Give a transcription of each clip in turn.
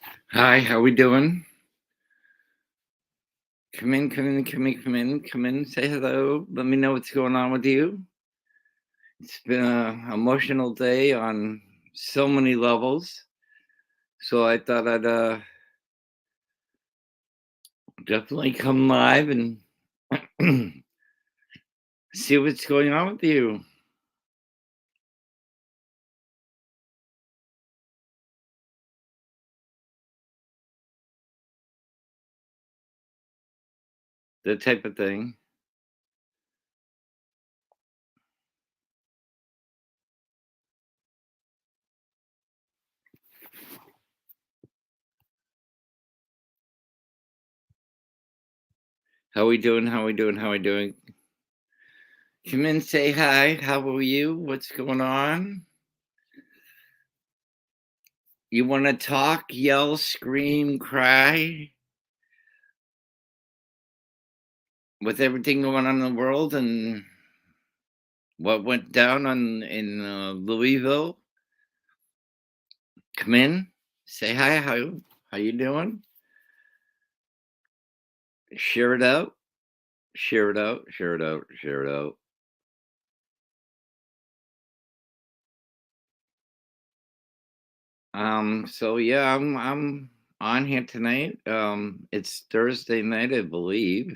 Hi, how we doing? Come in, come in, come in, come in, come in, say hello. Let me know what's going on with you. It's been a emotional day on so many levels. So I thought I'd definitely come live and see what's going on with you. That type of thing. How we doing? How we doing? How we doing? Come in, say hi. How are you? What's going on? You want to talk, yell, scream, cry with everything going on in the world and what went down on in Louisville? Come in, say hi. How you doing? Share it out. Share it out. Share it out. Share it out. So yeah, I'm on here tonight. It's Thursday night, I believe.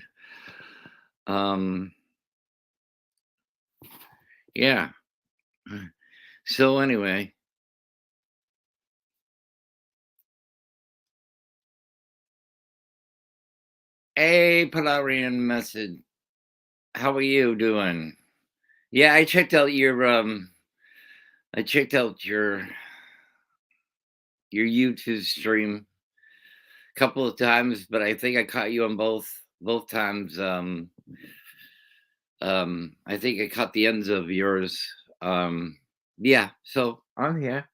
Um, yeah. So anyway, hey, Polarian message. How are you doing? Yeah, I checked out your YouTube stream a couple of times, but I think I caught you on both times. I think I caught the ends of yours. Yeah, so I'm here.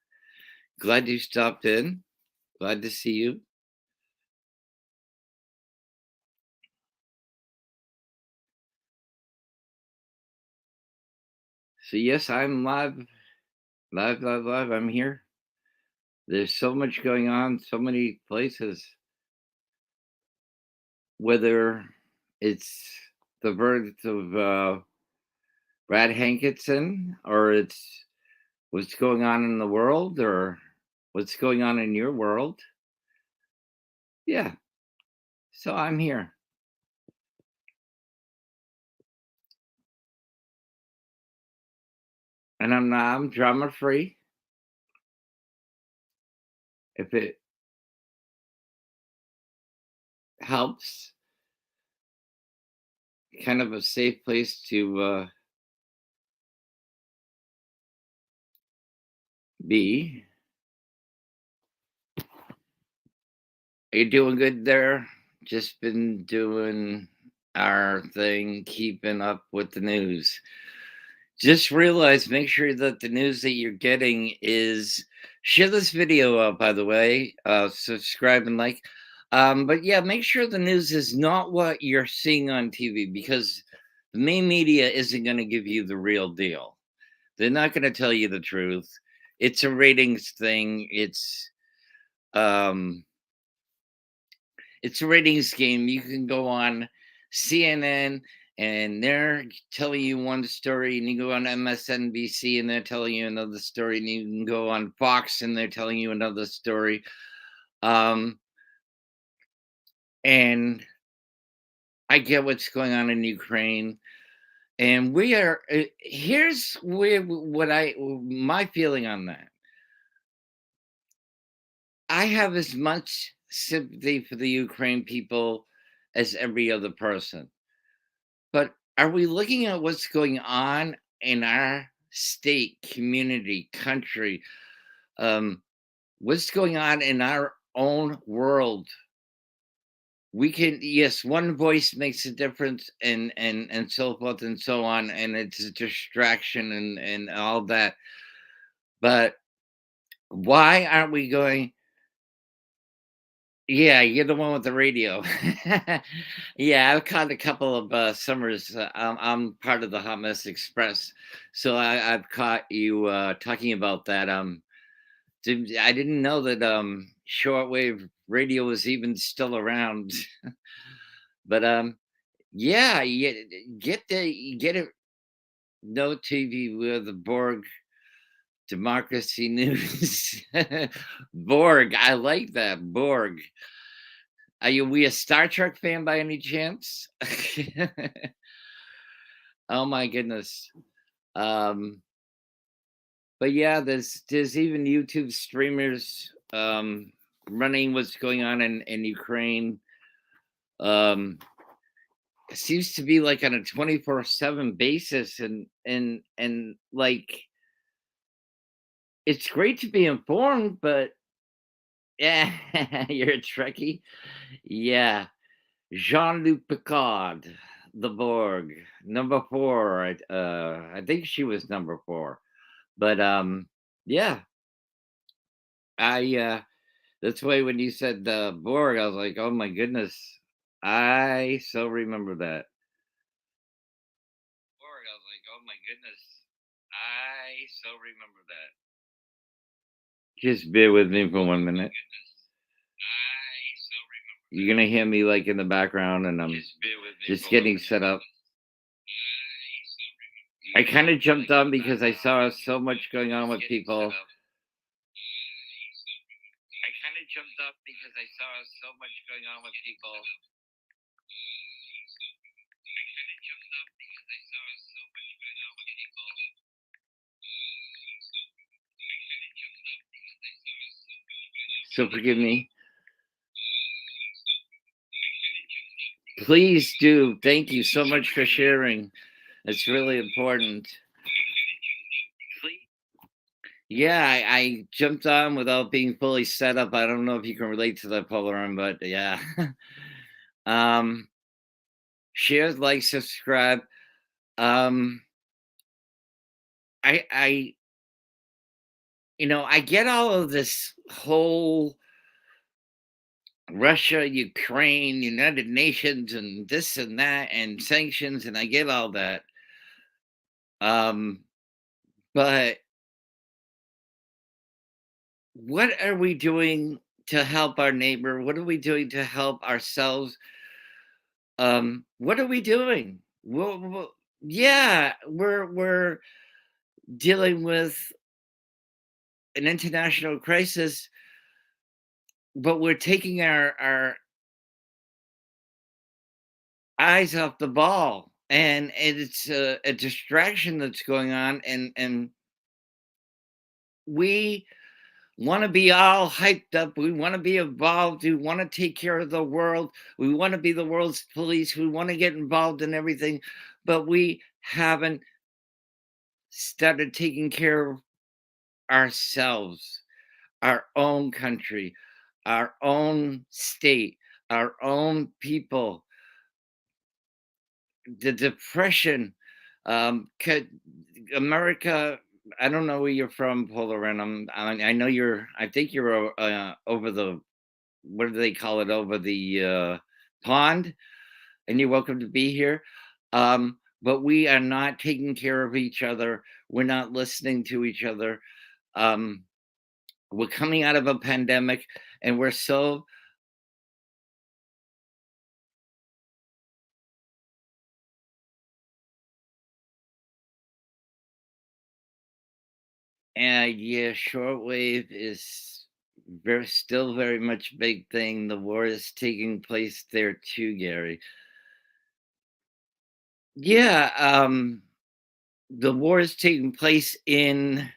Glad you stopped in. Glad to see you. So yes, I'm live, live, live, live. I'm here. There's so much going on, so many places. Whether it's the birth of Brad Hankinson, or it's what's going on in the world, or what's going on in your world. Yeah, so I'm here, and I'm drama free. If it helps, kind of a safe place to be. Are you doing good there? Just been doing our thing, keeping up with the news. Just realize, make sure that the news that you're getting is share this video out, by the way, subscribe and like. But yeah, make sure the news is not what you're seeing on TV, because the main media isn't going to give you the real deal. They're not going to tell you the truth. It's a ratings thing. Um it's a ratings game. You can go on CNN and they're telling you one story, and you go on MSNBC and they're telling you another story, and you can go on Fox and they're telling you another story. Um, and I get what's going on in Ukraine. And we are here's where what I my feeling on that. I have as much sympathy for the Ukraine people as every other person. But are we looking at what's going on in our state, community, country? Um, what's going on in our own world? We can, yes, one voice makes a difference, and so forth and so on, and it's a distraction and all that. But why aren't we going? Yeah, you're the one with the radio. Yeah, I've caught a couple of summers. I'm part of the Hot Mess Express, so I've caught you talking about that. I didn't know that shortwave radio was even still around. But yeah, get it. No TV with the Borg Democracy News. Borg, I like that Borg. Are you we a Star Trek fan by any chance? Oh my goodness. Um, but yeah, there's even YouTube streamers running what's going on in Ukraine. Um, it seems to be like on a 24/7 basis, and like it's great to be informed, but yeah, you're a Trekkie. Yeah, Jean-Luc Picard, the Borg, number 4. I think she was number 4. But yeah, I that's why when you said Borg, I was like, oh my goodness, I so remember that. Borg, I was like, oh my goodness, I so remember that. Just bear with me for 1 minute. You're gonna hear me like in the background, and I'm just getting set up. I kind of jumped on because I saw so much going on with people. I kind of jumped up because I saw so much going on with people. So forgive me. Please do. Thank you so much for sharing. It's really important. Yeah, I jumped on without being fully set up. I don't know if you can relate to that, Polaron, but yeah. um, share, like, subscribe. Um, I, I get all of this whole Russia, Ukraine, United Nations, and this and that, and sanctions, and I get all that. Um, but what are we doing to help our neighbor? What are we doing to help ourselves? What are we doing? Well, yeah, we're dealing with an international crisis, but we're taking our eyes off the ball, and it's a distraction that's going on, and we want to be all hyped up. We want to be involved. We want to take care of the world. We want to be the world's police. We want to get involved in everything, but we haven't started taking care of ourselves, our own country, our own state, our own people. The depression, could America. I don't know where you're from, Polar, and I know you're. I think you're over the, what do they call it, over the pond, and you're welcome to be here. But we are not taking care of each other. We're not listening to each other. Um, we're coming out of a pandemic, and we're so. And yeah, shortwave is still very much a big thing. The war is taking place there too, Gary. Yeah, the war is taking place in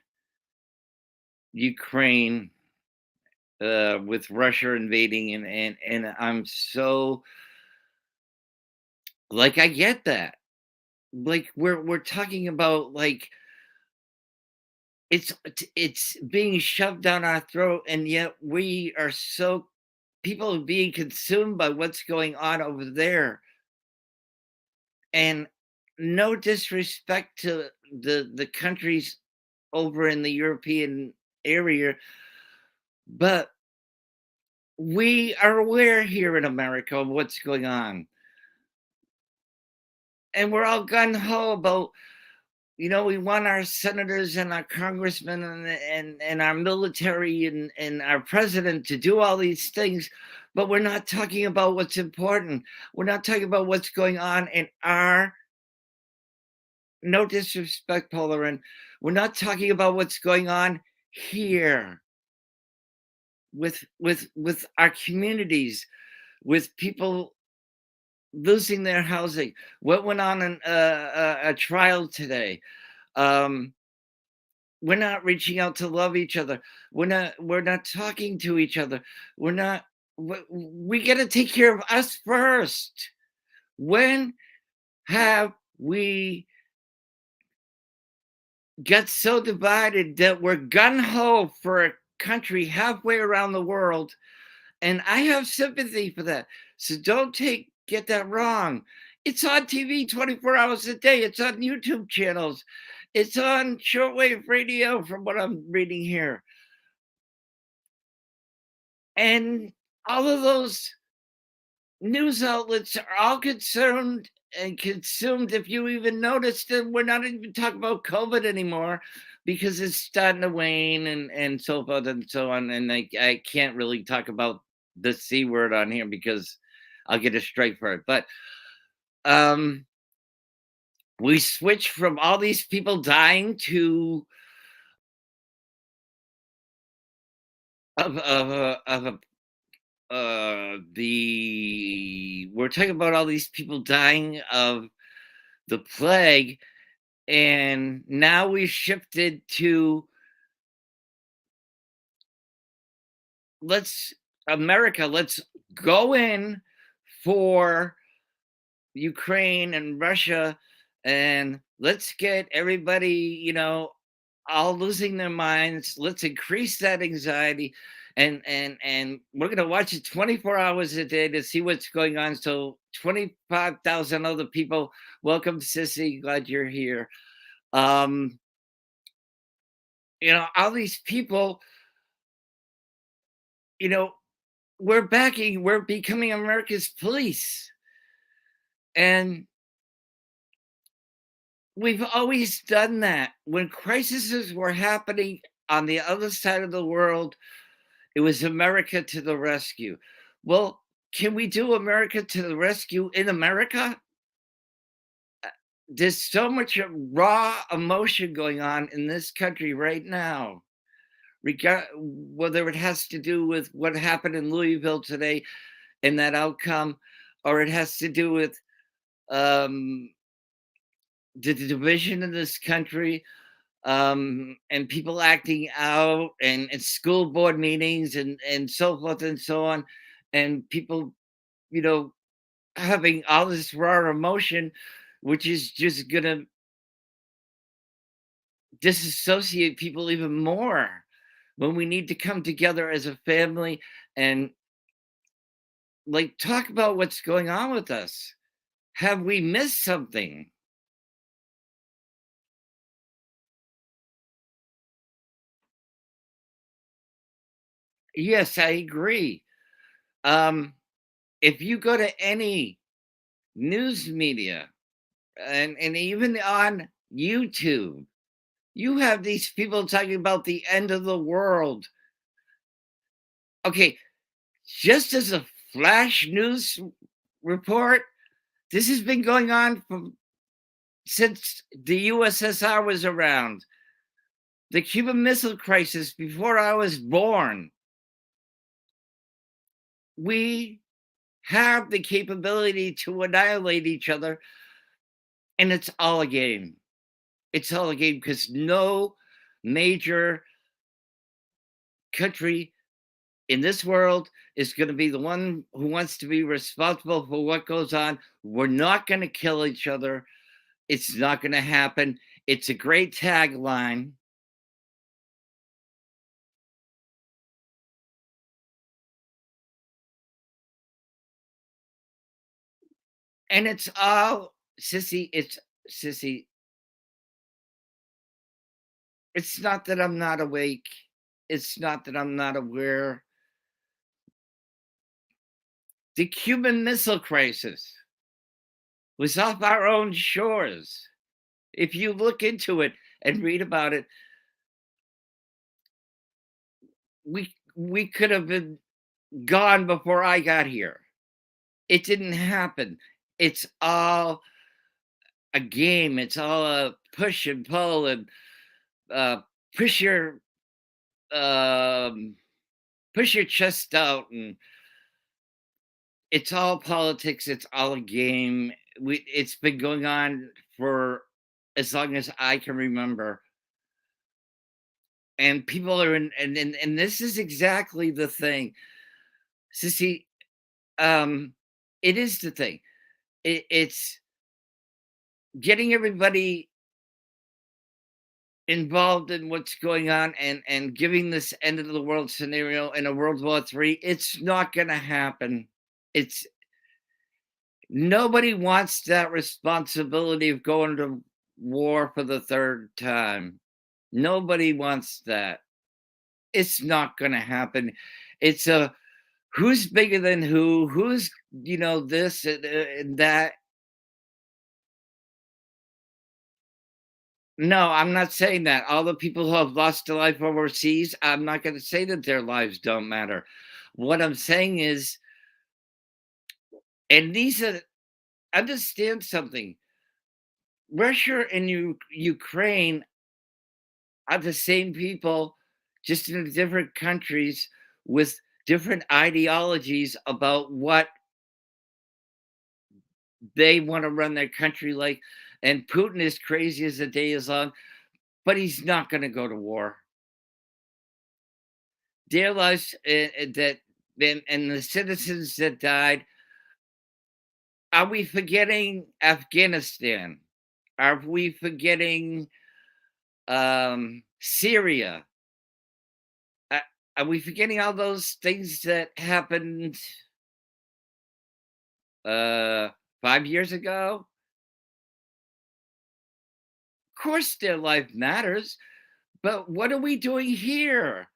Ukraine, with Russia invading, and I'm so, like, I get that. Like, we're talking about, like, it's being shoved down our throat, and yet we are so, people are being consumed by what's going on over there. And no disrespect to the countries over in the European area, but we are aware here in America of what's going on. And we're all gun ho about We want our senators and our congressmen and our military and our president to do all these things, but we're not talking about what's important. We're not talking about what's going on in our, no disrespect, Polarin, we're not talking about what's going on here with our communities, with people losing their housing. What went on in a trial today? Um, we're not reaching out to love each other. We're not talking to each other. We're not we got to take care of us first. When have we got so divided that we're gun ho for a country halfway around the world? And I have sympathy for that. So don't get that wrong. It's on TV 24 hours a day. It's on YouTube channels. It's on shortwave radio from what I'm reading here. And all of those news outlets are all concerned and consumed. If you even noticed it, we're not even talking about COVID anymore because it's starting to wane and so forth and so on. And I can't really talk about the C word on here because I'll get a strike for it. But um we switched from all these people dying to of the we're talking about all these people dying of the plague, and now we shifted to let's let's go in for Ukraine and Russia, and let's get everybody, all losing their minds. Let's increase that anxiety, and we're gonna watch it 24 hours a day to see what's going on. So 25,000 other people. Welcome, Sissy. Glad you're here. Um, all these people, you know, we're becoming America's police. And we've always done that. When crises were happening on the other side of the world, it was America to the rescue. Well, can we do America to the rescue in America? There's so much raw emotion going on in this country right now, whether it has to do with what happened in Louisville today and that outcome, or it has to do with um, the division in this country, and people acting out, and school board meetings and so forth and so on, and people, you know, having all this raw emotion, which is just gonna disassociate people even more when we need to come together as a family and like talk about what's going on with us. Have we missed something? Yes, I agree. Um, if you go to any news media and even on YouTube, you have these people talking about the end of the world. Okay, just as a flash news report, this has been going on since the USSR was around. The Cuban Missile Crisis before I was born. We have the capability to annihilate each other, and it's all a game. It's all a game because no major country in this world is going to be the one who wants to be responsible for what goes on. We're not going to kill each other. It's not going to happen. It's a great tagline. And it's all, Sissy, it's not that I'm not awake. It's not that I'm not aware. The Cuban Missile Crisis was off our own shores. If you look into it and read about it, we could have been gone before I got here. It didn't happen. It's all a game. It's all a push and pull and uh, push your um, push your chest out, and it's all politics. It's all a game. It's been going on for as long as I can remember, and people are in, and this is exactly the thing, Sissy. Um, it is the thing. It's getting everybody involved in what's going on and giving this end of the world scenario in a World War III. It's not going to happen. It's Nobody wants that responsibility of going to war for the third time. Nobody wants that. It's not going to happen. It's a who's bigger than who's this and that. No, I'm not saying that. All the people who have lost their life overseas, I'm not going to say that their lives don't matter. What I'm saying is, and these are, understand something. Russia and Ukraine are the same people, just in different countries with different ideologies about what they want to run their country like. And Putin is crazy as the day is long, but he's not going to go to war. Their lives that and the citizens that died. Are we forgetting Afghanistan? Are we forgetting Syria? Uh, are we forgetting all those things that happened uh 5 years ago? Of course their life matters, but what are we doing here?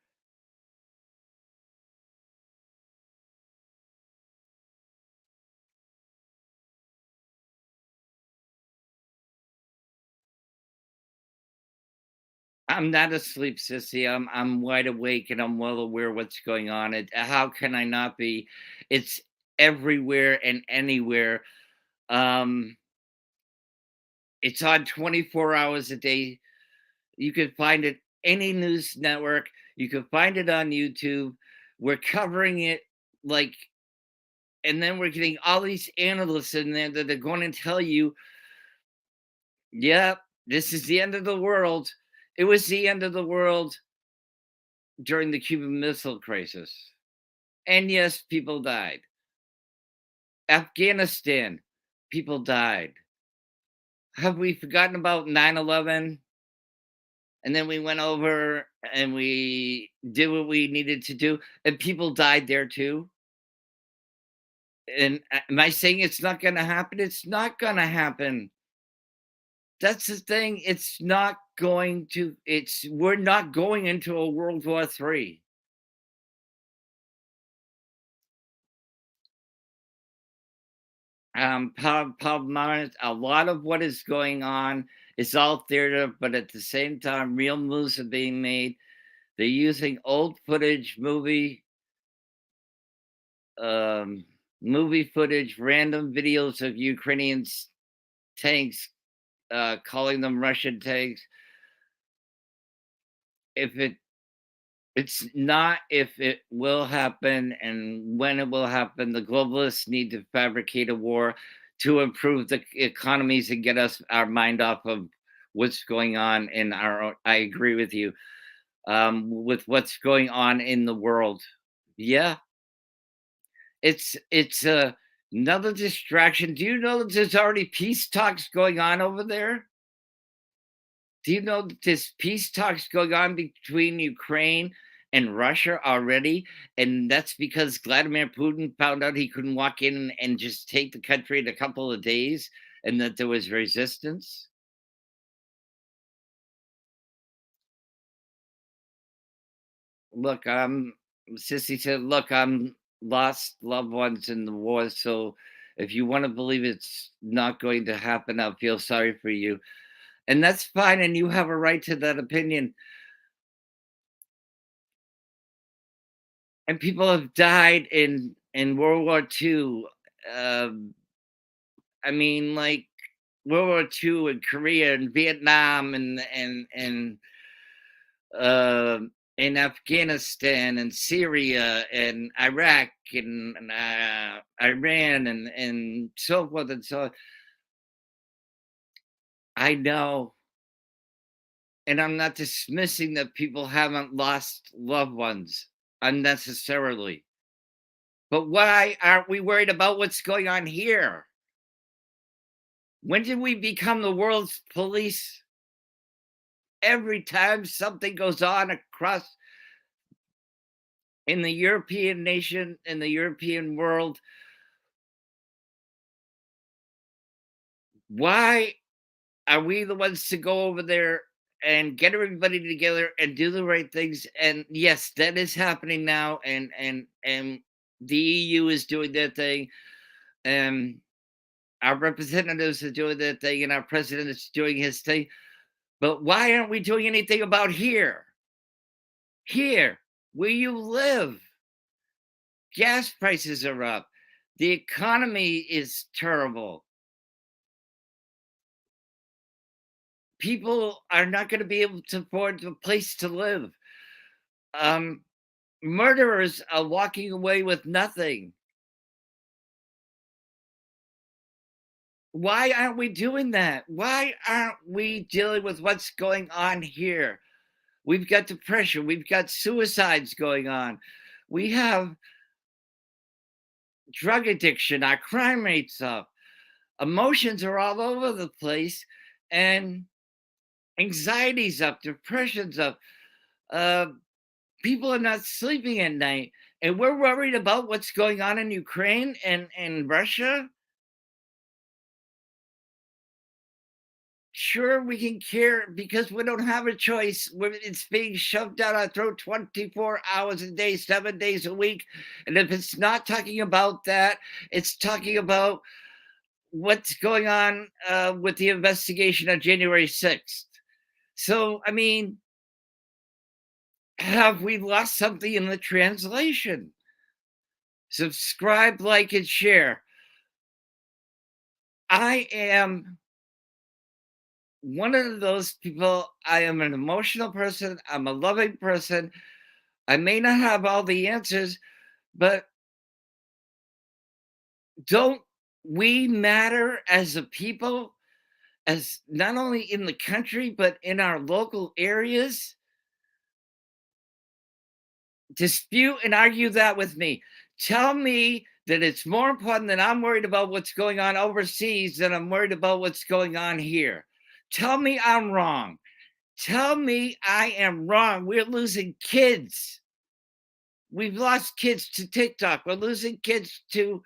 I'm not asleep, sissy. I'm wide awake and I'm well aware what's going on. How can I not be? It's everywhere and anywhere. Um, it's on 24 hours a day. You can find it any news network. You can find it on YouTube. We're covering it like, and then we're getting all these analysts in there that are going to tell you, yeah, this is the end of the world. It was the end of the world during the Cuban Missile Crisis. And yes, people died. Afghanistan, people died. Have we forgotten about 9/11? And then we went over and we did what we needed to do, and people died there too. And am I saying it's not going to happen? It's not going to happen. That's the thing. It's not going to. We're not going into a World War III. A lot of what is going on is all theater, but at the same time, real moves are being made. They're using old footage, um, movie footage, random videos of Ukrainians tanks, calling them Russian tanks. If it's not if it will happen and when it will happen, the globalists need to fabricate a war to improve the economies and get us our mind off of what's going on in our own. I agree with you, with what's going on in the world. Yeah, it's another distraction. Do you know that there's already peace talks going on over there? Do you know that there's peace talks going on between Ukraine and Russia already? And that's because Vladimir Putin found out he couldn't walk in and just take the country in a couple of days and that there was resistance. Look, Sissy said, look, I'm lost loved ones in the war. So if you want to believe it's not going to happen, I feel sorry for you. and that's fine, and you have a right to that opinion. And people have died in World War II. Um, I mean, like World War II and Korea and Vietnam uh, in Afghanistan and Syria and Iraq and Iran and so forth and so on. I know, and I'm not dismissing that people haven't lost loved ones unnecessarily. But why aren't we worried about what's going on here? When did we become the world's police? Every time something goes on across in the European nation, in the European world, why are we the ones to go over there and get everybody together and do the right things? And yes, that is happening now, and the EU is doing their thing, and our representatives are doing their thing, and our president is doing his thing. But why aren't we doing anything about here? Here, where you live, gas prices are up. The economy is terrible. People are not going to be able to afford a place to live. Um, Murderers are walking away with nothing. Why aren't we doing that? Why aren't we dealing with what's going on here? We've got depression. We've got suicides going on. We have drug addiction. Our crime rate's up. Emotions are all over the place. And anxiety's up. Depression's up. Uh, People are not sleeping at night. And we're worried about what's going on in Ukraine and Russia. Sure, we can care because we don't have a choice. It's being shoved down our throat 24 hours a day, 7 days a week. And if it's not talking about that, it's talking about what's going on with the investigation on January 6th. So, I mean, have we lost something in the translation? Subscribe, like, and share. I am one of those people. I am an emotional person. I'm a loving person. I may not have all the answers, but don't we matter as a people, as not only in the country, but in our local areas? Dispute and argue that with me. Tell me that it's more important that I'm worried about what's going on overseas than I'm worried about what's going on here. Tell me I'm wrong. Tell me I am wrong. We're losing kids. We've lost kids to TikTok. We're losing kids to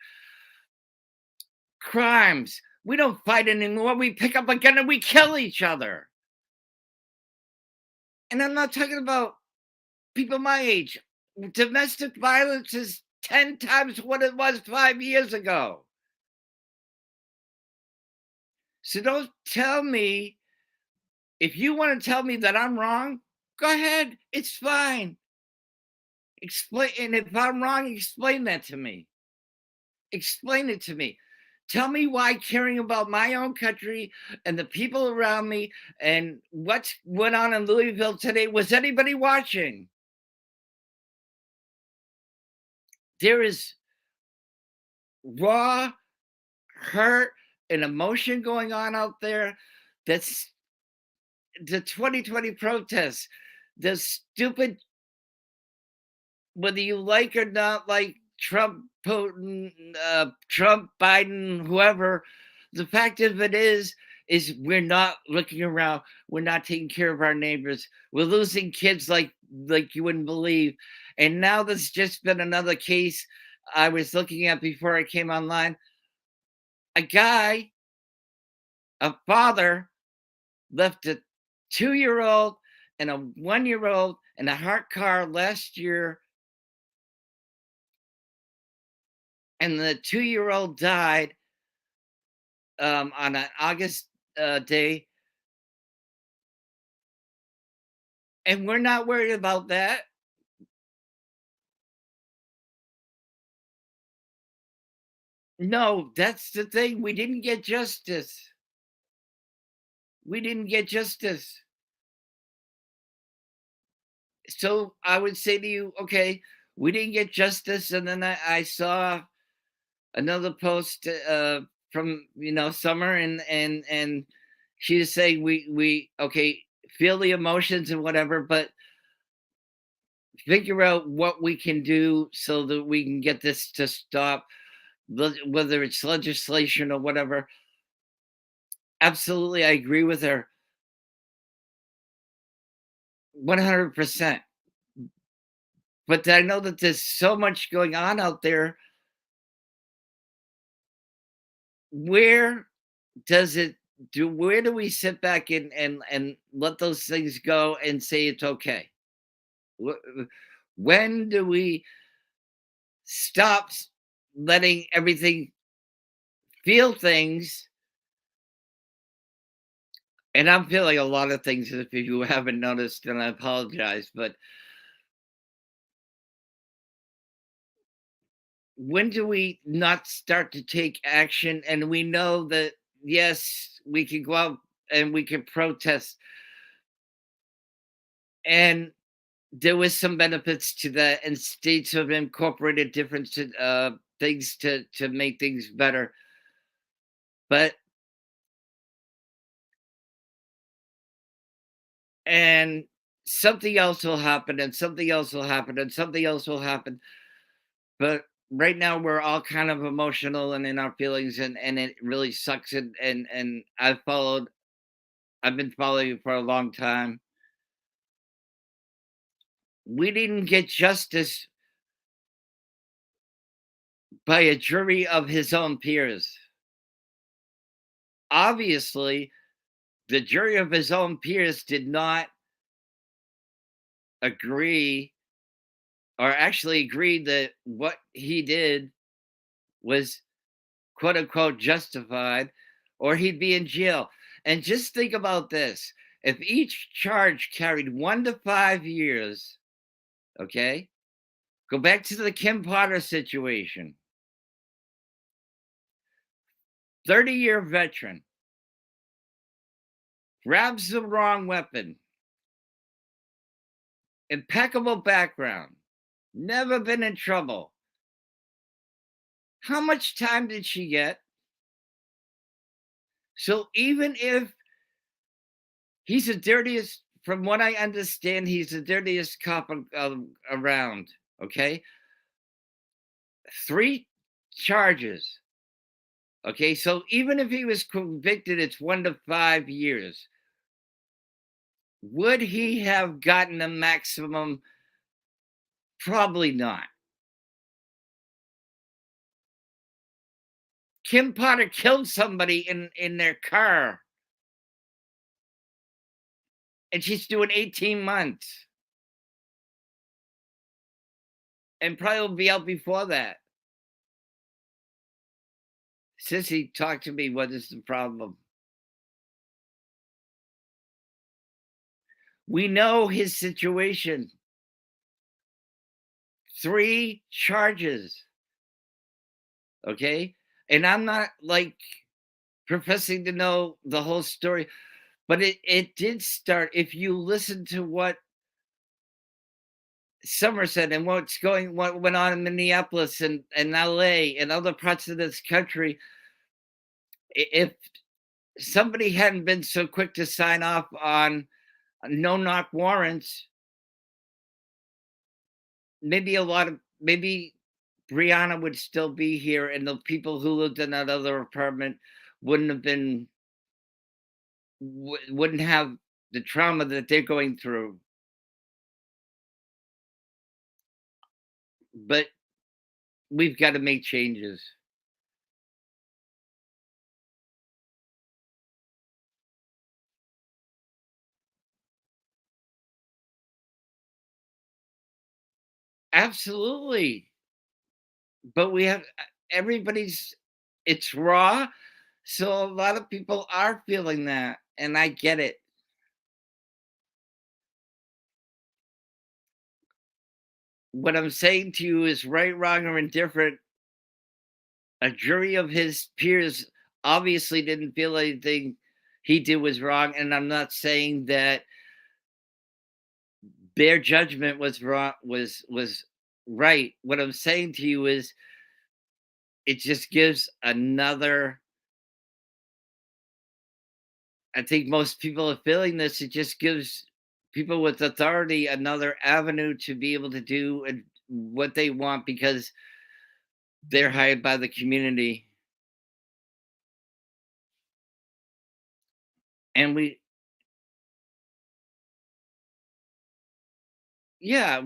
crimes. We don't fight anymore. We pick up a gun and we kill each other. And I'm not talking about people my age. Domestic violence is 10 times what it was 5 years ago. So don't tell me, if you want to tell me that I'm wrong, go ahead. It's fine. Explain. And if I'm wrong, explain that to me. Explain it to me. Tell me why caring about my own country and the people around me and what went on in Louisville today, was anybody watching? There is raw hurt and emotion going on out there. That's the 2020 protests, the stupid, whether you like or not like Trump, Putin, Trump, Biden, whoever, the fact of it is we're not looking around. We're not taking care of our neighbors. We're losing kids like you wouldn't believe. And now there's just been another case I was looking at before I came online. A guy, a father, left a 2-year old and a 1-year old in a hot car last year, and the 2-year old died on an August day. And we're not worried about that. No, that's the thing. We didn't get justice. We didn't get justice. So I would say to you, okay, we didn't get justice. And then I saw another post from Summer, and she was saying we okay, feel the emotions and whatever, but figure out what we can do so that we can get this to stop, whether it's legislation or whatever. Absolutely, I agree with her 100%. But I know that there's so much going on out there. Where does it where do we sit back and let those things go and say it's okay? When do we stop letting everything feel things? And I'm feeling a lot of things, if you haven't noticed, and I apologize, but when do we not start to take action? And we know that, yes, we can go out and we can protest, and there was some benefits to that, and states have incorporated different things to make things better. But and something else will happen, and something else will happen, and something else will happen. But right now we're all kind of emotional and in our feelings, and it really sucks. And I've been following for a long time. We didn't get justice by a jury of his own peers. Obviously, the jury of his own peers did not agree, or actually agreed that what he did was quote unquote justified, or he'd be in jail. And just think about this: if each charge carried 1 to 5 years, okay, go back to the Kim Potter situation. 30-year veteran grabs the wrong weapon, impeccable background, never been in trouble. How much time did she get? So even if he's the dirtiest, from what I understand, he's the dirtiest cop around, okay? 3 charges. Okay, so even if he was convicted, it's 1 to 5 years. Would he have gotten a maximum? Probably not. Kim Potter killed somebody in their car, and she's doing 18 months, and probably will be out before that. Sissy, talk to me. What is the problem? We know his situation. 3 charges. Okay. And I'm not like professing to know the whole story, but it did start. If you listen to what Summer said and what went on in Minneapolis and LA and other parts of this country, if somebody hadn't been so quick to sign off on no knock warrants, maybe Brianna would still be here, and the people who lived in that other apartment wouldn't have been wouldn't have the trauma that they're going through. But we've got to make changes. Absolutely. But we have everybody's it's raw, so a lot of people are feeling that, and I get it. what I'm saying to you is right, wrong, or indifferent. A jury of his peers obviously didn't feel anything he did was wrong, and I'm not saying that their judgment was wrong was right. What I'm saying to you is it just gives another. I think most people are feeling this. It just gives people with authority another avenue to be able to do what they want because they're hired by the community. And yeah,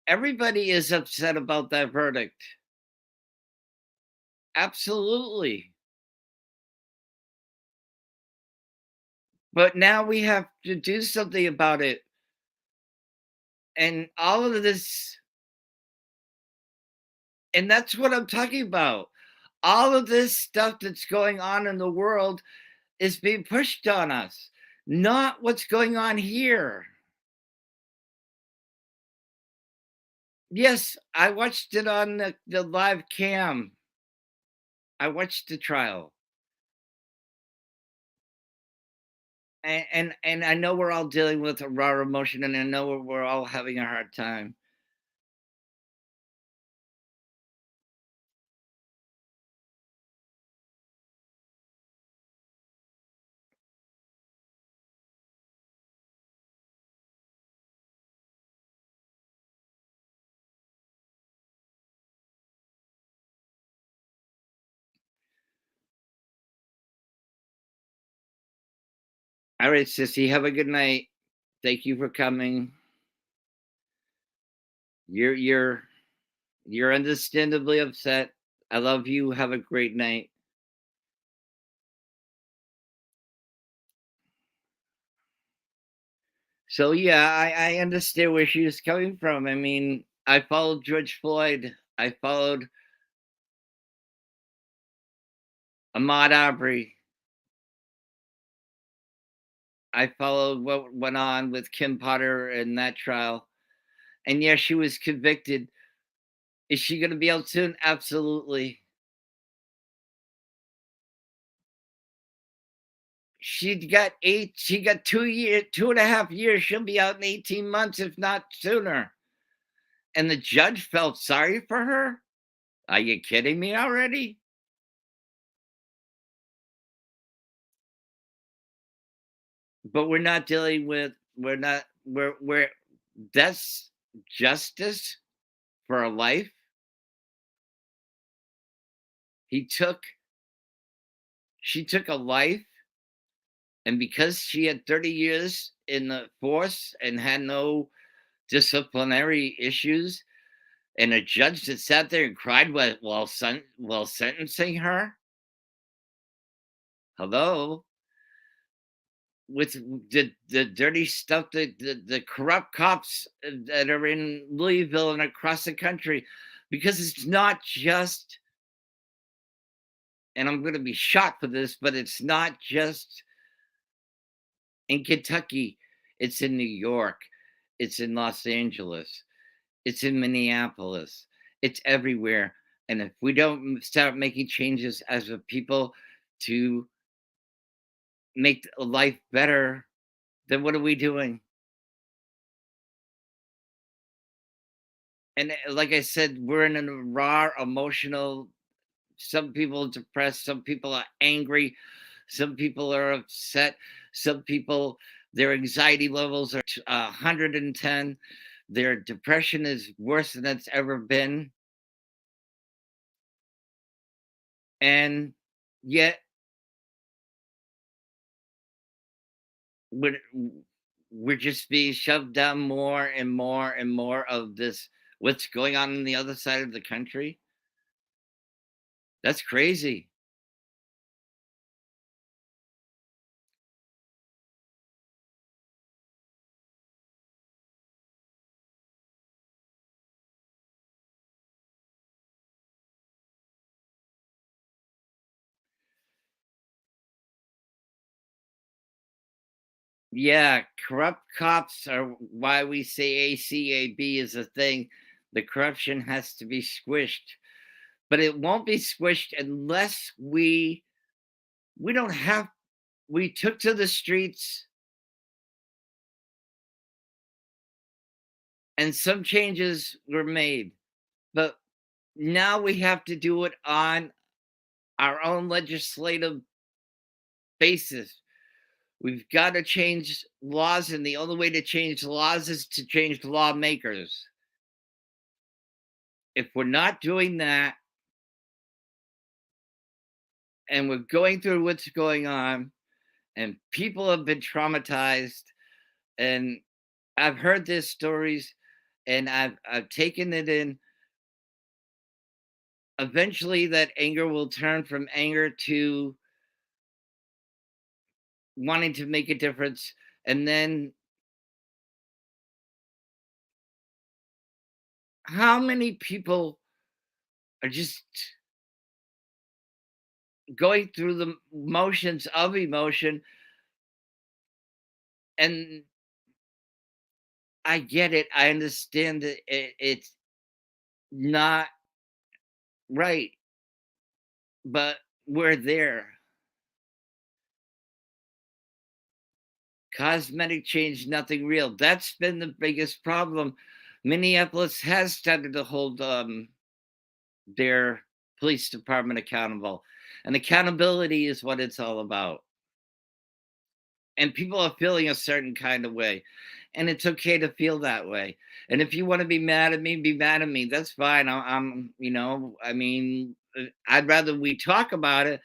everybody is upset about that verdict. Absolutely. But now we have to do something about it. And all of this, and that's what I'm talking about. All of this stuff that's going on in the world is being pushed on us, not what's going on here. Yes, I watched it on the live cam. I watched the trial. And I know we're all dealing with a raw emotion, and I know we're all having a hard time. All right, sissy, have a good night. Thank you for coming. You're you're understandably upset. I love you. Have a great night. So yeah, I understand where she was coming from. I mean, I followed George Floyd. I followed Ahmaud Arbery. I followed what went on with Kim Potter in that trial. And yes, she was convicted. Is she going to be out soon? Absolutely. She got 2 years, 2.5 years. She'll be out in 18 months, if not sooner. And the judge felt sorry for her? Are you kidding me already? But we're that's justice for a life. He took She took a life, and because she had 30 years in the force and had no disciplinary issues, and a judge that sat there and cried while sentencing her. Hello, with the dirty stuff that the corrupt cops that are in Louisville and across the country, because it's not just. And I'm going to be shocked for this, but it's not just in Kentucky. It's in New York. It's in Los Angeles. It's in Minneapolis. It's everywhere. And if we don't start making changes as a people to make life better, then what are we doing? And like I said, we're in a raw emotional. Some people are depressed. Some people are angry. Some people are upset. Some people, their anxiety levels are 110. Their depression is worse than it's ever been. And yet we're, we're just being shoved down more and more and more of this, what's going on the other side of the country. That's crazy. Yeah, corrupt cops are why we say ACAB is a thing. The corruption has to be squished, but it won't be squished unless we don't have we took to the streets and some changes were made, but now we have to do it on our own legislative basis. We've got to change laws, and the only way to change laws is to change lawmakers. If we're not doing that, and we're going through what's going on, and people have been traumatized, and I've heard these stories, and I've taken it in. Eventually, that anger will turn from anger to wanting to make a difference, and then how many people are just going through the motions of emotion, and I get it. I understand that it's not right, but we're there. Cosmetic change, nothing real. That's been the biggest problem. Minneapolis has started to hold their police department accountable, and accountability is what it's all about. And people are feeling a certain kind of way, and it's okay to feel that way. And if you want to be mad at me, be mad at me. That's fine. I'm, I mean, I'd rather we talk about it.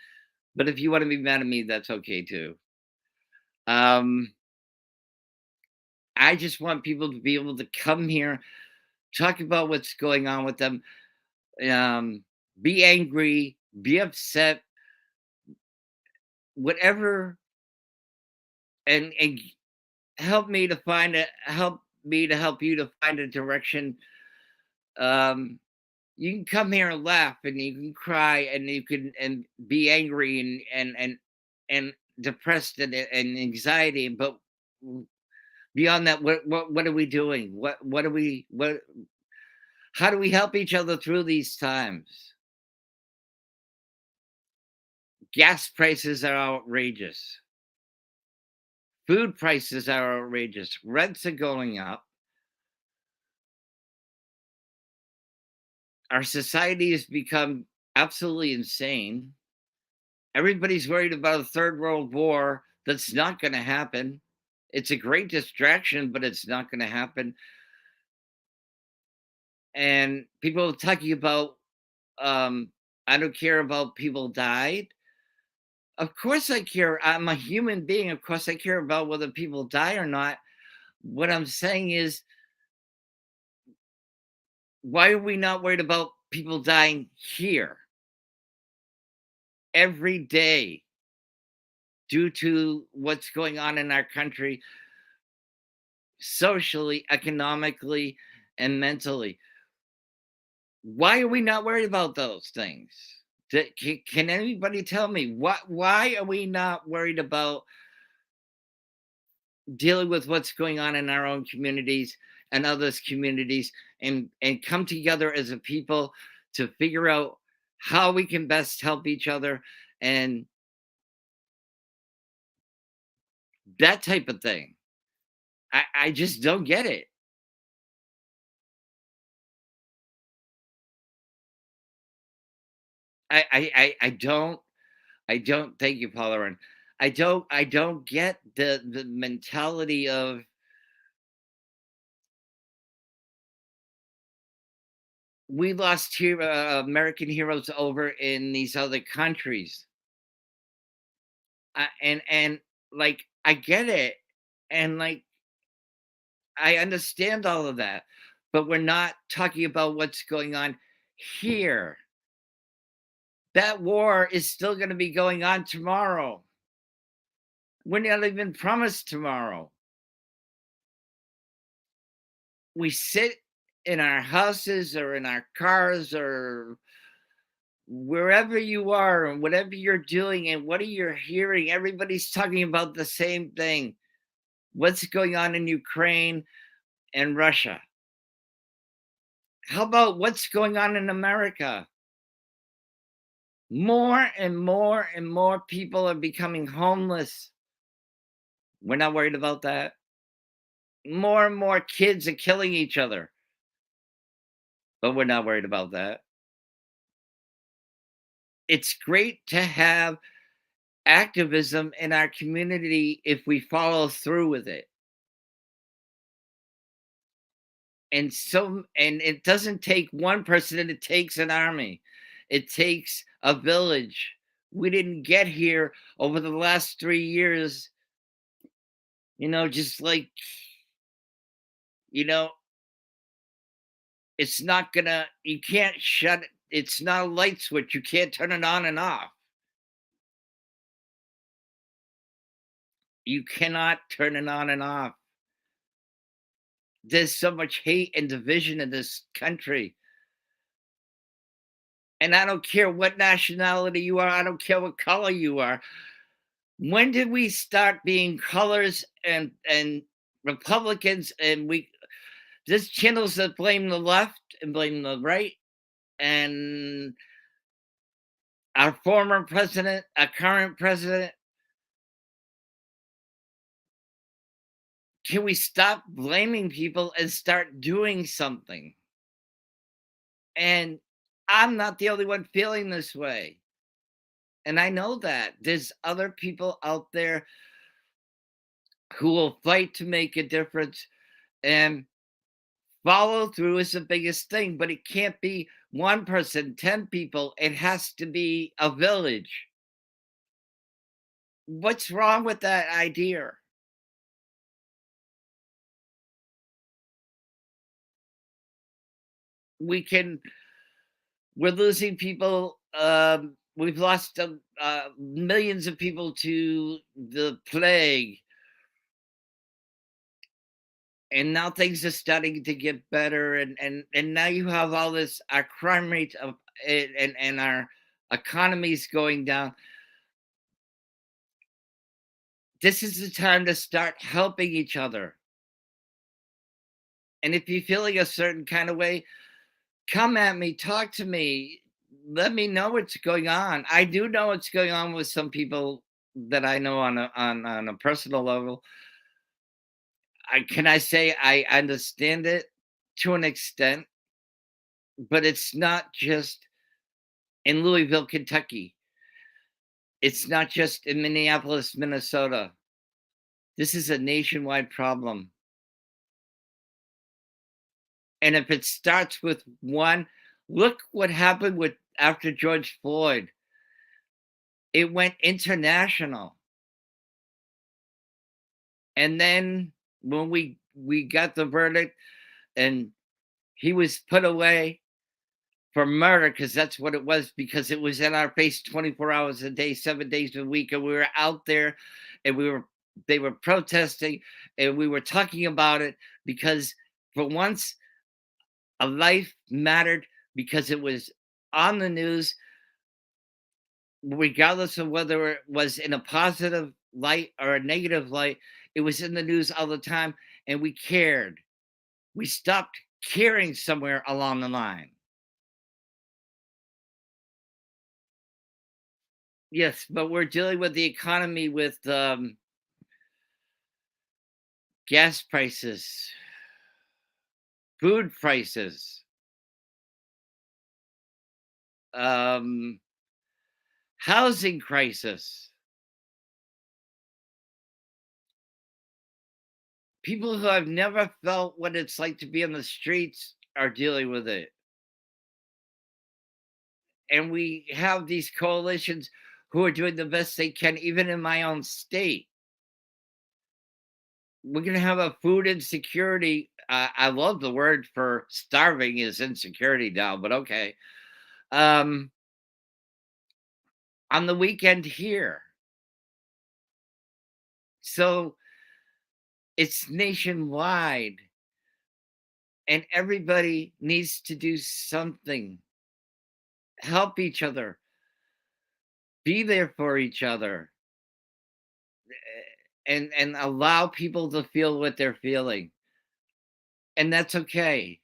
But if you want to be mad at me, that's okay too. Um, I just want people to be able to come here, talk about what's going on with them, um, be angry, be upset, whatever, and help me to help you to find a direction. Um, you can come here and laugh, and you can cry, and you can and be angry and depressed and anxiety, but beyond that, what are we doing? What are we what how do we help each other through these times? Gas prices are outrageous. Food prices are outrageous. Rents are going up. Our society has become absolutely insane. Everybody's worried about a third world war that's not going to happen. It's a great distraction, but it's not going to happen. And people are talking about, um, I don't care about people died. Of course, I care. I'm a human being. Of course, I care about whether people die or not. What I'm saying is, why are we not worried about people dying here every day due to what's going on in our country, socially, economically, and mentally? Why are we not worried about those things? Can anybody tell me why are we not worried about dealing with what's going on in our own communities and others' communities, and come together as a people to figure out how we can best help each other and that type of thing. I just don't get it. I don't thank you, Paul. I don't get the mentality of we lost here American heroes over in these other countries. And like I get it, and like I understand all of that, but we're not talking about what's going on here. That war is still going to be going on tomorrow. We're not even promised tomorrow. We sit in our houses or in our cars or wherever you are and whatever you're doing, and what are you hearing? Everybody's talking about the same thing. what's going on in Ukraine and Russia? How about what's going on in America? More and more and more people are becoming homeless. We're not worried about that. More and more kids are killing each other, but we're not worried about that. It's great to have activism in our community if we follow through with it. And it doesn't take one person, it takes an army. It takes a village. We didn't get here over the last 3 years, just like, you know, it's not gonna you can't shut it. It's not a light switch. You can't turn it on and off. You cannot turn it on and off. There's so much hate and division in this country. And I don't care what nationality you are, I don't care what color you are. When did we start being colors and Republicans and we there's channels that blame the left and blame the right and our former president, our current president. Can we stop blaming people and start doing something? And I'm not the only one feeling this way. And I know that there's other people out there who will fight to make a difference, and follow through is the biggest thing, but it can't be one person, 10 people. It has to be a village. What's wrong with that idea? We can we're losing people. We've lost millions of people to the plague, and now things are starting to get better. And now you have all this our crime rate of and our economy's going down. This is the time to start helping each other. And if you're feeling a certain kind of way, come at me, talk to me, let me know what's going on. I do know what's going on with some people that I know on a personal level. I say I understand it to an extent, but it's not just in Louisville, Kentucky. It's not just in Minneapolis, Minnesota. This is a nationwide problem. And if it starts with one, look what happened with after George Floyd. It went international. And then when we got the verdict and he was put away for murder, because that's what it was, because it was in our face 24 hours a day, 7 days a week, and we were out there and they were protesting and we were talking about it because for once a life mattered, because it was on the news, regardless of whether it was in a positive light or a negative light. It was in the news all the time, and we cared. We stopped caring somewhere along the line. Yes, but we're dealing with the economy with gas prices, food prices, um, housing crisis. People who have never felt what it's like to be on the streets are dealing with it. And we have these coalitions who are doing the best they can, even in my own state. We're going to have a food insecurity. I love the word for starving is insecurity now, but okay. Um, on the weekend here. So it's nationwide, and everybody needs to do something, help each other, be there for each other. and allow people to feel what they're feeling, and that's okay.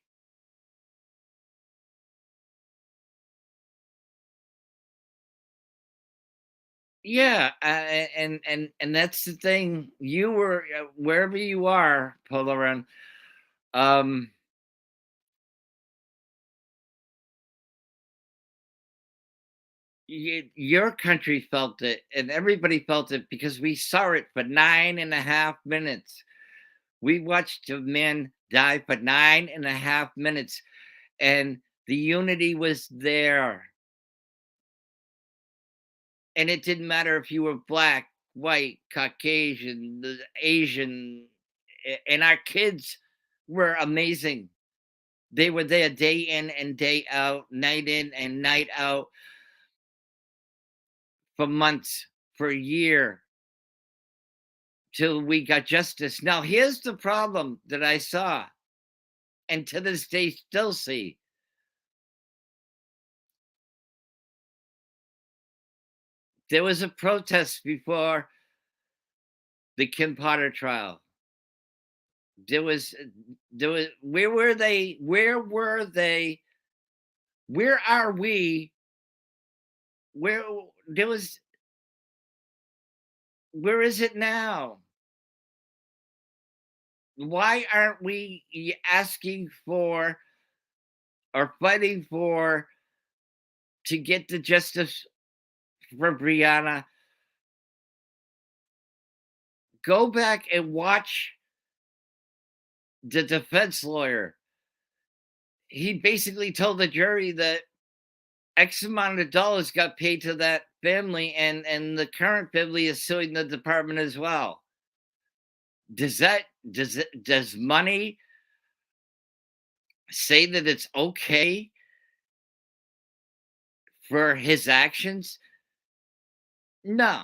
Yeah, and that's the thing. You were wherever you are, Polaran. Um, your country felt it, and everybody felt it because we saw it for 9.5 minutes. We watched a man die for 9.5 minutes, and the unity was there. And it didn't matter if you were black, white, Caucasian, Asian, and our kids were amazing. They were there day in and day out, night in and night out for months, for a year, till we got justice. Now, here's the problem that I saw, and to this day still see. There was a protest before the Kim Potter trial. There was where were they? Where were they? Where are we? Where there was where is it now? Why aren't we asking for or fighting for to get the justice for Brianna? Go back and watch the defense lawyer. He basically told the jury that X amount of dollars got paid to that family, and the current family is suing the department as well. Does money say that it's okay for his actions? No,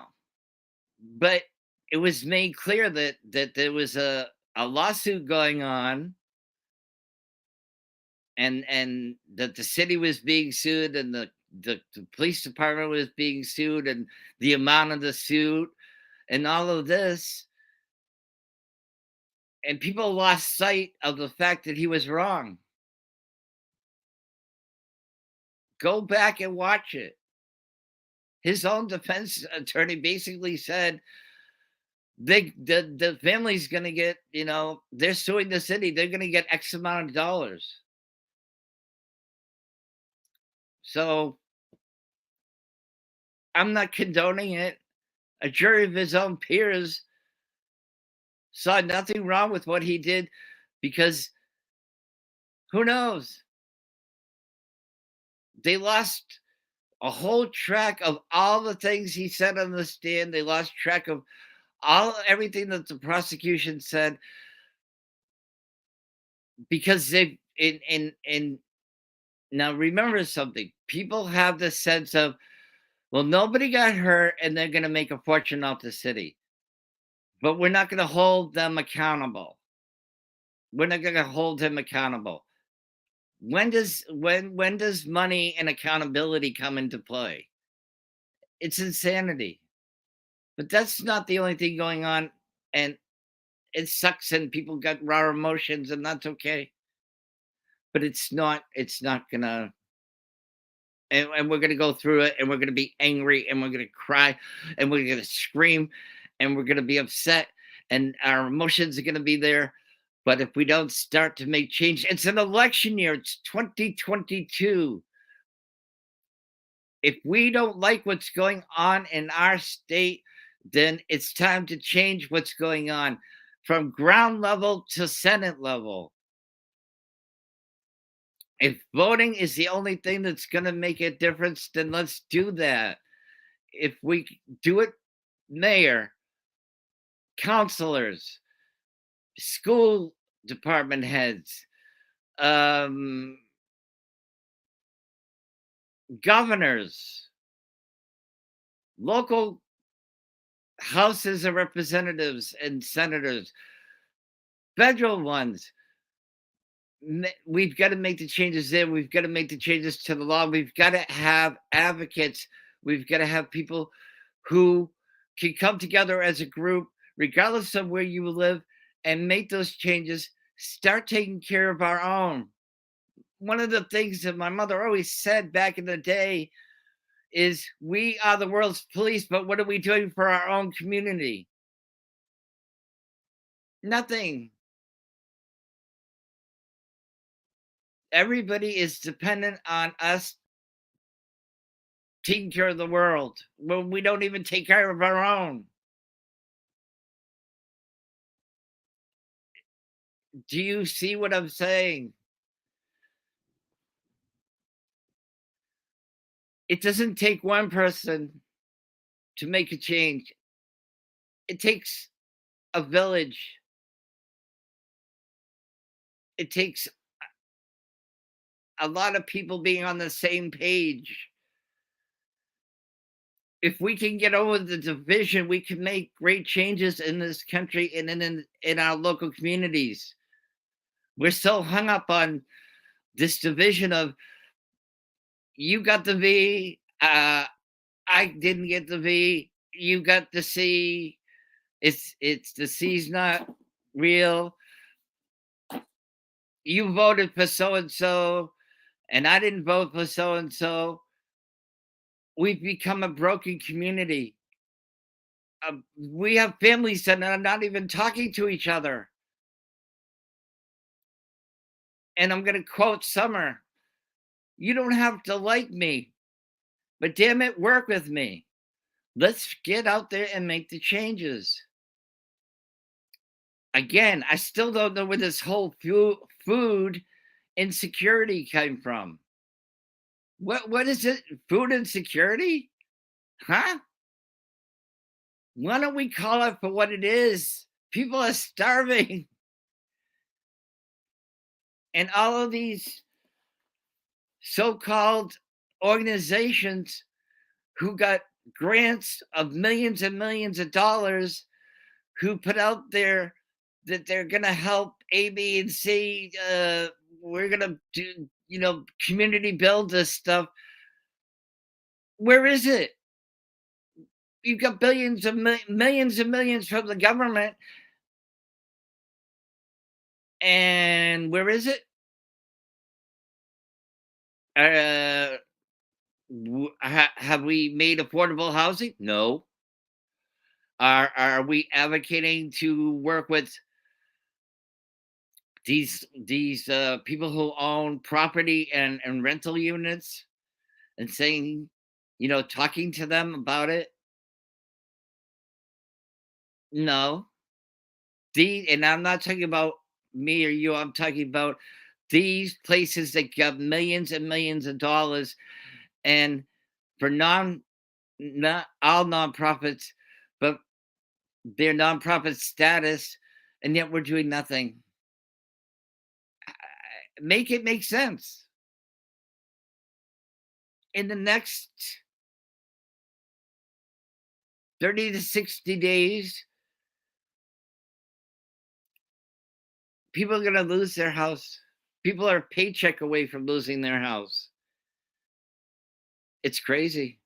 but it was made clear that there was a lawsuit going on, and that the city was being sued, and the police department was being sued, and the amount of the suit and all of this, and people lost sight of the fact that he was wrong. Go back and watch it. His own defense attorney basically said the family's gonna get, they're suing the city, they're gonna get X amount of dollars. So I'm not condoning it. A jury of his own peers saw nothing wrong with what he did, because who knows? They lost a whole track of all the things he said on the stand. They lost track of all everything that the prosecution said, because they in now remember something. People have this sense of, well, nobody got hurt and they're going to make a fortune off the city, but we're not going to hold them accountable. We're not going to hold him accountable. When does money and accountability come into play? It's insanity. But that's not the only thing going on, and it sucks, and people got raw emotions, and that's okay. But it's not gonna, and we're gonna go through it, and we're gonna be angry, and we're gonna cry, and we're gonna scream, and we're gonna be upset, and our emotions are gonna be there. But if we don't start to make change, it's an election year, it's 2022. If we don't like what's going on in our state, then it's time to change what's going on from ground level to Senate level. If voting is the only thing that's going to make a difference, then let's do that. If we do it, mayor, counselors, school department heads, um, governors, local houses of representatives and senators, federal ones, we've got to make the changes there. We've got to make the changes to the law. We've got to have advocates. We've got to have people who can come together as a group, regardless of where you live, and make those changes. Start taking care of our own. One of the things that my mother always said back in the day is, we are the world's police, but what are we doing for our own community? Nothing. Everybody is dependent on us taking care of the world when we don't even take care of our own. Do you see what I'm saying? It doesn't take one person to make a change. It takes a village. It takes a lot of people being on the same page. If we can get over the division, we can make great changes in this country and in our local communities. We're so hung up on this division of, you got the V, I didn't get the V, you got the C. It's the C's not real. You voted for so and so, and I didn't vote for so and so. We've become a broken community. We have families that are not even talking to each other. And I'm going to quote Summer: "You don't have to like me, but damn it, work with me. Let's get out there and make the changes." Again, I still don't know where this whole food insecurity came from. What is it? Food insecurity? Huh? Why don't we call it for what it is? People are starving. And all of these so-called organizations who got grants of millions and millions of dollars, who put out there that they're going to help A, B, and C. We're going to do, community build this stuff. Where is it? You've got billions of millions and millions from the government. And where is it? Uh, have we made affordable housing? No. Are we advocating to work with these people who own property and rental units, and saying, talking to them about it? No. And I'm not talking about me or you. I'm talking about these places that got millions and millions of dollars, and for not all nonprofits, but their nonprofit status, and yet we're doing nothing. Make it make sense. In the next 30 to 60 days, people are going to lose their house. People are a paycheck away from losing their house. It's crazy.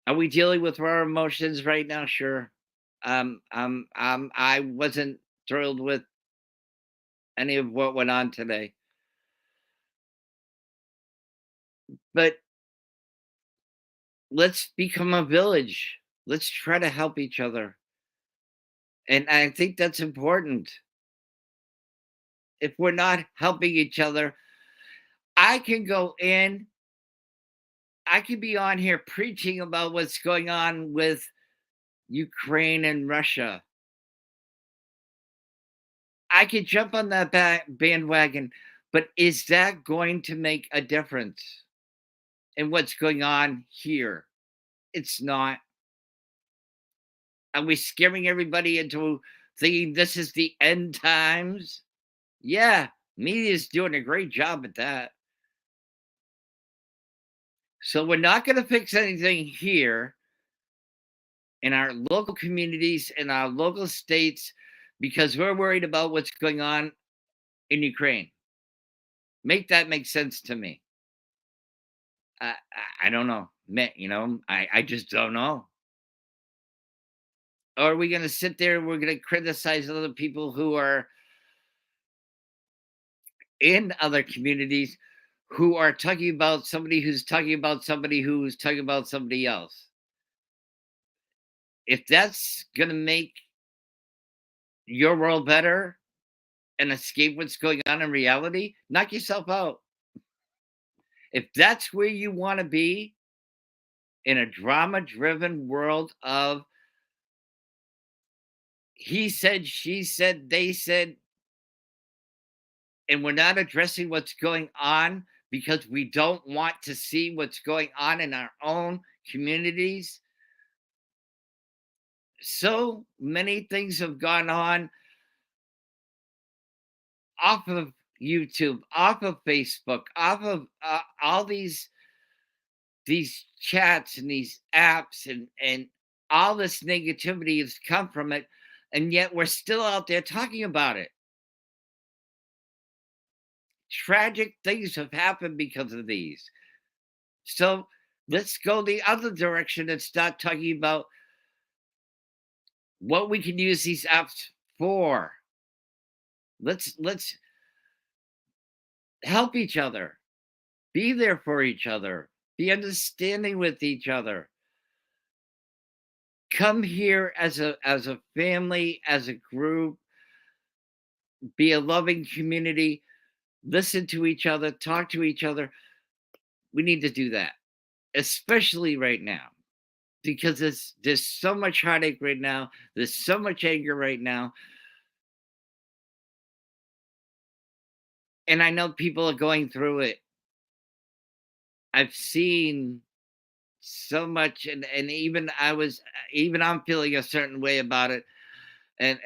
Are we dealing with our emotions right now? Sure. I wasn't thrilled with any of what went on today, but let's become a village. Let's try to help each other. And I think that's important. If we're not helping each other, I can go in, I could be on here preaching about what's going on with Ukraine and Russia. I could jump on that bandwagon, but is that going to make a difference in what's going on here? It's not. Are we scaring everybody into thinking this is the end times? Yeah, media's doing a great job at that. So we're not going to fix anything here in our local communities, in our local states, because we're worried about what's going on in Ukraine. Make that make sense to me. I don't know. I just don't know. Or are we going to sit there and we're going to criticize other people who are in other communities who are talking about somebody who's talking about somebody who's talking about somebody else? If that's going to make your world better and escape what's going on in reality, knock yourself out. If that's where you want to be in a drama driven world of he said, she said, they said, and we're not addressing what's going on because we don't want to see what's going on in our own communities. So many things have gone on off of YouTube, off of Facebook, off of all these chats and these apps and all this negativity has come from it, and yet we're still out there talking about it. Tragic things have happened because of these. So let's go the other direction and start talking about what we can use these apps for. Let's help each other, be there for each other, be understanding with each other. Come here as a family, as a group, be a loving community, listen to each other, talk to each other. We need to do that, especially right now, because there's so much heartache right now. There's so much anger right now. And I know people are going through it. I've seen so much, and even I'm feeling a certain way about it. And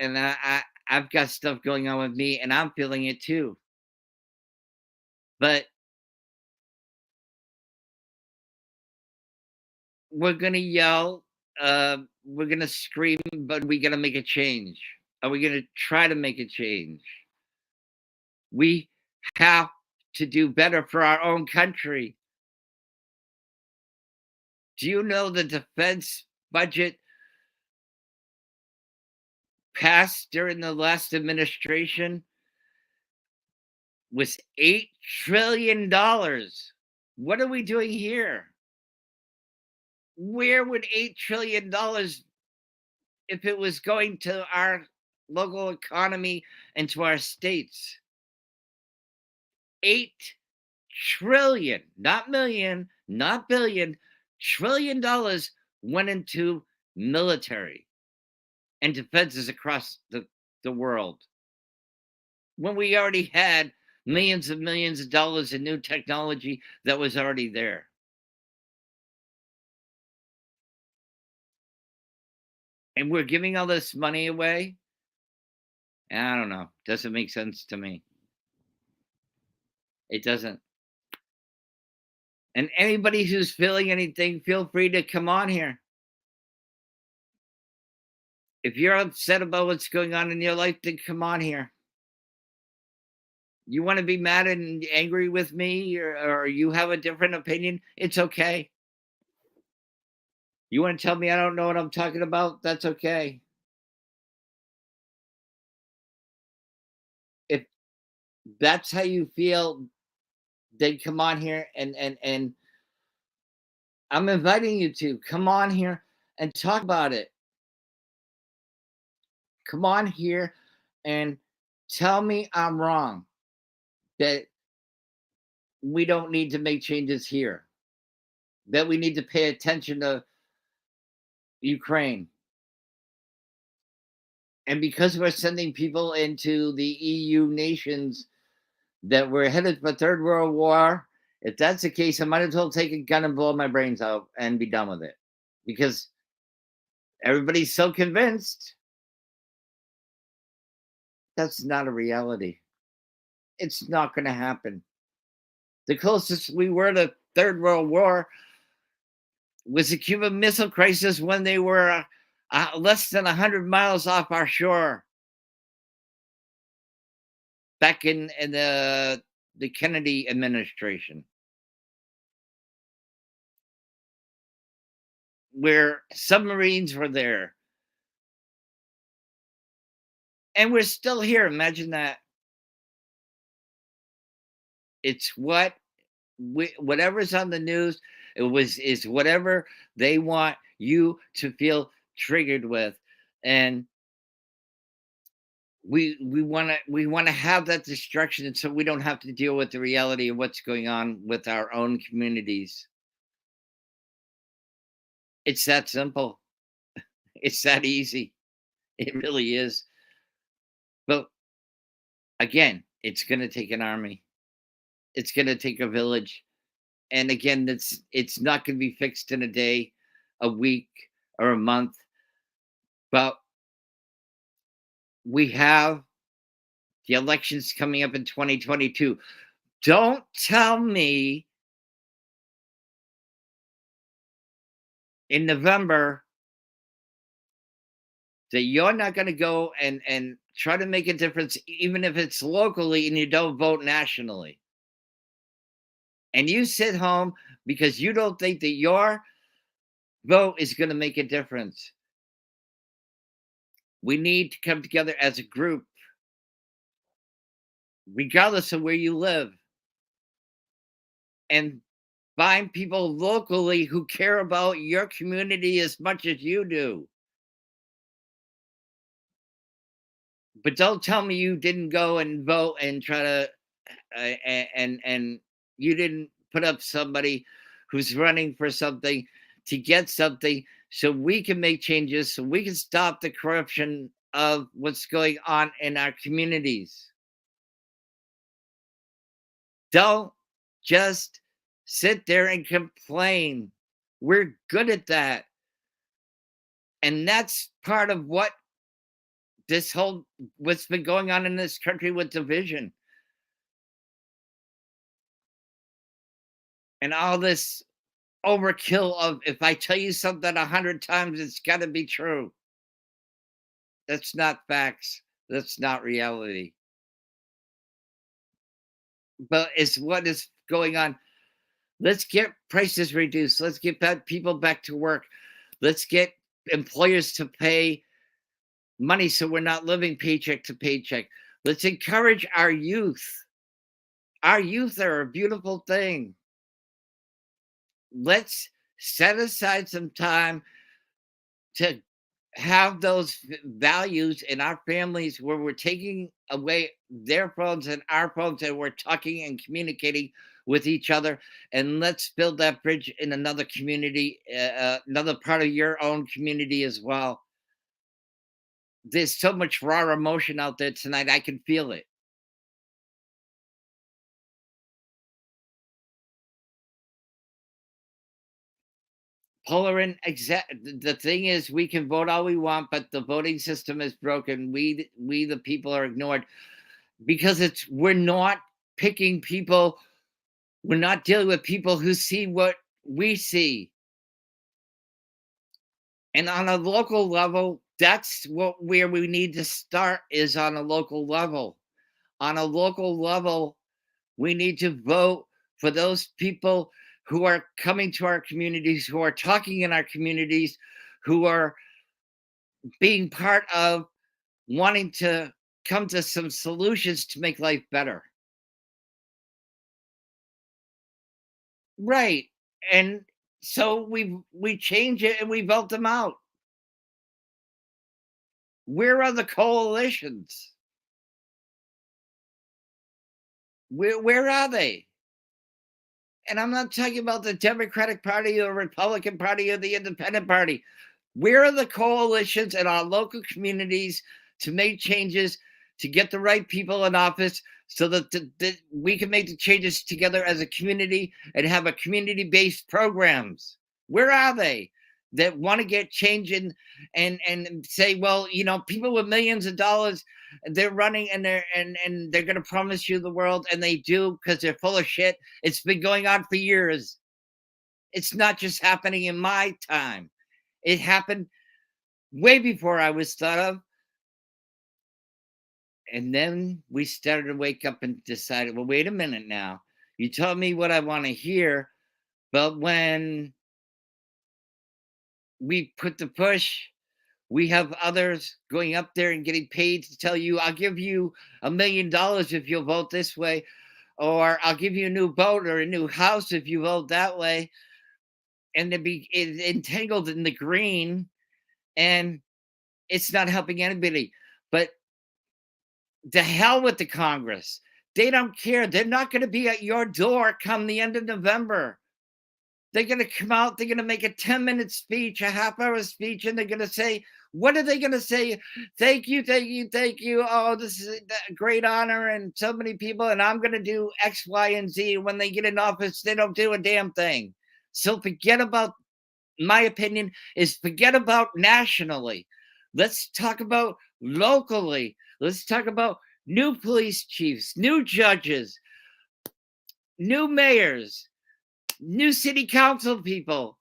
I've got stuff going on with me and I'm feeling it too. But we're gonna yell, we're gonna scream, but we gotta make a change. Are we gonna try to make a change? We have to do better for our own country. Do you know the defense budget passed during the last administration was $8 trillion? What are we doing here? Where would $8 trillion if it was going to our local economy and to our states? 8 trillion, not million, not billion, $1 trillion went into military and defenses across the world when we already had millions of dollars in new technology that was already there. And we're giving all this money away. I don't know. Doesn't make sense to me. It doesn't. And anybody who's feeling anything, feel free to come on here. If you're upset about what's going on in your life, then come on here. You want to be mad and angry with me, or you have a different opinion, it's okay. You want to tell me I don't know what I'm talking about? That's okay. If that's how you feel, then come on here and I'm inviting you to come on here and talk about it. Come on here and tell me I'm wrong, that we don't need to make changes here, that we need to pay attention to Ukraine. And because we're sending people into the EU nations that we're headed for third world war, if that's the case, I might as well take a gun and blow my brains out and be done with it. Because everybody's so convinced that's not a reality. It's not going to happen. The closest we were to third world war was the Cuban Missile Crisis when they were less than 100 miles off our shore back in the Kennedy administration, where submarines were there, And we're still here. Imagine that. It's whatever's on the news, it was is whatever they want you to feel triggered with. And we want to have that destruction, and so we don't have to deal with the reality of what's going on with our own communities. It's that simple. It's that easy. It really is. But again, it's going to take an army. It's going to take a village. And again, it's not going to be fixed in a day, a week, or a month. But we have the elections coming up in 2022. Don't tell me in November that you're not going to go and try to make a difference, even if it's locally and you don't vote nationally. And you sit home because you don't think that your vote is going to make a difference. We need to come together as a group, regardless of where you live, and find people locally who care about your community as much as you do. But don't tell me you didn't go and vote and try to and you didn't put up somebody who's running for something to get something so we can make changes, so we can stop the corruption of what's going on in our communities. Don't just sit there and complain. We're good at that. And that's part of this whole what's been going on in this country with division and all this overkill of if I tell you something 100 times, it's got to be true. That's not facts. That's not reality. But it's what is going on. Let's get prices reduced. Let's get people back to work. Let's get employers to pay money so we're not living paycheck to paycheck. Let's encourage our youth. Our youth are a beautiful thing. Let's set aside some time to have those values in our families where we're taking away their phones and our phones and we're talking and communicating with each other, and let's build that bridge in another community, another part of your own community as well. There's so much raw emotion out there tonight. I can feel it. The thing is, we can vote all we want, but the voting system is broken. We the people are ignored because we're not picking people. We're not dealing with people who see what we see. And on a local level, that's where we need to start, is on a local level. On a local level, we need to vote for those people who are coming to our communities, who are talking in our communities, who are being part of wanting to come to some solutions to make life better. Right. And so we change it and we vote them out. Where are the coalitions? Where are they? And I'm not talking about the Democratic Party or Republican Party or the Independent Party. Where are the coalitions in our local communities to make changes, to get the right people in office so that we can make the changes together as a community and have a community-based programs? Where are they that want to get change and say, well, people with millions of dollars, they're running and they're going to promise you the world, and they do because they're full of shit. It's been going on for years. It's not just happening in my time. It happened way before I was thought of. And then we started to wake up and decided, well, wait a minute now. You tell me what I want to hear, but when we put the push, We have others going up there and getting paid to tell you, I'll give you $1 million if you'll vote this way, or I'll give you a new boat or a new house if you vote that way. And to be entangled in the green, and it's not helping anybody. But the hell with the Congress. They don't care. They're not going to be at your door come the end of November. They're going to come out, they're going to make a 10-minute speech, a half-hour speech, and they're going to say, what are they going to say? Thank you, thank you, thank you. Oh, this is a great honor, and so many people, and I'm going to do X, Y, and Z. When they get in office, they don't do a damn thing. So forget about, my opinion is forget about nationally. Let's talk about locally. Let's talk about new police chiefs, new judges, new mayors, new city council people,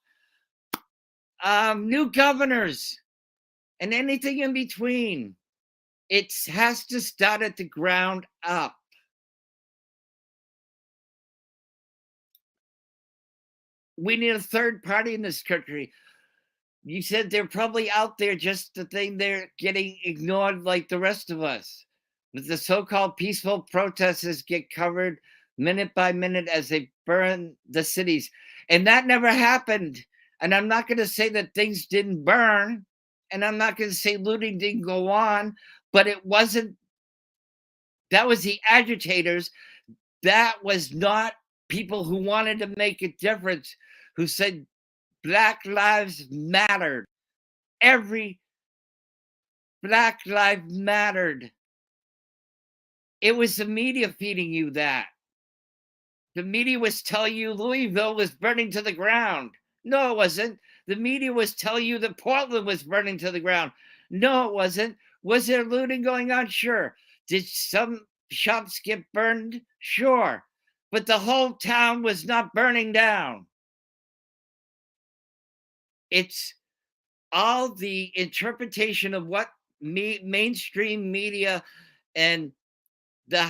new governors, and anything in between. It has to start at the ground up. We need a third party in this country. You said they're probably out there just the thing, they're getting ignored like the rest of us. But the so-called peaceful protesters get covered minute by minute as they burn the cities. And that never happened. And I'm not going to say that things didn't burn. And I'm not going to say looting didn't go on. But it wasn't, that was the agitators. That was not people who wanted to make a difference, who said Black Lives Mattered. Every Black Life mattered. It was the media feeding you that. The media was telling you Louisville was burning to the ground. No, it wasn't. The media was telling you that Portland was burning to the ground. No, it wasn't. Was there looting going on? Sure. Did some shops get burned? Sure. But the whole town was not burning down. It's all the interpretation of what mainstream media and the,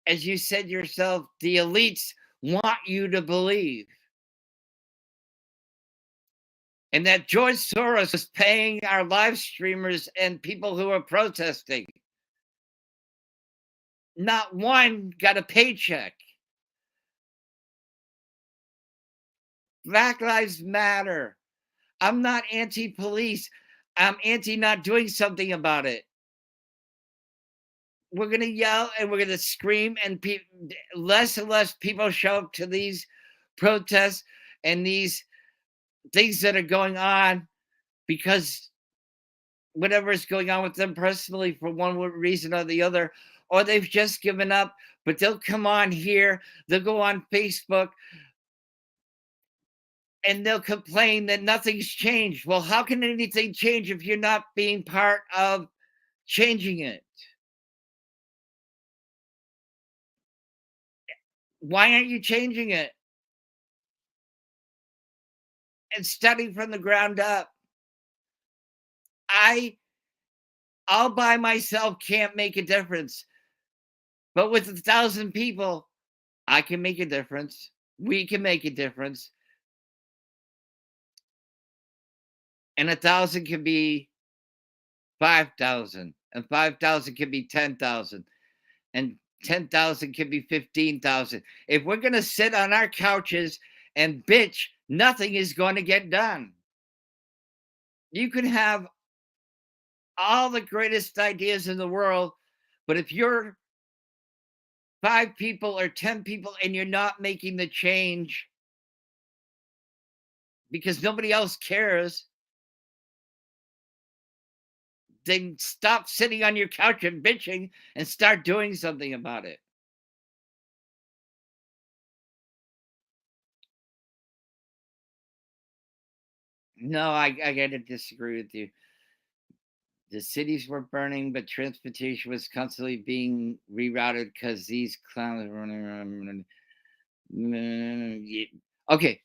as you said yourself, the elites want you to believe. And that George Soros is paying our live streamers and people who are protesting. Not one got a paycheck. Black Lives Matter. I'm not anti-police. I'm anti not doing something about it. We're going to yell and we're going to scream, and less and less people show up to these protests and these things that are going on because whatever is going on with them personally for one reason or the other, or they've just given up. But they'll come on here, they'll go on Facebook, and they'll complain that nothing's changed. Well, how can anything change if you're not being part of changing it? Why aren't you changing it and starting from the ground up? I all by myself can't make a difference. But with 1,000 people, I can make a difference. We can make a difference. And 1,000 can be 5,000, and 5,000 can be 10,000, and 10,000 can be 15,000. If we're going to sit on our couches and bitch, nothing is going to get done. You can have all the greatest ideas in the world, but if you're 5 people or 10 people and you're not making the change because nobody else cares, then stop sitting on your couch and bitching and start doing something about it. No, I gotta disagree with you. The cities were burning, but transportation was constantly being rerouted because these clowns were running around. Okay,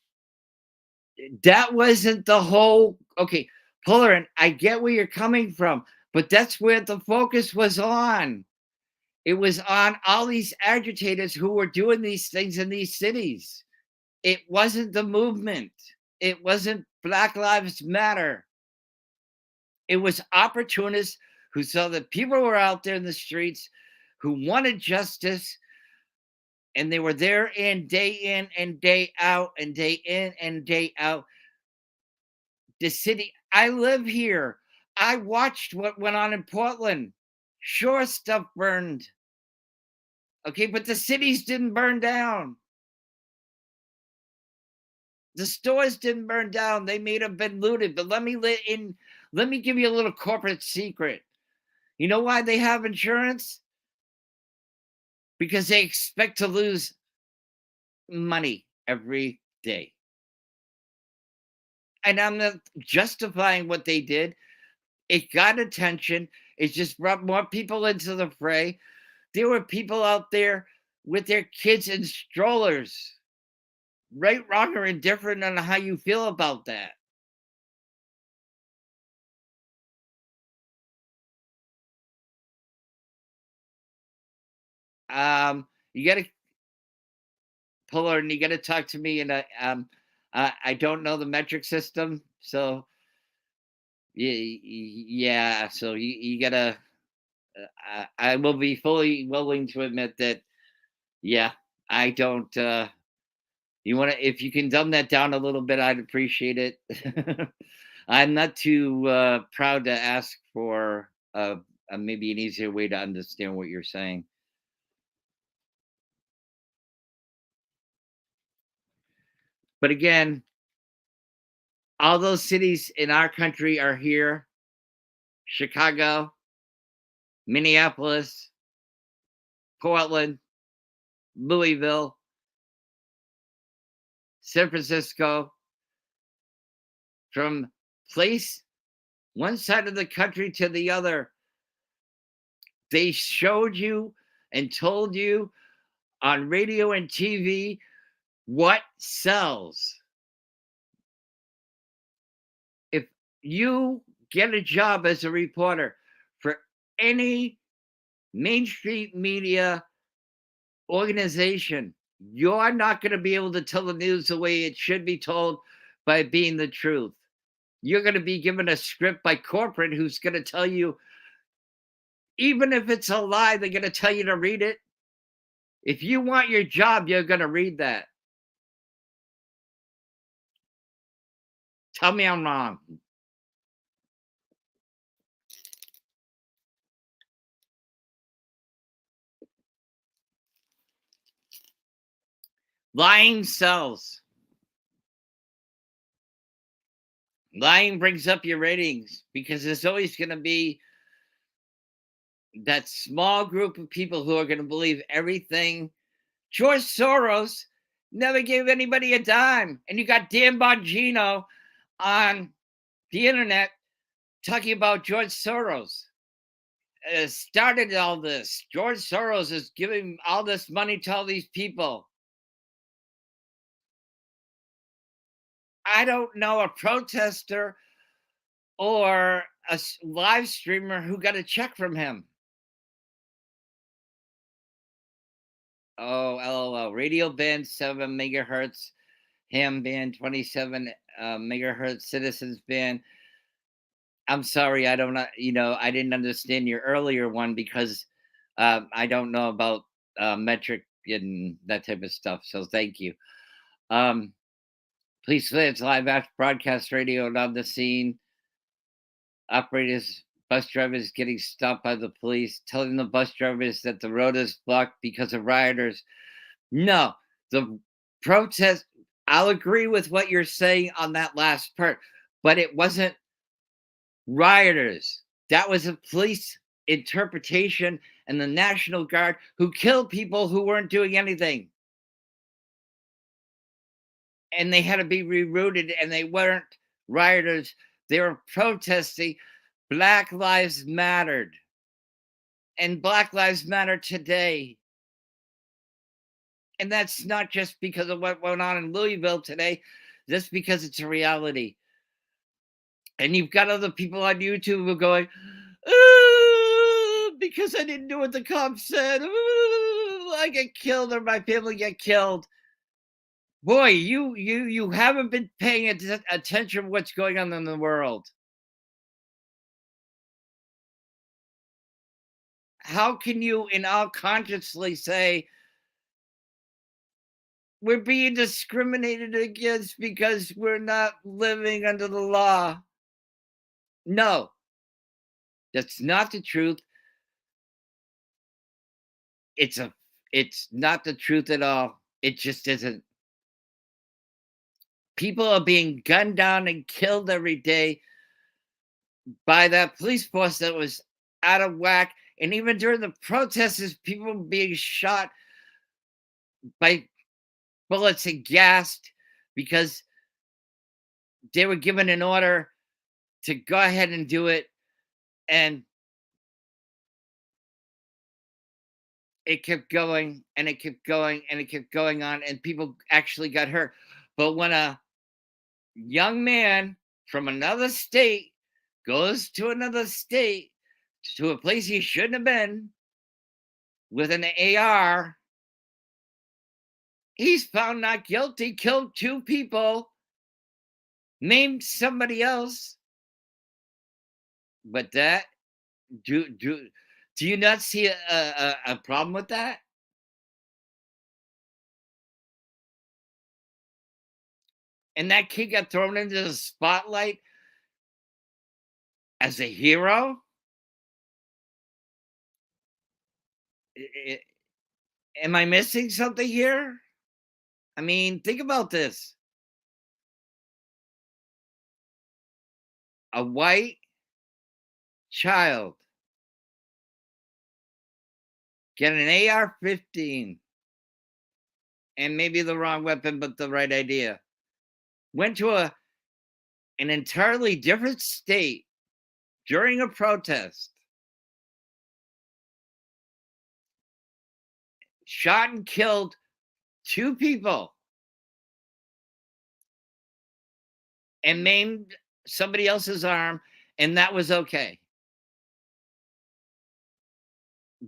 that wasn't the whole. Okay, Polarin, I get where you're coming from, but that's where the focus was on. It was on all these agitators who were doing these things in these cities. It wasn't the movement. It wasn't Black Lives Matter. It was opportunists who saw that people were out there in the streets who wanted justice, and they were there in and day out and day in and day out. The city, I live here. I watched what went on in Portland. Sure, stuff burned. Okay, but the cities didn't burn down. The stores didn't burn down. They may have been looted, but let me give you a little corporate secret. You know why they have insurance? Because they expect to lose money every day. And I'm not justifying what they did. It got attention. It just brought more people into the fray. There were people out there with their kids in strollers. Right, wrong, or indifferent on how you feel about that. You gotta pull her and you gotta talk to me, and I don't know the metric system, so yeah, so you gotta. I will be fully willing to admit that. Yeah, I don't. You want to, if you can dumb that down a little bit, I'd appreciate it. I'm not too proud to ask for maybe an easier way to understand what you're saying. But again, all those cities in our country are here: Chicago, Minneapolis, Portland, Louisville, San Francisco. From place one side of the country to the other, they showed you and told you on radio and TV what sells. If you get a job as a reporter for any mainstream media organization, you're not going to be able to tell the news the way it should be told by being the truth. You're going to be given a script by corporate who's going to tell you, even if it's a lie, they're going to tell you to read it. If you want your job, you're going to read that. Tell me I'm wrong. Lying sells. Lying brings up your ratings because there's always going to be that small group of people who are going to believe everything. George Soros never gave anybody a dime. And you got Dan Bongino on the internet talking about George Soros. Started all this. George Soros is giving all this money to all these people. I don't know a protester or a live streamer who got a check from him. Oh, LOL. Radio band 7 megahertz. Ham band 27 megahertz. Citizens band. I'm sorry, I don't know. I didn't understand your earlier one because I don't know about metric and that type of stuff. So thank you. Um, Please say it's live after broadcast radio and on the scene. Operators, bus drivers getting stopped by the police, telling the bus drivers that the road is blocked because of rioters. No, the protest, I'll agree with what you're saying on that last part, but it wasn't rioters. That was a police interpretation and the National Guard who killed people who weren't doing anything. And they had to be rerouted, and they weren't rioters. They were protesting. Black Lives Mattered. And Black Lives Matter today. And that's not just because of what went on in Louisville today, just because it's a reality. And you've got other people on YouTube who are going, because I didn't do what the cops said. I get killed or my family get killed. Boy, you haven't been paying attention to what's going on in the world. how can you in all consciously say we're being discriminated against because we're not living under the law? No, that's not the truth. It's a it's not the truth at all. It just isn't. People are being gunned down and killed every day by that police force that was out of whack. And even during the protests, people being shot by bullets and gassed because they were given an order to go ahead and do it. And it kept going and it kept going and it kept going on, and people actually got hurt. But when a young man from another state goes to another state, to a place he shouldn't have been, with an AR, he's found not guilty, killed two people, named somebody else. But that do you not see a problem with that? And that kid got thrown into the spotlight as a hero. I- am I missing something here? I mean, think about this. A white child get an AR-15 and maybe the wrong weapon, but the right idea. Went to an entirely different state during a protest, shot and killed two people, and maimed somebody else's arm, and that was okay.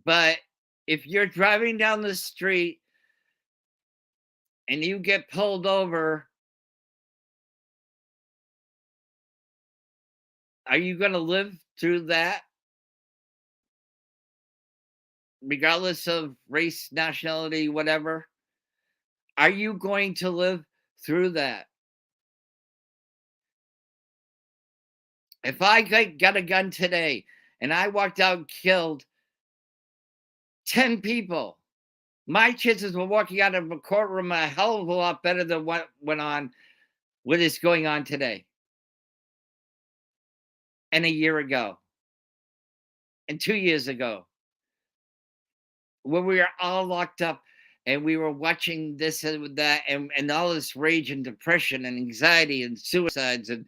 But if you're driving down the street and you get pulled over, are you going to live through that, regardless of race, nationality, whatever? Are you going to live through that? If I got a gun today and I walked out and killed 10 people, my chances of walking out of a courtroom are a hell of a lot better than what went on, what is going on today, and a year ago, and 2 years ago, when we were all locked up and we were watching this and that, and all this rage and depression and anxiety and suicides. And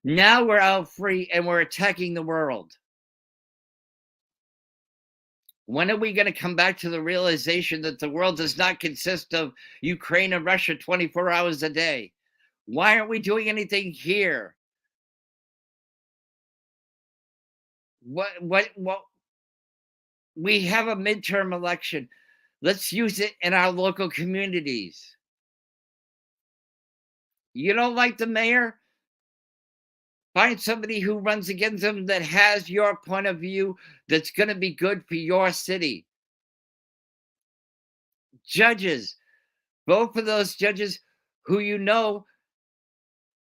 now we're out free and we're attacking the world. When are we going to come back to the realization that the world does not consist of Ukraine and Russia 24 hours a day? Why aren't we doing anything here? What we have a midterm election. Let's use it in our local communities. You don't like the mayor? Find somebody who runs against them that has your point of view, that's going to be good for your city. Judges, vote for those judges who you know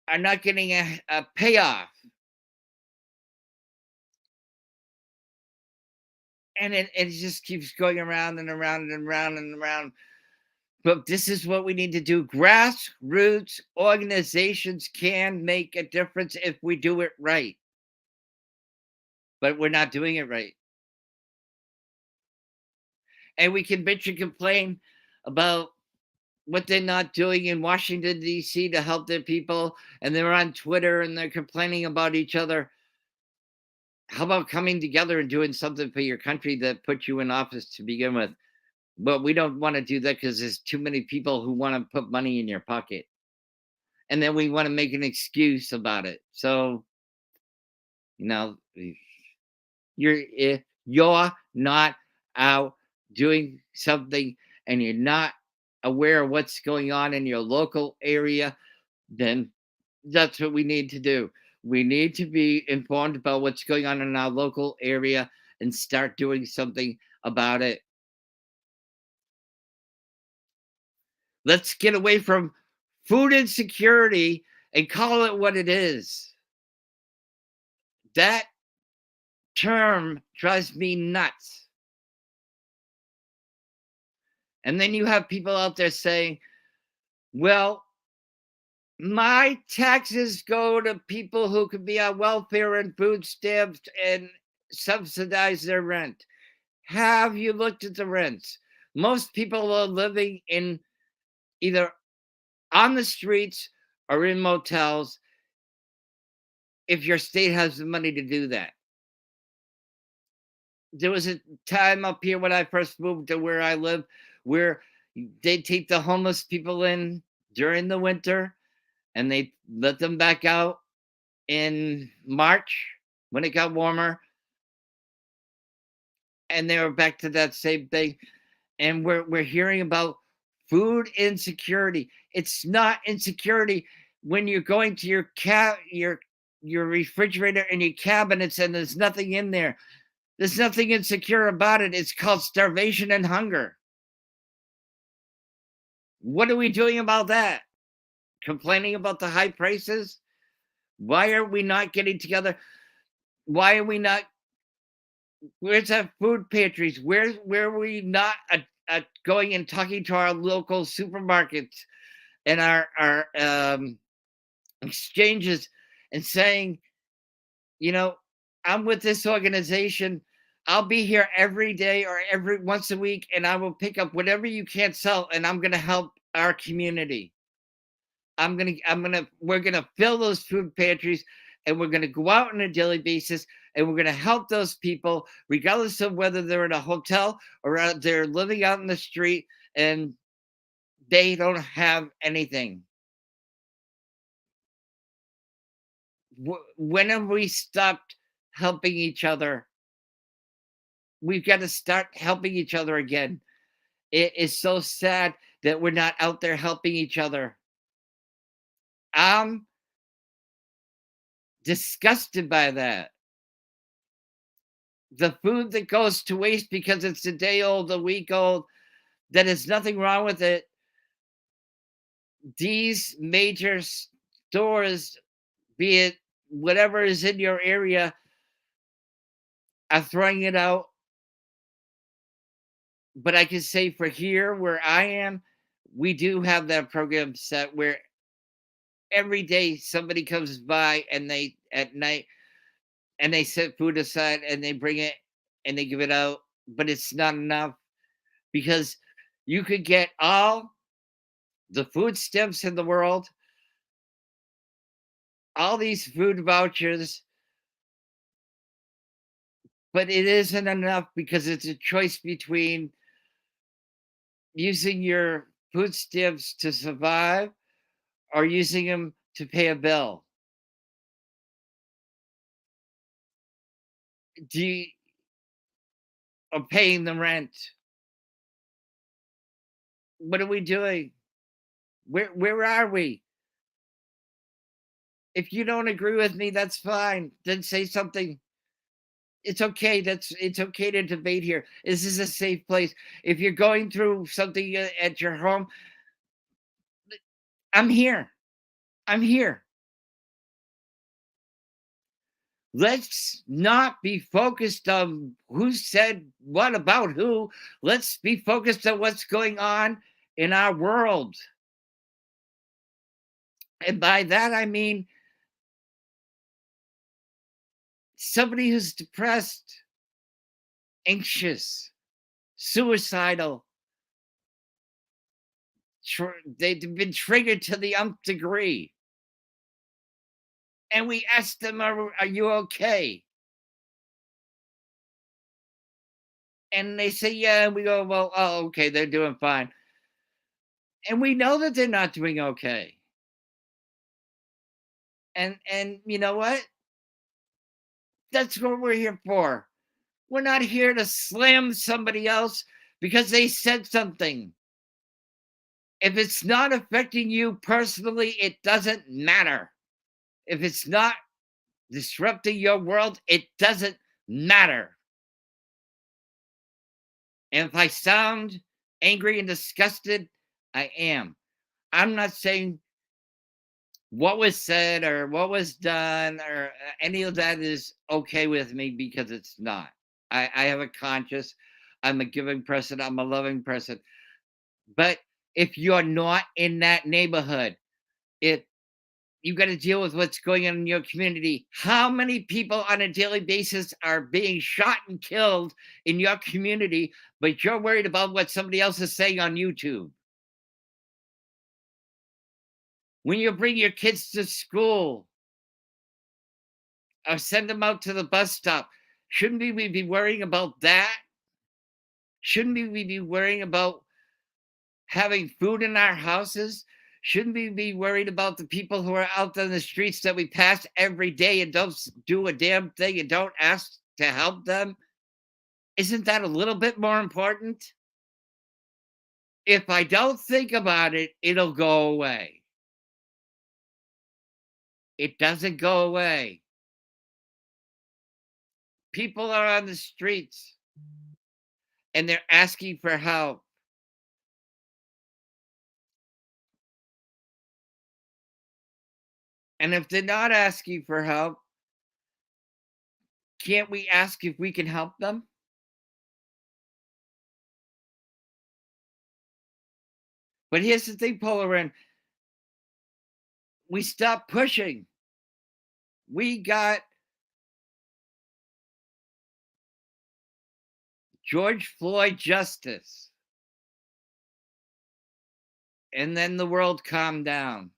are not getting a payoff. And it just keeps going around and around and around and around. But this is what we need to do. Grassroots organizations can make a difference if we do it right. But we're not doing it right. And we can bitch and complain about what they're not doing in Washington, D.C. to help their people. And they're on Twitter and they're complaining about each other. How about coming together and doing something for your country that put you in office to begin with? But we don't want to do that because there's too many people who want to put money in your pocket. And then we want to make an excuse about it. So, you know, if you're not out doing something and you're not aware of what's going on in your local area, then that's what we need to do. We need to be informed about what's going on in our local area, and start doing something about it. Let's get away from food insecurity and call it what it is. That term drives me nuts. And then you have people out there saying, well, my taxes go to people who could be on welfare and food stamps and subsidize their rent. Have you looked at the rents? Most people are living in either on the streets or in motels if your state has the money to do that. There was a time up here when I first moved to where I live where they take the homeless people in during the winter and they let them back out in March when it got warmer, and they were back to that same thing. And we're hearing about food insecurity. It's not insecurity when you're going to your refrigerator and your cabinets and there's nothing in there. There's nothing insecure about it. It's called starvation and hunger. What are we doing about that? Complaining about the high prices? Why are we not getting together? Why are we not? Where's our food pantries? Where are we not going and talking to our local supermarkets and our exchanges and saying, you know, I'm with this organization. I'll be here every day or every once a week, and I will pick up whatever you can't sell, and I'm going to help our community. We're gonna fill those food pantries, and we're gonna go out on a daily basis, and we're gonna help those people, regardless of whether they're in a hotel or they're living out in the street and they don't have anything. When have we stopped helping each other? We've got to start helping each other again. It is so sad that we're not out there helping each other. I'm disgusted by that. The food that goes to waste because it's a day old, a week old, that is nothing wrong with it. These major stores, be it whatever is in your area, are throwing it out. But I can say for here where I am, we do have that program set where every day somebody comes by and they at night and they set food aside and they bring it and they give it out, but it's not enough because you could get all the food stamps in the world, all these food vouchers, but it isn't enough because it's a choice between using your food stamps to survive or using them to pay a bill. Do you, or paying the rent. What are we doing? Where are we? If you don't agree with me, that's fine. Then say something. It's okay. It's okay to debate here. This is a safe place. If you're going through something at your home, I'm here. I'm here. Let's not be focused on who said what about who. Let's be focused on what's going on in our world. And by that, I mean somebody who's depressed, anxious, suicidal. They've been triggered to the nth degree. And we ask them, are you okay? And they say, yeah. And we go, well, oh, okay, they're doing fine. And we know that they're not doing okay. And you know what? That's what we're here for. We're not here to slam somebody else because they said something. If it's not affecting you personally, it doesn't matter. If it's not disrupting your world, it doesn't matter. And if I sound angry and disgusted, I am. I'm not saying what was said or what was done or any of that is okay with me because it's not. I have a conscience. I'm a giving person. I'm a loving person. But if you're not in that neighborhood, if you got to deal with what's going on in your community, how many people on a daily basis are being shot and killed in your community, but you're worried about what somebody else is saying on YouTube? When you bring your kids to school or send them out to the bus stop, shouldn't we be worrying about that? Shouldn't we be worrying about having food in our houses? Shouldn't we be worried about the people who are out on the streets that we pass every day and don't do a damn thing and don't ask to help them? Isn't that a little bit more important? If I don't think about it, it'll go away. It doesn't go away. People are on the streets and they're asking for help. And if they're not asking for help, can't we ask if we can help them? But here's the thing, Polarin, we stopped pushing. We got George Floyd justice. And then the world calmed down.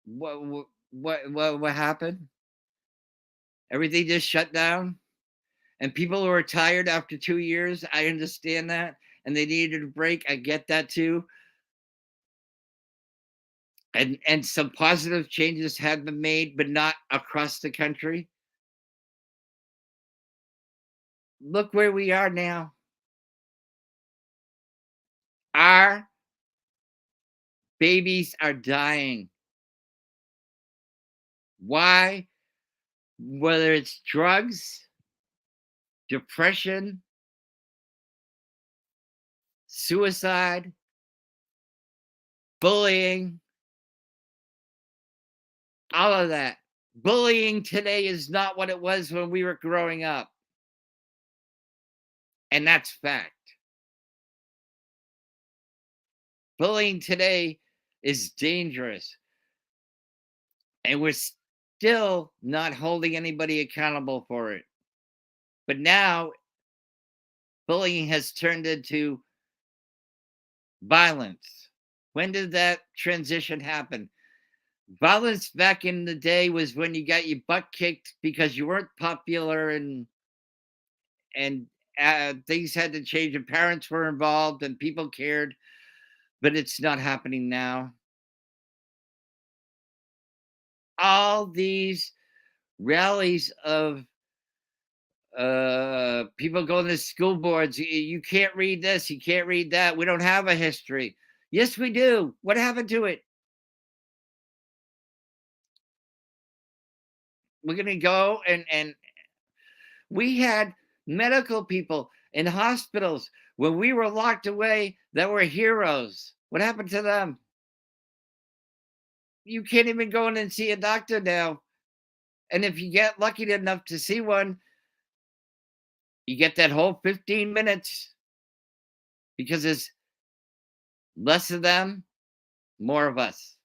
What happened? Everything just shut down? And people who are tired after 2 years, I understand that, and they needed a break, I get that too. And some positive changes have been made, but not across the country. Look where we are now. Our babies are dying. Why? Whether it's drugs, depression, suicide, bullying, all of that. Bullying today is not what it was when we were growing up. And that's fact. Bullying today is dangerous. And we're still not holding anybody accountable for it. But now bullying has turned into violence. When did that transition happen? Violence back in the day was when you got your butt kicked because you weren't popular and things had to change and parents were involved and people cared, but it's not happening now. All these rallies of people going to school boards, you can't read this, you can't read that, we don't have a history. Yes, we do. What happened to it? We're going to go and we had medical people in hospitals when we were locked away that were heroes. What happened to them? You can't even go in and see a doctor now. And if you get lucky enough to see one, you get that whole 15 minutes because there's less of them, more of us.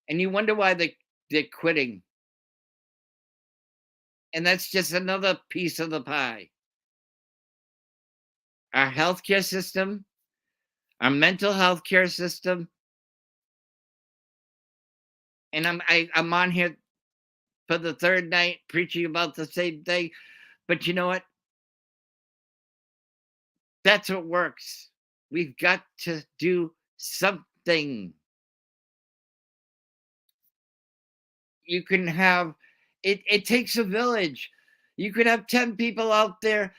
And you wonder why they're quitting. And that's just another piece of the pie. Our healthcare system, our mental health care system, and I'm on here for the third night preaching about the same thing. But you know what? That's what works. We've got to do something. You can have it takes a village. You could have 10 people out there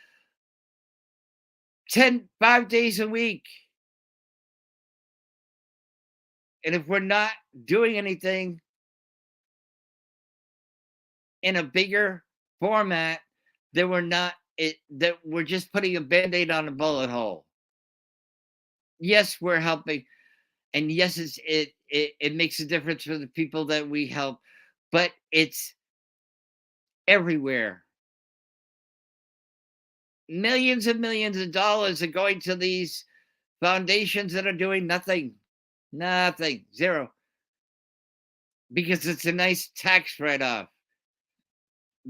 5 days a week. And if we're not doing anything in a bigger format, that we're not it that we're just putting a band-aid on a bullet hole. Yes, we're helping, and yes, it makes a difference for the people that we help, but it's everywhere. Millions and millions of dollars are going to these foundations that are doing nothing. Nothing. Zero. Because it's a nice tax write-off.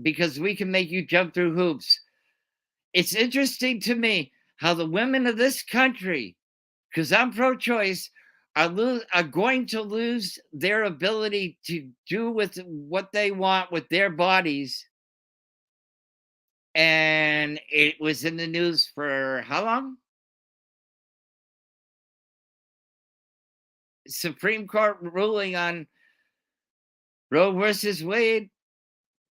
Because we can make you jump through hoops. It's interesting to me how the women of this country, because I'm pro-choice, are going to lose their ability to do with what they want with their bodies. And it was in the news for how long? Supreme Court ruling on Roe versus Wade.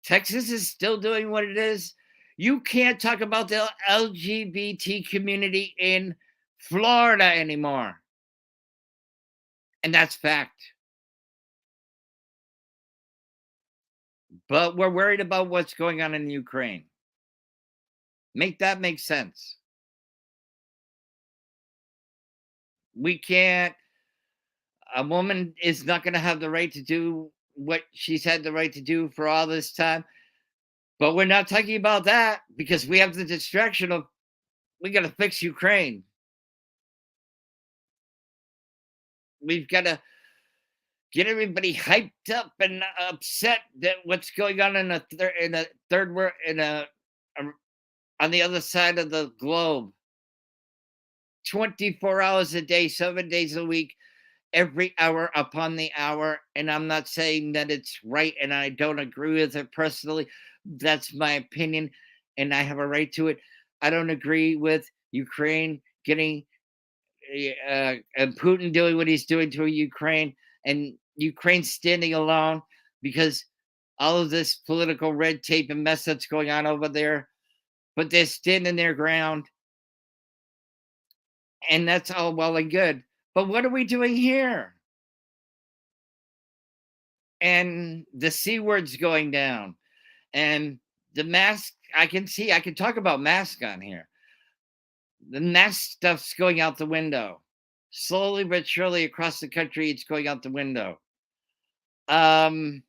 Texas is still doing what it is. You can't talk about the LGBT community in Florida anymore. And that's fact. But we're worried about what's going on in Ukraine. Make that make sense. We can't, a woman is not going to have the right to do what she's had the right to do for all this time. But we're not talking about that because we have the distraction of we got to fix Ukraine. We've got to get everybody hyped up and upset that what's going on in a third world on the other side of the globe. 24 hours a day, 7 days a week, every hour upon the hour. And I'm not saying that it's right and I don't agree with it personally. That's my opinion and I have a right to it. I don't agree with Ukraine getting and Putin doing what he's doing to Ukraine and Ukraine standing alone because all of this political red tape and mess that's going on over there, but they're standing their ground. And that's all well and good. But what are we doing here? And the C word's going down. And the mask, I can talk about mask on here. The mask stuff's going out the window. Slowly but surely across the country, it's going out the window. And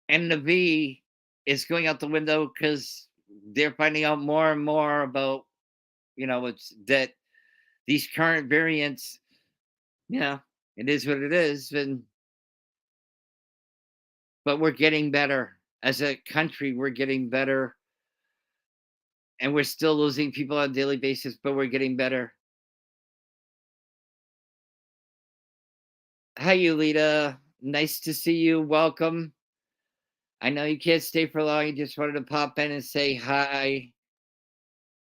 the V is going out the window because they're finding out more and more about, it's that these current variants, it is what it is. But we're getting better. As a country, we're getting better. And we're still losing people on a daily basis, but we're getting better. Hi, Yulita. Nice to see you. Welcome. I know you can't stay for long. You just wanted to pop in and say hi.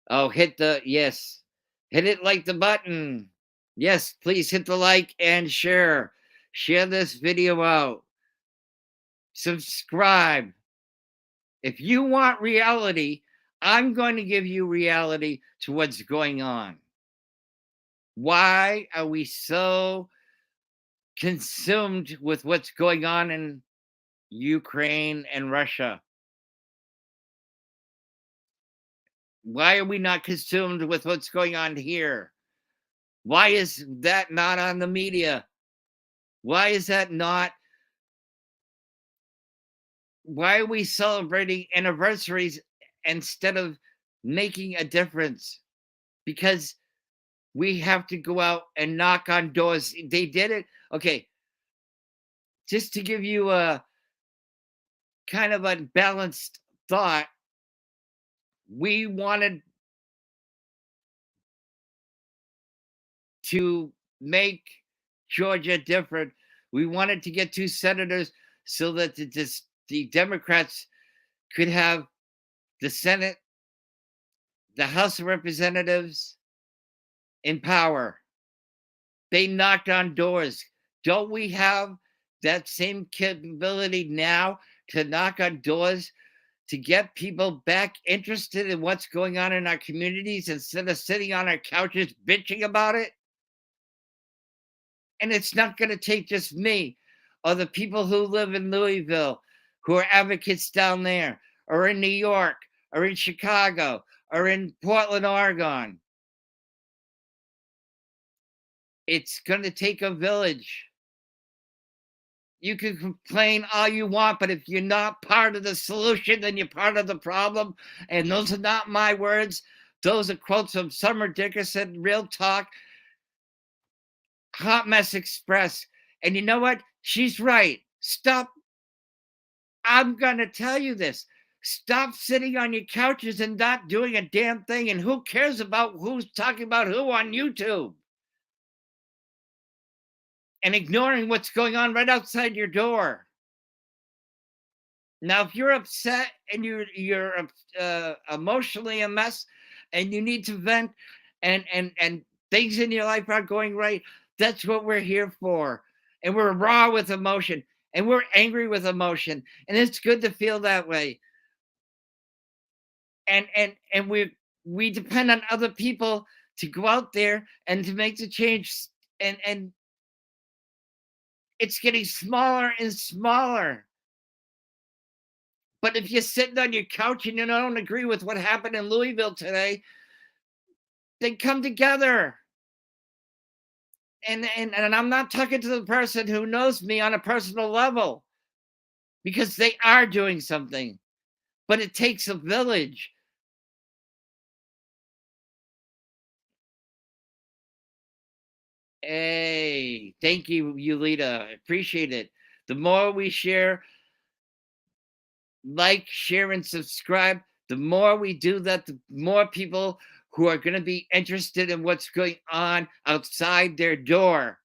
Oh, hit it like the button. Yes, please hit the like and share. Share this video out. Subscribe. If you want reality, I'm going to give you reality to what's going on. Why are we so consumed with what's going on in Ukraine and Russia? Why are we not consumed with what's going on here? Why is that not on the media? Why is that not? Why are we celebrating anniversaries instead of making a difference? Because we have to go out and knock on doors. They did it. Okay. Just to give you a kind of a balanced thought, we wanted to make Georgia different. We wanted to get 2 senators so that the Democrats could have the Senate, the House of Representatives in power. They knocked on doors. Don't we have that same capability now to knock on doors to get people back interested in what's going on in our communities instead of sitting on our couches bitching about it? And it's not going to take just me. or the people who live in Louisville who are advocates down there, or in New York, or in Chicago, or in Portland, Oregon. It's going to take a village. You can complain all you want, but if you're not part of the solution, then you're part of the problem. And those are not my words. Those are quotes from Summer Dickerson, Real Talk, Hot Mess Express. And you know what? She's right. Stop. I'm going to tell you this. Stop sitting on your couches and not doing a damn thing. And who cares about who's talking about who on YouTube? And ignoring what's going on right outside your door. Now, if you're upset and you're emotionally a mess, and you need to vent, and things in your life aren't going right, that's what we're here for. And we're raw with emotion, and we're angry with emotion, and it's good to feel that way. And we depend on other people to go out there and to make the change, and it's getting smaller and smaller. But if you're sitting on your couch and you don't agree with what happened in Louisville today, then come together. And I'm not talking to the person who knows me on a personal level, because they are doing something. But it takes a village. Hey, thank you, Yulita. I appreciate it. The more we share, like, share, and subscribe, the more we do that, the more people who are going to be interested in what's going on outside their door.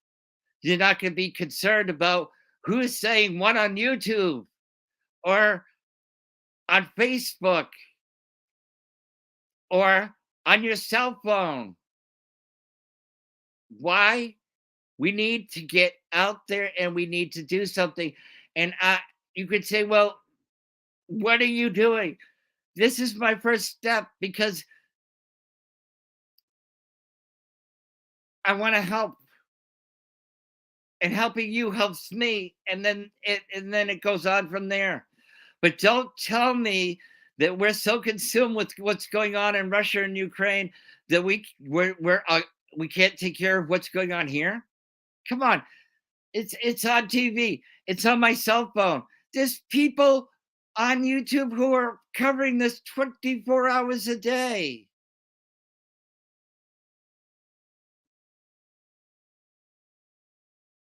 You're not going to be concerned about who's saying what on YouTube or on Facebook or on your cell phone. Why? We need to get out there and we need to do something. And you could say, well, what are you doing? This is my first step, because I want to help, and helping you helps me, and then it goes on from there. But don't tell me that we're so consumed with what's going on in Russia and Ukraine that we can't take care of what's going on here. Come on, it's on TV, it's on my cell phone. There's people on YouTube who are covering this 24 hours a day.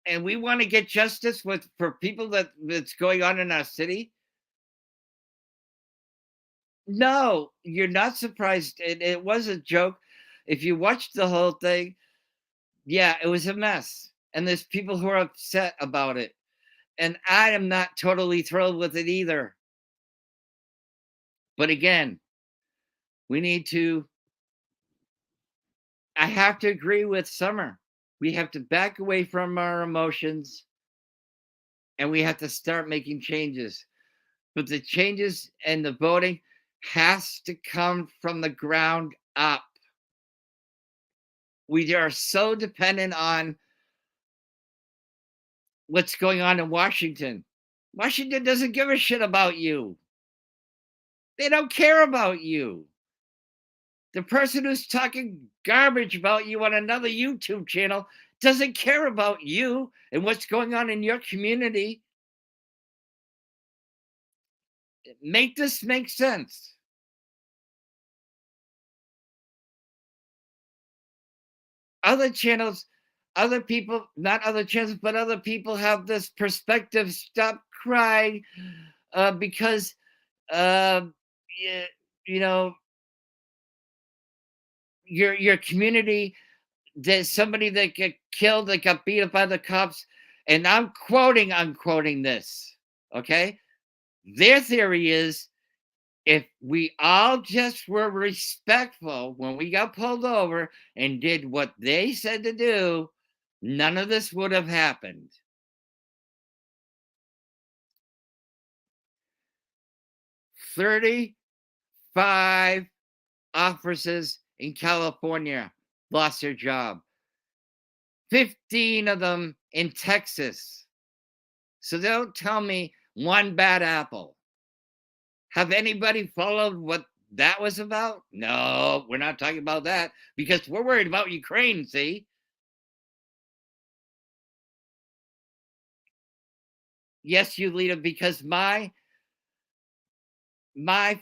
And we want to get justice for people that's going on in our city. No, you're not surprised. It was a joke. If you watched the whole thing, yeah, it was a mess. And there's people who are upset about it. And I am not totally thrilled with it either. But again, we need to, I have to agree with Summer. We have to back away from our emotions, and we have to start making changes. But the changes and the voting has to come from the ground up. We are so dependent on what's going on in Washington. Washington doesn't give a shit about you. They don't care about you. The person who's talking garbage about you on another YouTube channel doesn't care about you and what's going on in your community. Make this make sense. Other channels, other people, not other channels, but other people have this perspective. Stop crying because, uh, you, you know, your community, there's somebody that got killed, that got beat up by the cops. And I'm unquoting this. Okay. Their theory is, if we all just were respectful when we got pulled over and did what they said to do, none of this would have happened. 35 officers in California lost their job. 15 of them in Texas. So don't tell me one bad apple. Have anybody followed what that was about? No, we're not talking about that because we're worried about Ukraine, see? Yes, you lead it because my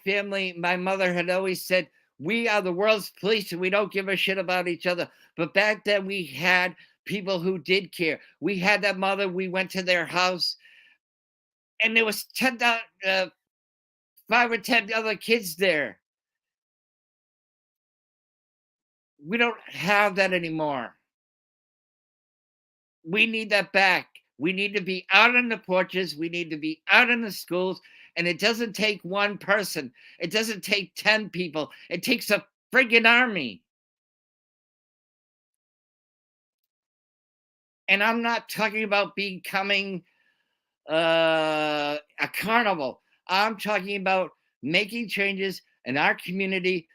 family, my mother had always said, we are the world's police and we don't give a shit about each other. But back then we had people who did care. We had that mother, we went to their house and there was 5 or 10 other kids there. We don't have that anymore. We need that back. We need to be out on the porches. We need to be out in the schools. And it doesn't take one person. It doesn't take 10 people. It takes a friggin' army. And I'm not talking about becoming a carnival. I'm talking about making changes in our community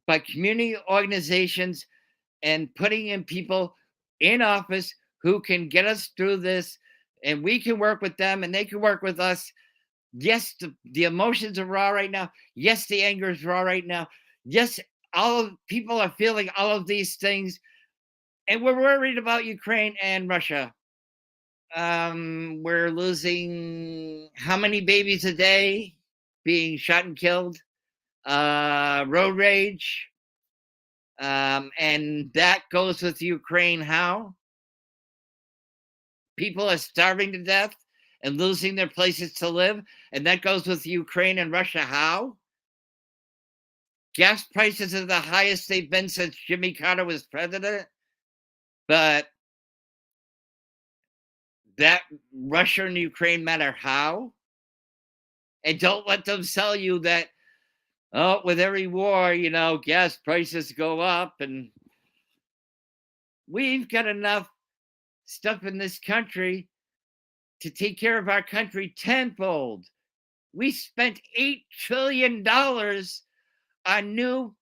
by community organizations and putting in people in office who can get us through this and we can work with them and they can work with us. Yes, the emotions are raw right now. Yes, the anger is raw right now. Yes, all of people are feeling all of these things and we're worried about Ukraine and Russia. We're losing how many babies a day being shot and killed? Road rage. And that goes with Ukraine. How? People are starving to death and losing their places to live. And that goes with Ukraine and Russia. How? Gas prices are the highest they've been since Jimmy Carter was president. But that Russia and Ukraine matter how? And don't let them sell you that, oh, with every war, gas prices go up. And we've got enough stuff in this country to take care of our country tenfold. We spent $8 trillion on new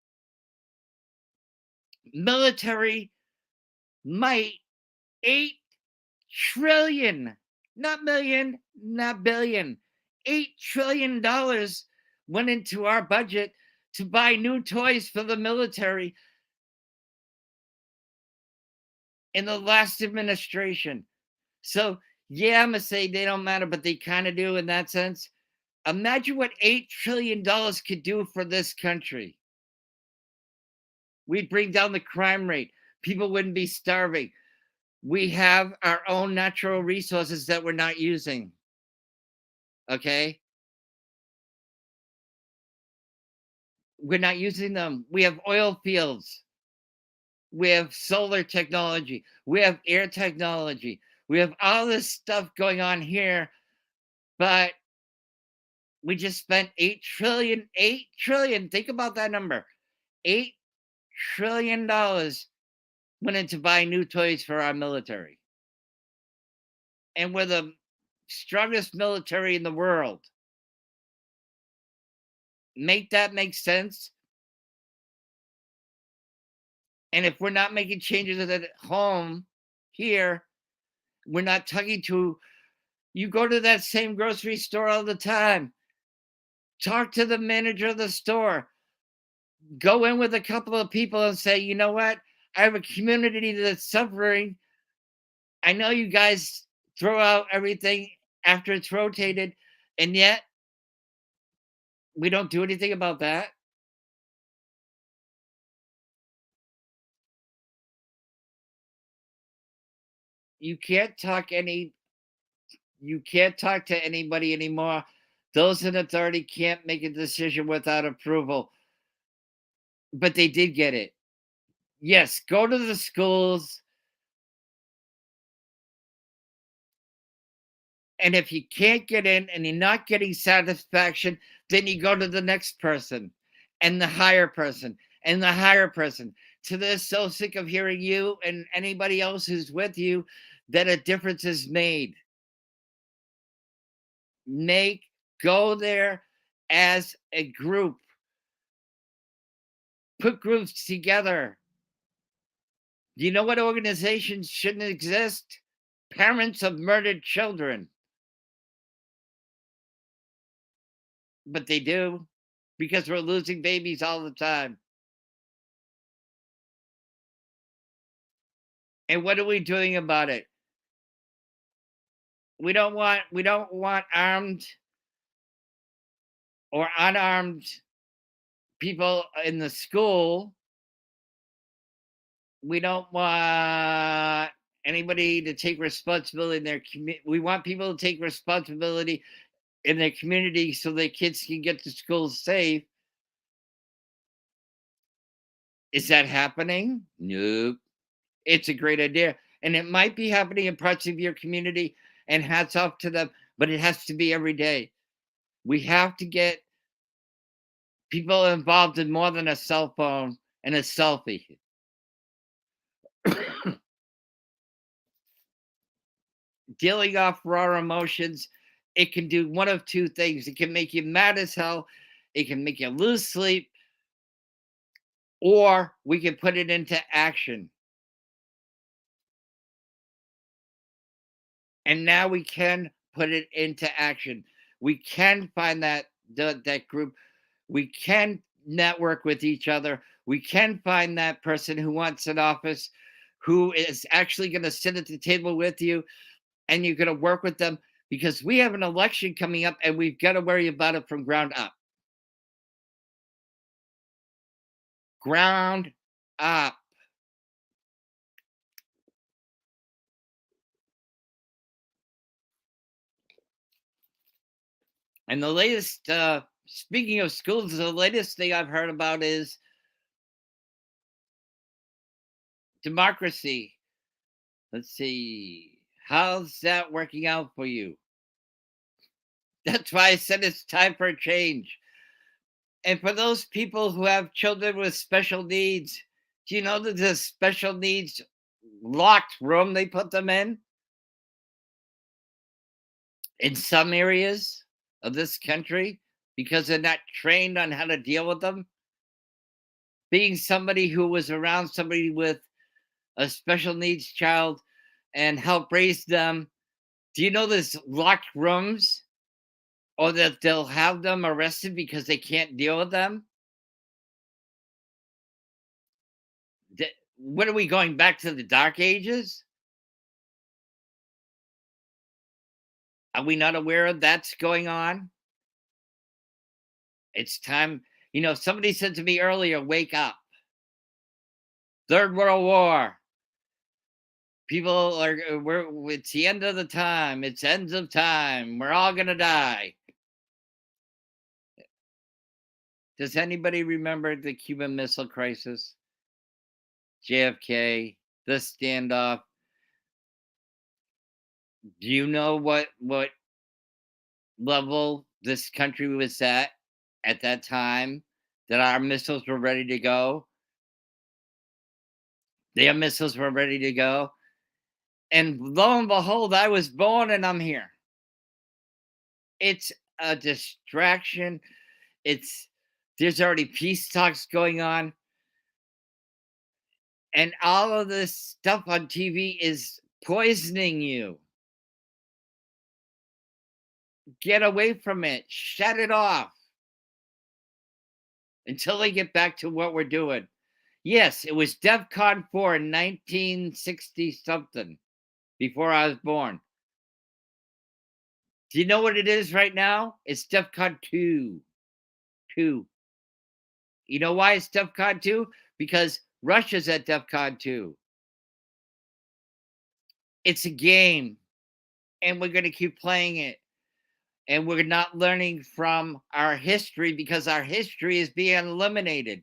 military might. 8 trillion, not million, not billion. $8 trillion went into our budget to buy new toys for the military in the last administration. So, yeah, I'm going to say they don't matter, but they kind of do in that sense. Imagine what $8 trillion could do for this country. We'd bring down the crime rate. People wouldn't be starving. We have our own natural resources that we're not using. Okay? We're not using them. We have oil fields. We have solar technology. We have air technology. We have all this stuff going on here, but we just spent 8 trillion, 8 trillion. Think about that number. $8 trillion went into buying new toys for our military. And we're the strongest military in the world. Make that make sense? And if we're not making changes at home here, we're not talking to, you go to that same grocery store all the time. Talk to the manager of the store. Go in with a couple of people and say, you know what? I have a community that's suffering. I know you guys throw out everything after it's rotated, and yet we don't do anything about that. You can't talk any you can't talk to anybody anymore. Those in authority can't make a decision without approval. But they did get it. Yes, go to the schools. And if you can't get in and you're not getting satisfaction, then you go to the next person and the higher person and the higher person. To this, so sick of hearing you and anybody else who's with you that a difference is made. Go there as a group. Put groups together. You know what organizations shouldn't exist? parents of murdered children, but they do because we're losing babies all the time. And what are we doing about it? We don't want armed or unarmed people in the school. We don't want anybody to take responsibility in their community. We want people to take responsibility in their community so their kids can get to school safe. Is that happening? Nope. It's a great idea. And it might be happening in parts of your community, and hats off to them, but it has to be every day. We have to get people involved in more than a cell phone and a selfie. Dealing off raw emotions, it can do one of two things. It can make you mad as hell, it can make you lose sleep, or we can put it into action. And now we can put it into action. We can find that group. We can network with each other. We can find that person who wants an office, who is actually going to sit at the table with you, and you're going to work with them, because we have an election coming up and we've got to worry about it from ground up. Ground up. And the latest, speaking of schools, the latest thing I've heard about is democracy. Let's see. How's that working out for you? That's why I said it's time for a change. And for those people who have children with special needs, do you know that the special needs locked room they put them in some areas of this country because they're not trained on how to deal with them? Being somebody who was around somebody with a special needs child and help raise them, do you know there's locked rooms, or that they'll have them arrested because they can't deal with them? What are we going back to the dark ages? Are we not aware of that's going on? It's time. Somebody said to me earlier, wake up. Third World War. People it's the end of the time. It's ends of time. We're all going to die. Does anybody remember the Cuban Missile Crisis? JFK, the standoff. Do you know what level this country was at that time, that our missiles were ready to go? Their missiles were ready to go. And lo and behold, I was born and I'm here. It's a distraction. It's There's already peace talks going on. And all of this stuff on TV is poisoning you. Get away from it. Shut it off until they get back to what we're doing. Yes, it was DEFCON 4 in 1960 something, before I was born. Do you know what it is right now? It's DEFCON 2. 2. You know why it's DEFCON 2? Because Russia's at DEFCON 2. It's a game, and we're going to keep playing it. And we're not learning from our history because our history is being eliminated.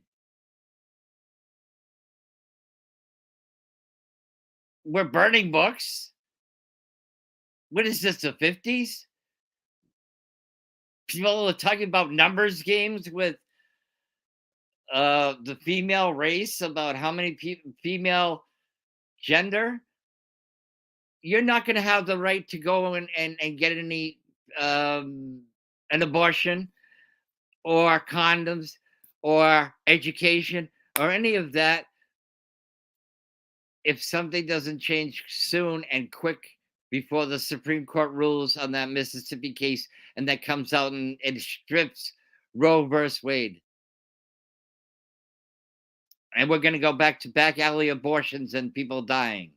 We're burning books. What is this, the 50s? People are talking about numbers games with the female race, about how many female gender. You're not going to have the right to go and get an abortion or condoms or education or any of that if something doesn't change soon and quick before the Supreme Court rules on that Mississippi case and that comes out and strips Roe versus Wade. And we're going to go back to back alley abortions and people dying.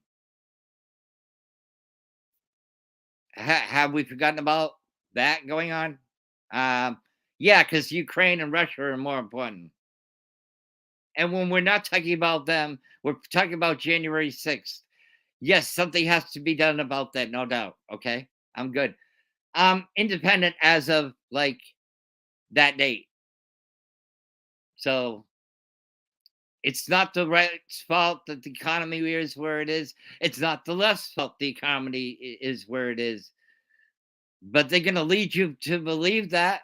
Have we forgotten about that going on? Yeah, because Ukraine and Russia are more important. And when we're not talking about them, we're talking about January 6th. Yes, something has to be done about that, no doubt. Okay, I'm good. Independent as of like that date. So it's not the right's fault that the economy is where it is. It's not the left's fault the economy is where it is. But they're going to lead you to believe that.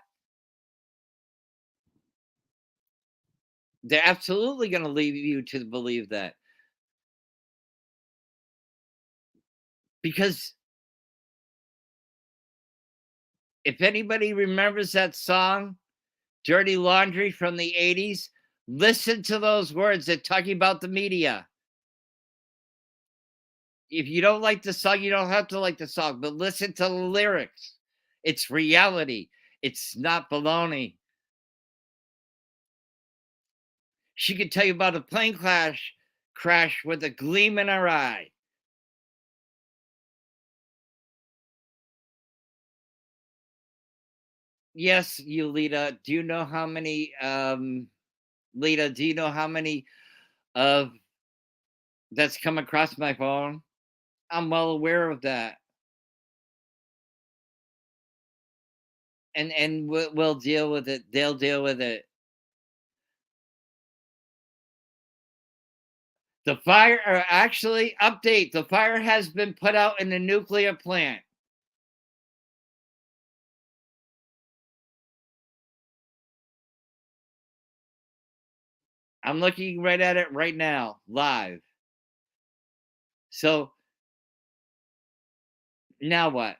They're absolutely going to lead you to believe that. Because if anybody remembers that song, Dirty Laundry from the 80s, listen to those words. They're talking about the media. If you don't like the song, you don't have to like the song, but listen to the lyrics. It's reality. It's not baloney. She could tell you about a plane crash with a gleam in her eye. Yes, you, Lita. Do you know how many, Lita, do you know how many of that's come across my phone? I'm well aware of that. And we'll deal with it. They'll deal with it. The fire, or actually, update, the fire has been put out in the nuclear plant. I'm looking right at it right now, live. So now what?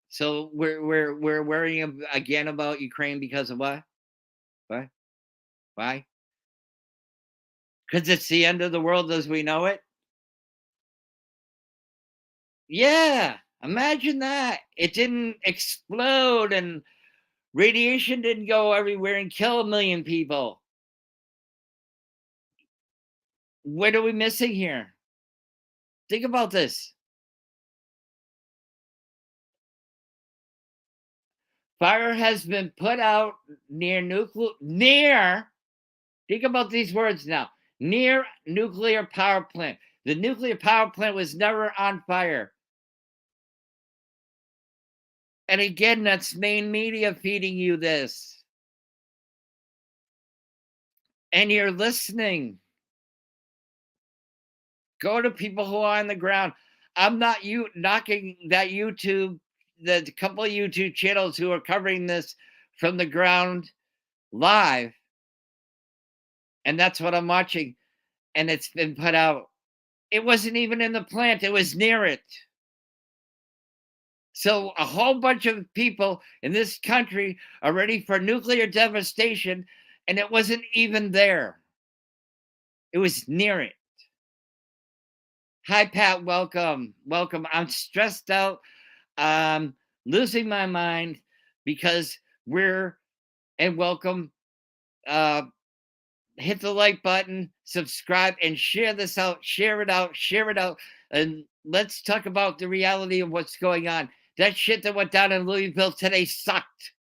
So we're worrying again about Ukraine because of what? What? Why? Because it's the end of the world as we know it. Yeah, imagine that. It didn't explode and radiation didn't go everywhere and kill a million people. What are we missing here? Think about this. Fire has been put out near, think about these words now, near nuclear power plant. The nuclear power plant was never on fire. And again, that's main media feeding you this. And you're listening. Go to people who are on the ground. I'm not knocking that YouTube, the couple of YouTube channels who are covering this from the ground live. And that's what I'm watching. And it's been put out. It wasn't even in the plant, it was near it. So a whole bunch of people in this country are ready for nuclear devastation, and it wasn't even there. It was near it. Hi, Pat. Welcome. Welcome. I'm stressed out. Losing my mind because and welcome. Hit the like button, subscribe, and share this out. Share it out. Share it out. And let's talk about the reality of what's going on. That shit that went down in Louisville today sucked.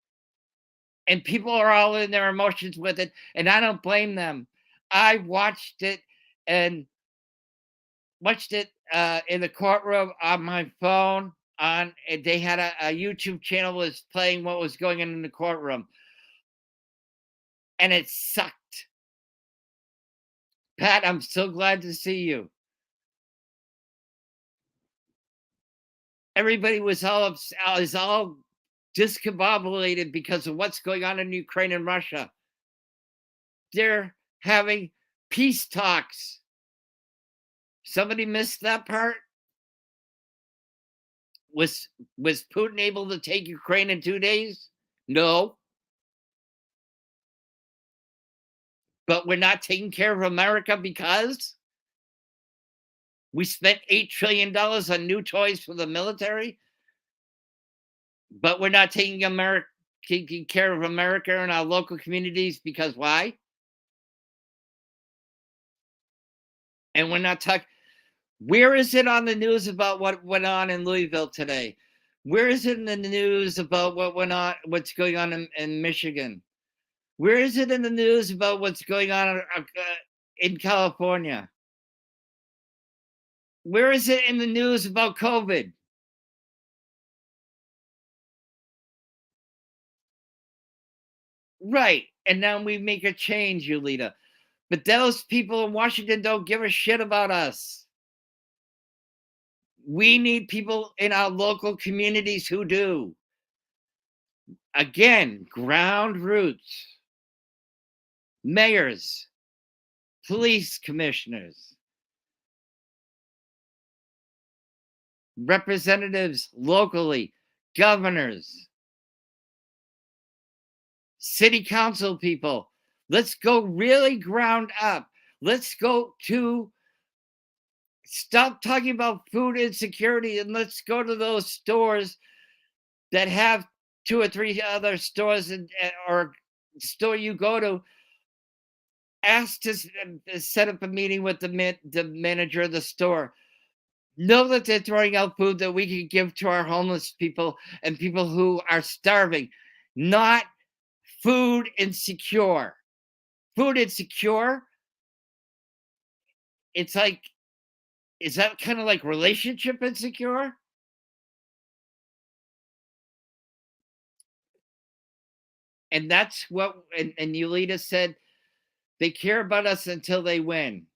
And people are all in their emotions with it. And I don't blame them. I watched it and watched it in the courtroom on my phone. They had a YouTube channel was playing what was going on in the courtroom. And it sucked. Pat, I'm so glad to see you. Everybody was all is all discombobulated because of what's going on in Ukraine and Russia. They're having peace talks. Somebody missed that part? Was Putin able to take Ukraine in 2 days? No. But we're not taking care of America because We spent $8 trillion on new toys for the military, but we're not taking care of America and our local communities because why? And we're not talking. Where is it on the news about what went on in Louisville today? Where is it in the news about what's going on in Michigan? Where is it in the news about what's going on in California? Where is it in the news about COVID? Right. And now we make a change, Yulita. But those people in Washington don't give a shit about us. We need people in our local communities who do. Again, ground roots, mayors, police commissioners, representatives locally, governors, city council people. Let's go really ground up. Let's go to stop talking about food insecurity and let's go to those stores that have two or three other stores or store you go to. Ask to set up a meeting with the manager of the store. Know that they're throwing out food that we can give to our homeless people and people who are starving, not food insecure. Food insecure, it's like, is that kind of like relationship insecure? And that's what, and Yulita said, they care about us until they win.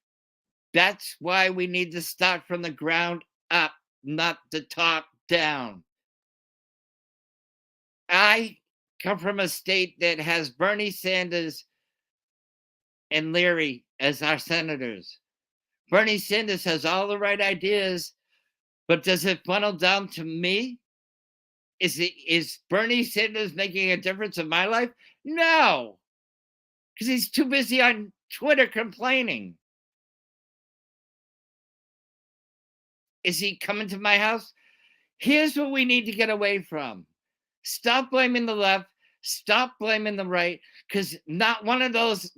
That's why we need to start from the ground up, not the top down. I come from a state that has Bernie Sanders and Leary as our senators. Bernie Sanders has all the right ideas, but does it funnel down to me? Is Bernie Sanders making a difference in my life? No, because he's too busy on Twitter complaining. Is he coming to my house? Here's what we need to get away from. Stop blaming the left. Stop blaming the right, because not one of those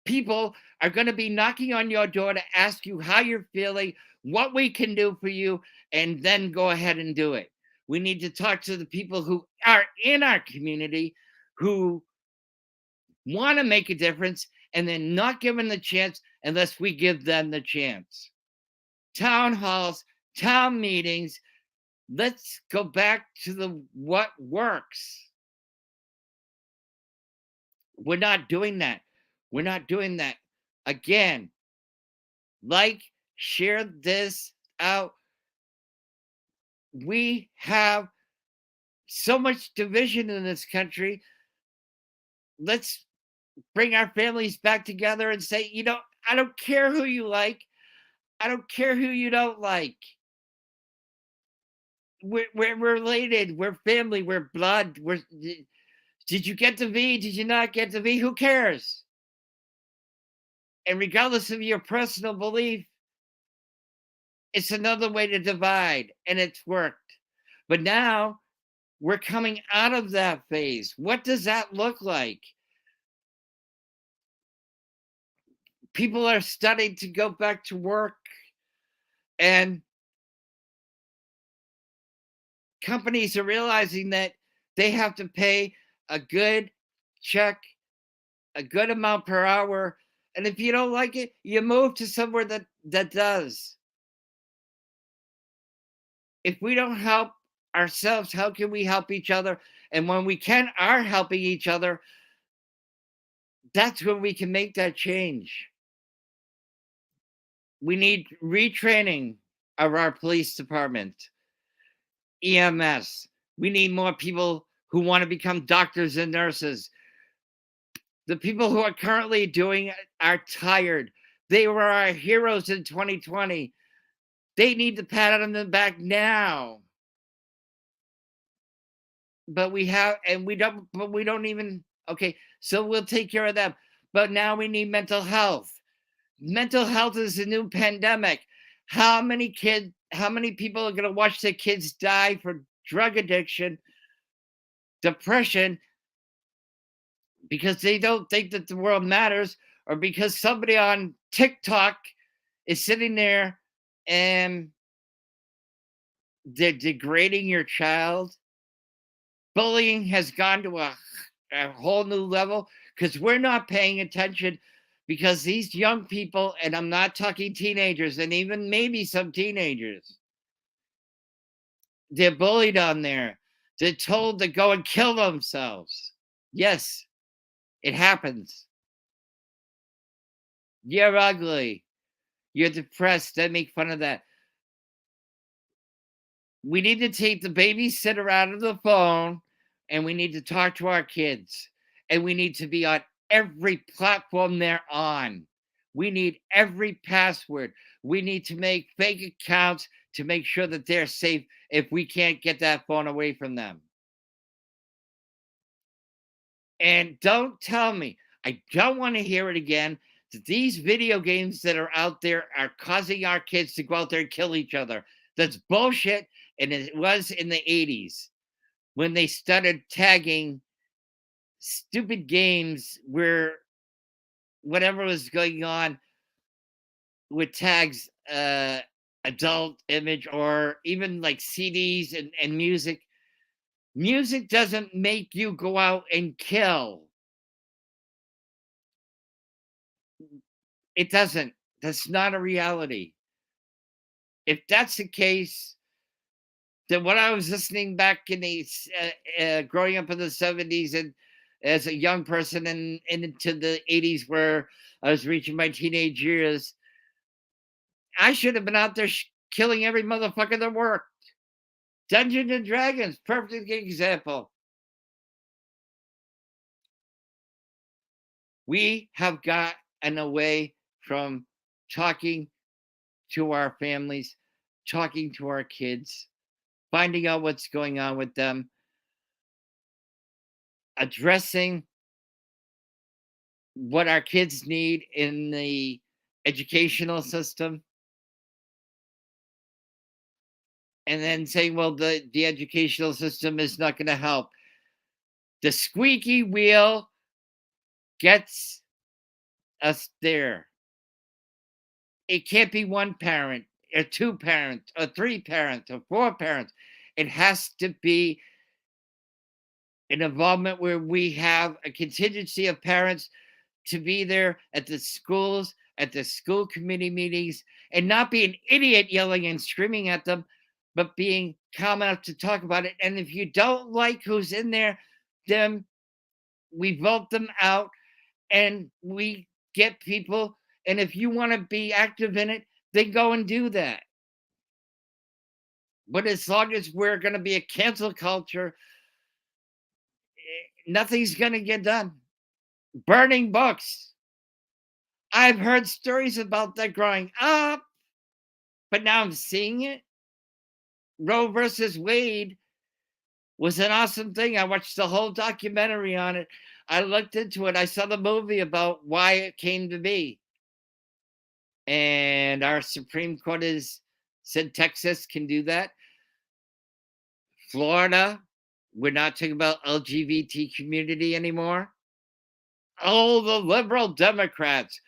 people are going to be knocking on your door to ask you how you're feeling, what we can do for you, and then go ahead and do it. We need to talk to the people who are in our community who want to make a difference and they're not given the chance unless we give them the chance. Town halls, town meetings. Let's go back to the what works. We're not doing that. We're not doing that. Again, like, share this out. We have so much division in this country. Let's bring our families back together and say, I don't care who you like. I don't care who you don't like. We're related. We're family. We're blood. Did you get the V? Did you not get the V? Who cares? And regardless of your personal belief, it's another way to divide, and it's worked. But now we're coming out of that phase. What does that look like? People are starting to go back to work, and companies are realizing that they have to pay a good check, a good amount per hour. And if you don't like it, you move to somewhere that does. If we don't help ourselves, how can we help each other? And when we are helping each other, that's when we can make that change. We need retraining of our police department, EMS. We need more people who want to become doctors and nurses. The people who are currently doing it are tired. They were our heroes in 2020. They need the pat on the back now. But we don't even, okay, so we'll take care of them. But now we need mental health. Mental health is a new pandemic. How many people are going to watch their kids die for drug addiction, depression, because they don't think that the world matters, or because somebody on TikTok is sitting there and they're degrading your child? Bullying has gone to a whole new level because we're not paying attention, because these young people, and I'm not talking teenagers and even maybe some teenagers, they're bullied on there. They're told to go and kill themselves. Yes, it happens. You're ugly. You're depressed. They make fun of that. We need to take the babysitter out of the phone, and we need to talk to our kids. And we need to be on every platform they're on. We need every password. We need to make fake accounts to make sure that they're safe if we can't get that phone away from them. And don't tell me, I don't want to hear it again, that these video games that are out there are causing our kids to go out there and kill each other. That's bullshit. And it was in the 80s when they started tagging stupid games where whatever was going on with tags, adult image, or even like CDs and music. Music doesn't make you go out and kill. It doesn't. That's not a reality. If that's the case, then when I was listening back in the growing up in the 70s and as a young person and into the 80s where I was reaching my teenage years, I should have been out there killing every motherfucker that worked. Dungeons and Dragons, perfect example. We have gotten away from talking to our families, talking to our kids, finding out what's going on with them, addressing what our kids need in the educational system, and then saying, well, the educational system is not going to help. The squeaky wheel gets us there. It can't be one parent, or two parents, or three parents, or four parents. It has to be an involvement where we have a contingency of parents to be there at the schools, at the school committee meetings, and not be an idiot yelling and screaming at them, but being calm enough to talk about it. And if you don't like who's in there, then we vote them out and we get people. And if you want to be active in it, then go and do that. But as long as we're going to be a cancel culture, nothing's going to get done. Burning books. I've heard stories about that growing up, but now I'm seeing it. Roe versus Wade was an awesome thing. I watched the whole documentary on it. I looked into it. I saw the movie about why it came to be. And our Supreme Court has said Texas can do that. Florida, we're not talking about LGBT community anymore. Oh, the liberal Democrats.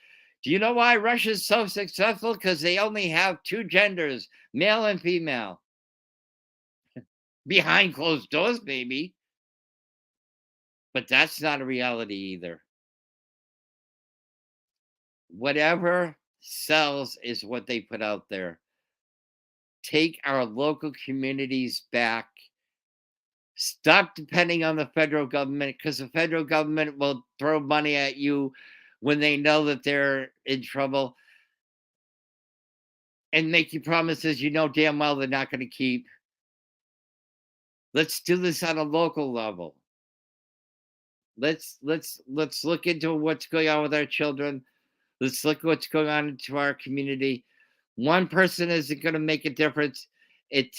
Do you know why Russia's so successful? Because they only have two genders, male and female. Behind closed doors, maybe. But that's not a reality either. Whatever sells is what they put out there. Take our local communities back. Stop depending on the federal government, because the federal government will throw money at you when they know that they're in trouble and make you promises you know damn well they're not going to keep. Let's do this on a local level. Let's look into what's going on with our children. Let's look what's going on into our community. One person isn't going to make a difference. It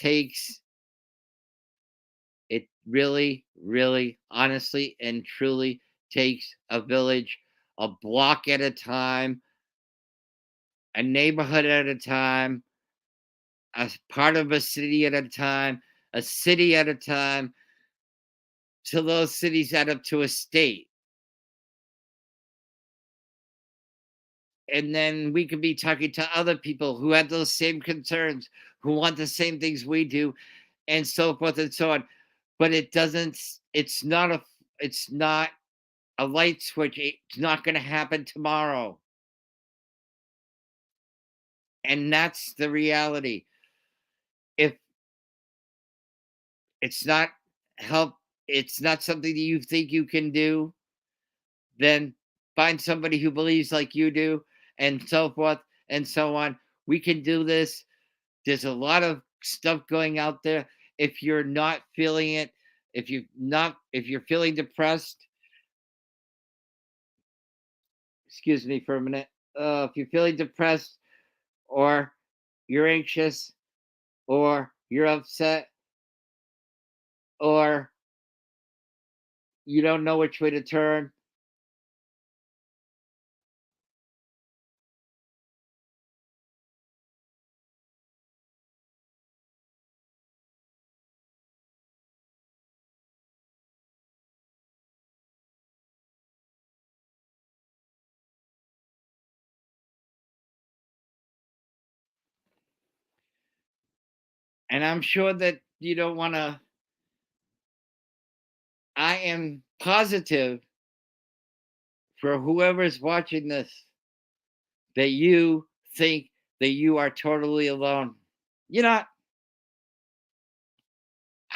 really, really, honestly, and truly takes a village, a block at a time, a neighborhood at a time, a part of a city at a time, a city at a time, till those cities add up to a state. And then we could be talking to other people who have those same concerns, who want the same things we do, and so forth and so on. But it's not a light switch. It's not going to happen tomorrow. And that's the reality. If it's not help, it's not something that you think you can do, then find somebody who believes like you do, and so forth and so on. We can do this. There's a lot of stuff going out there. If you're not feeling it, if you're feeling depressed, excuse me for a minute. If you're feeling depressed, or you're anxious, or you're upset, or you don't know which way to turn, and I'm sure that you don't want to. I am positive for whoever's watching this that you think that you are totally alone. You're not.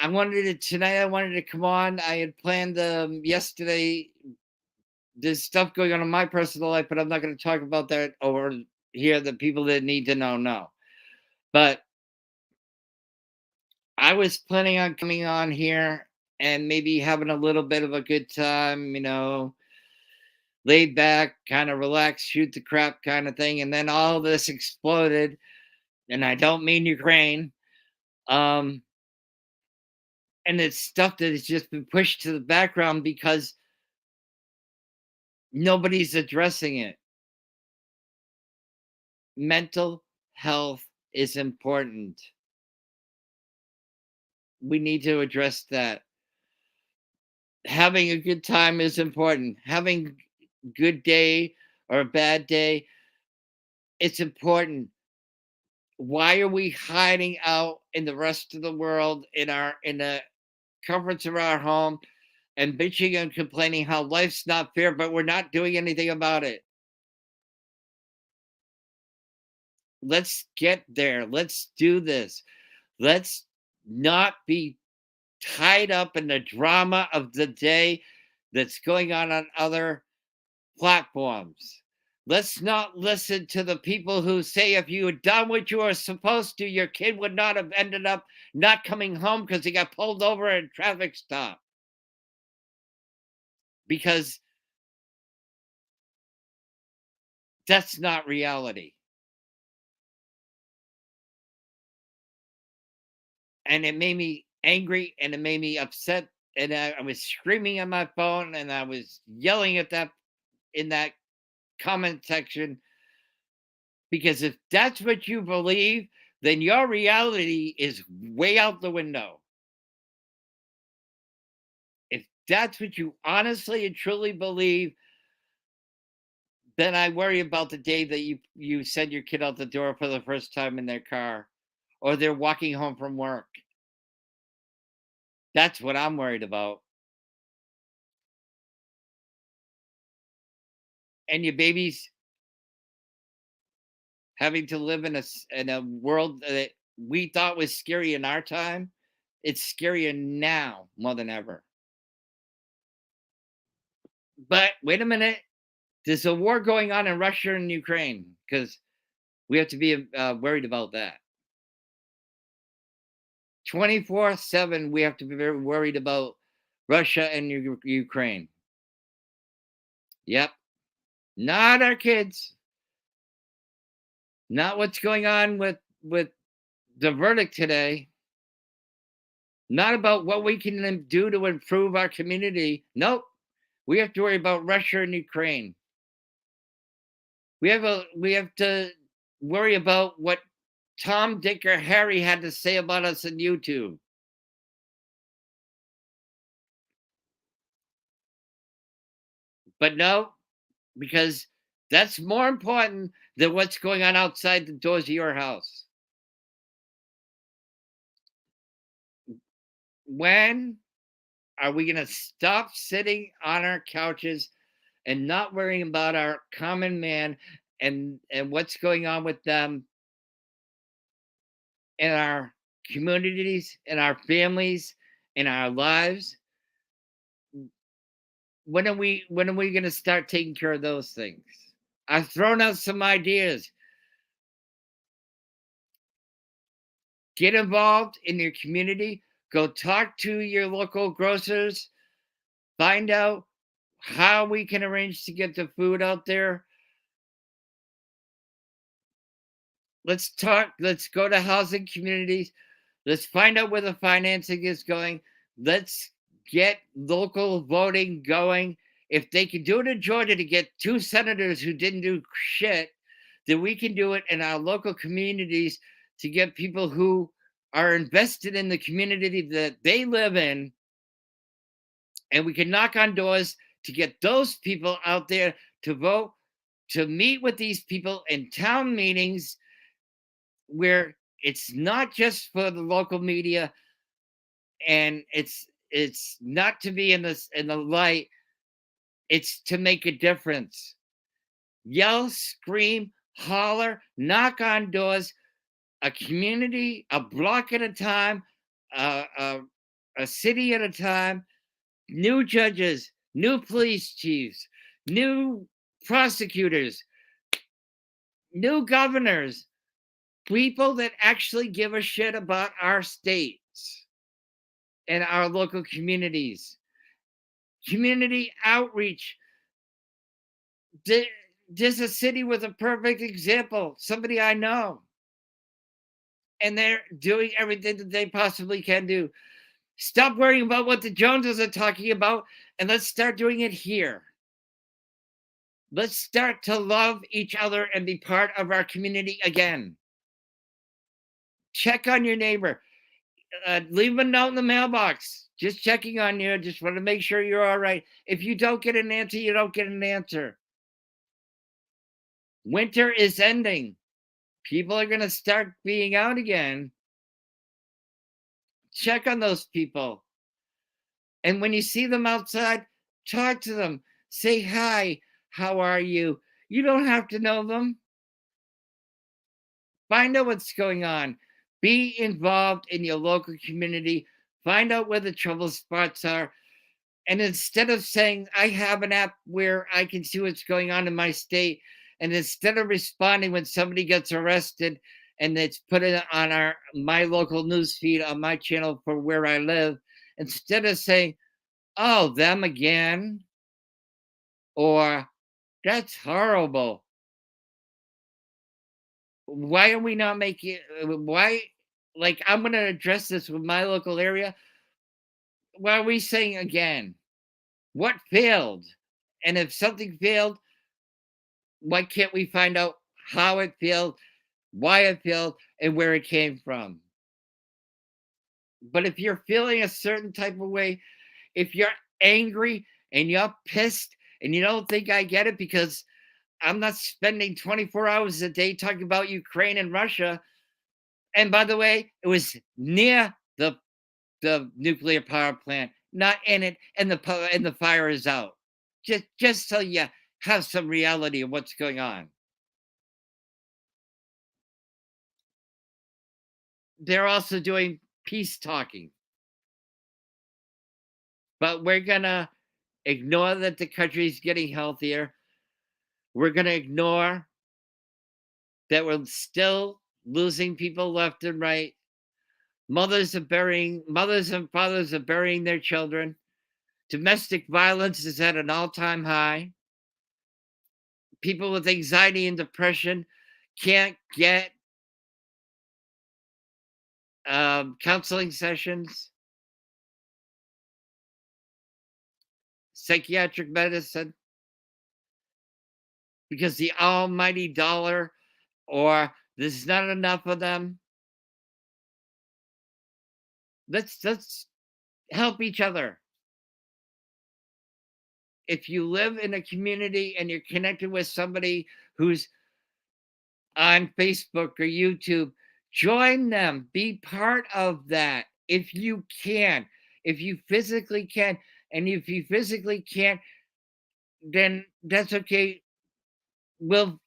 I wanted to come on. I had planned yesterday. There's stuff going on in my personal life, but I'm not going to talk about that over here. The people that need to know. But I was planning on coming on here and maybe having a little bit of a good time, laid back, kind of relaxed, shoot the crap kind of thing. And then all this exploded. And I don't mean Ukraine. Um, and it's stuff that has just been pushed to the background because nobody's addressing it. Mental health is important. We need to address that. Having a good time is important. Having a good day or a bad day, it's important. Why are we hiding out in the rest of the world in the comforts of our home and bitching and complaining how life's not fair, but we're not doing anything about it? Let's get there. Let's do this. Let's not be tied up in the drama of the day that's going on other platforms. Let's not listen to the people who say if you had done what you were supposed to, your kid would not have ended up not coming home because he got pulled over at a traffic stop. Because that's not reality. And it made me angry and it made me upset. And I was screaming on my phone and I was yelling at that in that comment section, because if that's what you believe, then your reality is way out the window. If that's what you honestly and truly believe, then I worry about the day that you send your kid out the door for the first time in their car, or they're walking home from work. That's what I'm worried about. And your babies having to live in a world that we thought was scary in our time, it's scarier now more than ever. But wait a minute, there's a war going on in Russia and Ukraine, because we have to be worried about that. 24/7, we have to be very worried about Russia and Ukraine. Yep. Not our kids. Not what's going on with the verdict today. Not about what we can do to improve our community. Nope. We have to worry about Russia and Ukraine. We have to worry about what Tom, Dick, or Harry had to say about us on YouTube. But no, because that's more important than what's going on outside the doors of your house. When are we going to stop sitting on our couches and not worrying about our common man and what's going on with them in our communities, in our families, in our lives? When are we going to start taking care of those things? I've thrown out some ideas. Get involved in your community. Go talk to your local grocers. Find out how we can arrange to get the food out there. Let's talk. Let's go to housing communities. Let's find out where the financing is going. Let's get local voting going. If they can do it in Georgia to get 2 senators who didn't do shit, then we can do it in our local communities to get people who are invested in the community that they live in. And we can knock on doors to get those people out there to vote, to meet with these people in town meetings where it's not just for the local media and it's not to be in the light, it's to make a difference. Yell, scream, holler, knock on doors, a community, a block at a time, uh, uh, a city at a time, new judges, new police chiefs, new prosecutors, new governors, people that actually give a shit about our states and our local communities. Community outreach. There's a city with a perfect example, somebody I know, and they're doing everything that they possibly can do. Stop worrying about what the Joneses are talking about and let's start doing it here. Let's start to love each other and be part of our community again. Check on your neighbor. Leave a note in the mailbox. Just checking on you. Just want to make sure you're all right. If you don't get an answer, you don't get an answer. Winter is ending. People are going to start being out again. Check on those people. And when you see them outside, talk to them. Say hi. How are you? You don't have to know them. Find out what's going on. Be involved in your local community. Find out where the trouble spots are. And instead of saying, I have an app where I can see what's going on in my state, and instead of responding when somebody gets arrested and it's put it on my local news feed on my channel for where I live, instead of saying, oh, them again, or that's horrible. Why are we not making why like I'm going to address this with my local area? Why are we saying again? What failed? And if something failed, why can't we find out how it failed, why it failed, and where it came from? But if you're feeling a certain type of way, if you're angry and you're pissed and you don't think I get it because I'm not spending 24 hours a day talking about Ukraine and Russia. And by the way, it was near the nuclear power plant, not in it, and the fire is out. Just so you have some reality of what's going on. They're also doing peace talking, but we're gonna ignore that the country's getting healthier. We're gonna ignore that we're still losing people left and right. Mothers and fathers are burying their children. Domestic violence is at an all-time high. People with anxiety and depression can't get counseling sessions, psychiatric medicine, because the almighty dollar or There's not enough of them. Let's help each other. If you live in a community and you're connected with somebody who's on Facebook or YouTube, join them. Be part of that if you can. If you physically can, and if you physically can't, then that's okay. We'll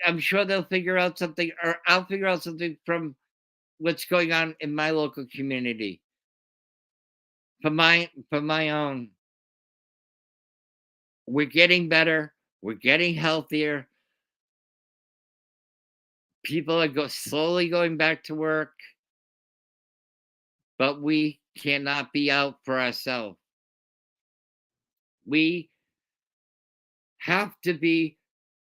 I'm sure they'll figure out something, or I'll figure out something from what's going on in my local community for my own. We're getting better. We're getting healthier. People are slowly going back to work, but we cannot be out for ourselves. We have to be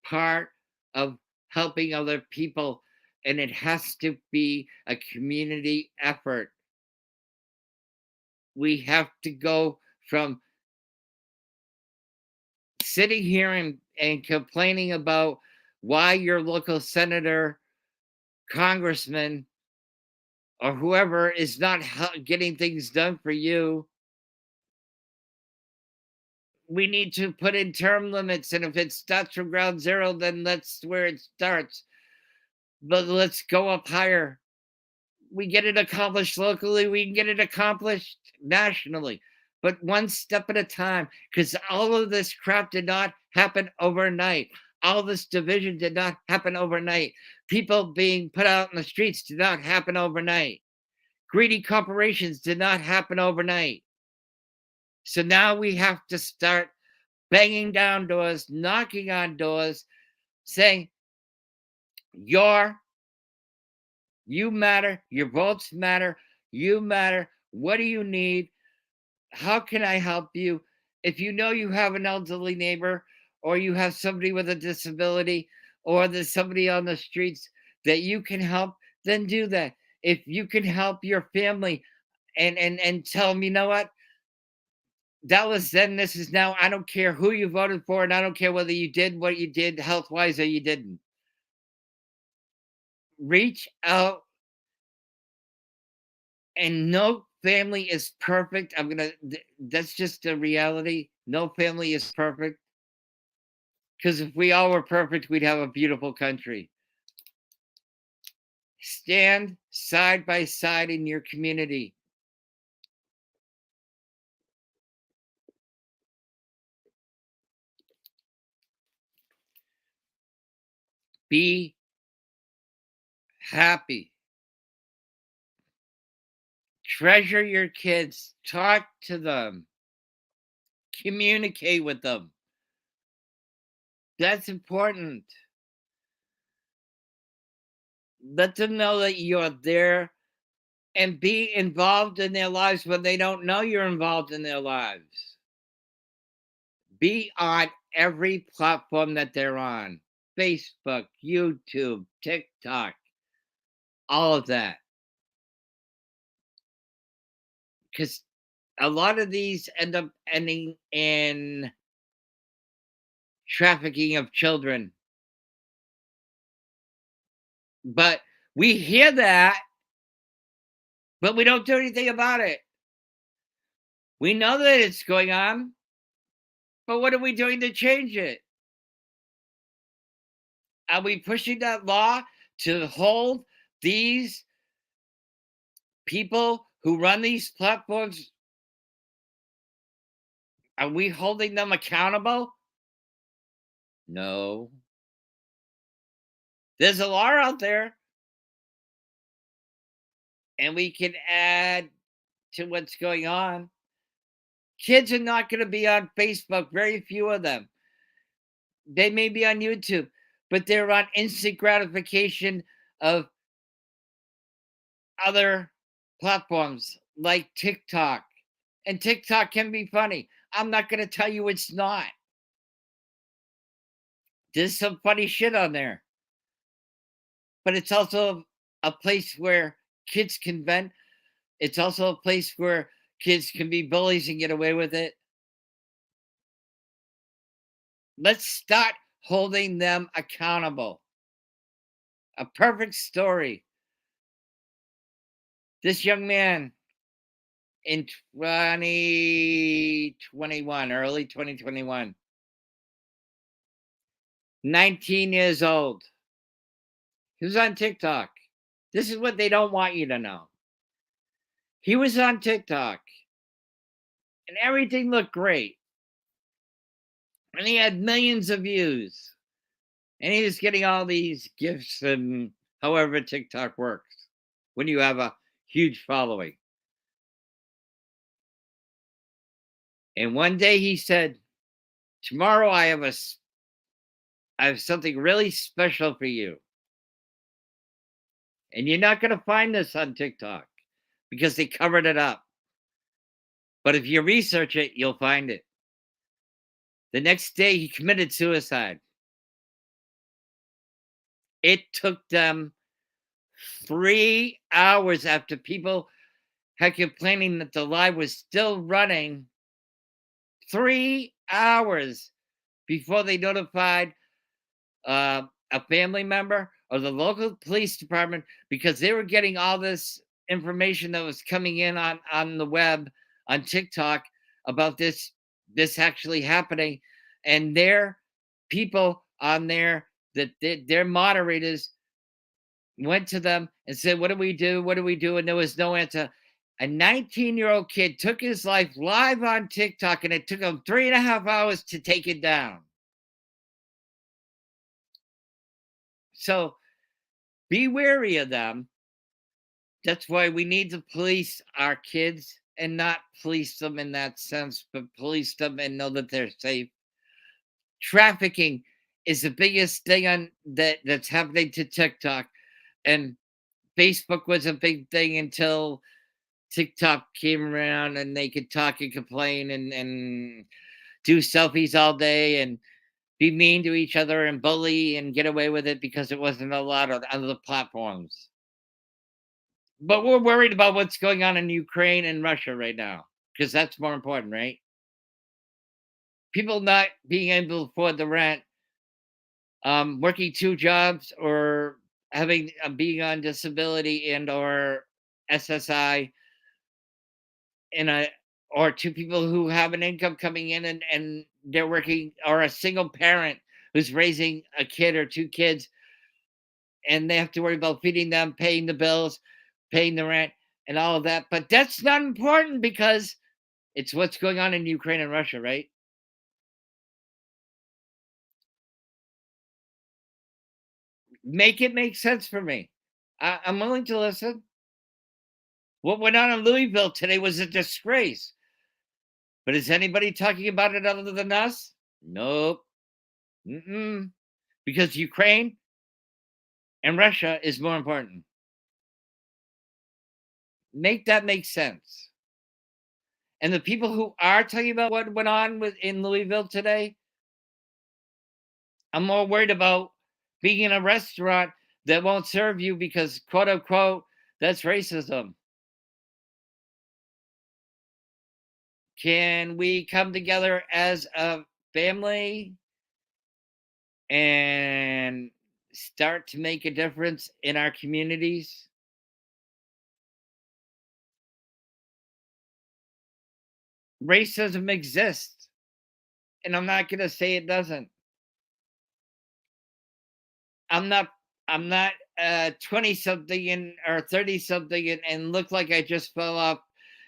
part of helping other people, and it has to be a community effort. We have to go from sitting here and complaining about why your local senator, congressman, or whoever is not getting things done for you. We need to put in term limits, and if it starts from ground zero, then that's where it starts. But let's go up higher. We get it accomplished locally, we can get it accomplished nationally, but one step at a time, because all of this crap did not happen overnight. All this division did not happen overnight. People being put out in the streets did not happen overnight. Greedy corporations did not happen overnight. So now we have to start banging down doors, knocking on doors, saying, You're you matter, your votes matter, you matter. What do you need? How can I help you? If you know you have an elderly neighbor, or you have somebody with a disability, or there's somebody on the streets that you can help, then do that. If you can help your family and tell them, you know what? That was then, this is now. I don't care who you voted for, and I don't care whether you did what you did health wise or you didn't. Reach out, and no family is perfect. That's just a reality. No family is perfect, because if we all were perfect, we'd have a beautiful country. Stand side by side in your community. Be happy. Treasure your kids. Talk to them. Communicate with them. That's important. Let them know that you're there, and be involved in their lives when they don't know you're involved in their lives. Be on every platform that they're on: Facebook, YouTube, TikTok, all of that. Because a lot of these end up ending in trafficking of children. But we hear that, but we don't do anything about it. We know that it's going on, but what are we doing to change it? Are we pushing that law to hold these people who run these platforms? Are we holding them accountable? No. There's a law out there, and we can add to what's going on. Kids are not going to be on Facebook, very few of them. They may be on YouTube, but they're on instant gratification of other platforms like TikTok. And TikTok can be funny. I'm not going to tell you it's not. There's some funny shit on there. But it's also a place where kids can vent. It's also a place where kids can be bullies and get away with it. Let's start holding them accountable. A perfect story. This young man in 2021, early 2021, 19 years old. He was on TikTok. This is what they don't want you to know. He was on TikTok and everything looked great. And he had millions of views. And he was getting all these gifts and however TikTok works when you have a huge following. And one day he said, "Tomorrow I have something really special for you. And you're not going to find this on TikTok because they covered it up. But if you research it, you'll find it." The next day, he committed suicide. It took them 3 hours after people had complaining that the live was still running. 3 hours before they notified a family member or the local police department because they were getting all this information that was coming in on the web on TikTok about this actually happening, and their people on there that their moderators went to them and said, "What do we do? What do we do?" And there was no answer. A 19-year-old kid took his life live on TikTok, and it took him 3.5 hours to take it down. So be wary of them. That's why we need to police our kids and not police them in that sense, but police them and know that they're safe. Trafficking is the biggest thing on that's happening to TikTok. And Facebook was a big thing until TikTok came around and they could talk and complain and do selfies all day and be mean to each other and bully and get away with it because it wasn't allowed on other platforms. But we're worried about what's going on in Ukraine and Russia right now because that's more important, right? People not being able to afford the rent, working two jobs, or having being on disability and or SSI, in a or two people who have an income coming in and they're working, or a single parent who's raising a kid or two kids and they have to worry about feeding them, paying the bills, paying the rent, and all of that. But that's not important because it's what's going on in Ukraine and Russia, right? Make it make sense for me. I'm willing to listen. What went on in Louisville today was a disgrace. But is anybody talking about it other than us? Nope. Mm-mm. Because Ukraine and Russia is more important. Make that make sense. And the people who are talking about what went on in Louisville today, I'm more worried about being in a restaurant that won't serve you because, quote unquote, that's racism. Can we come together as a family and start to make a difference in our communities? Racism exists, and I'm not going to say it doesn't. I'm not I'm not 20 something and or 30 something and look like I just fell off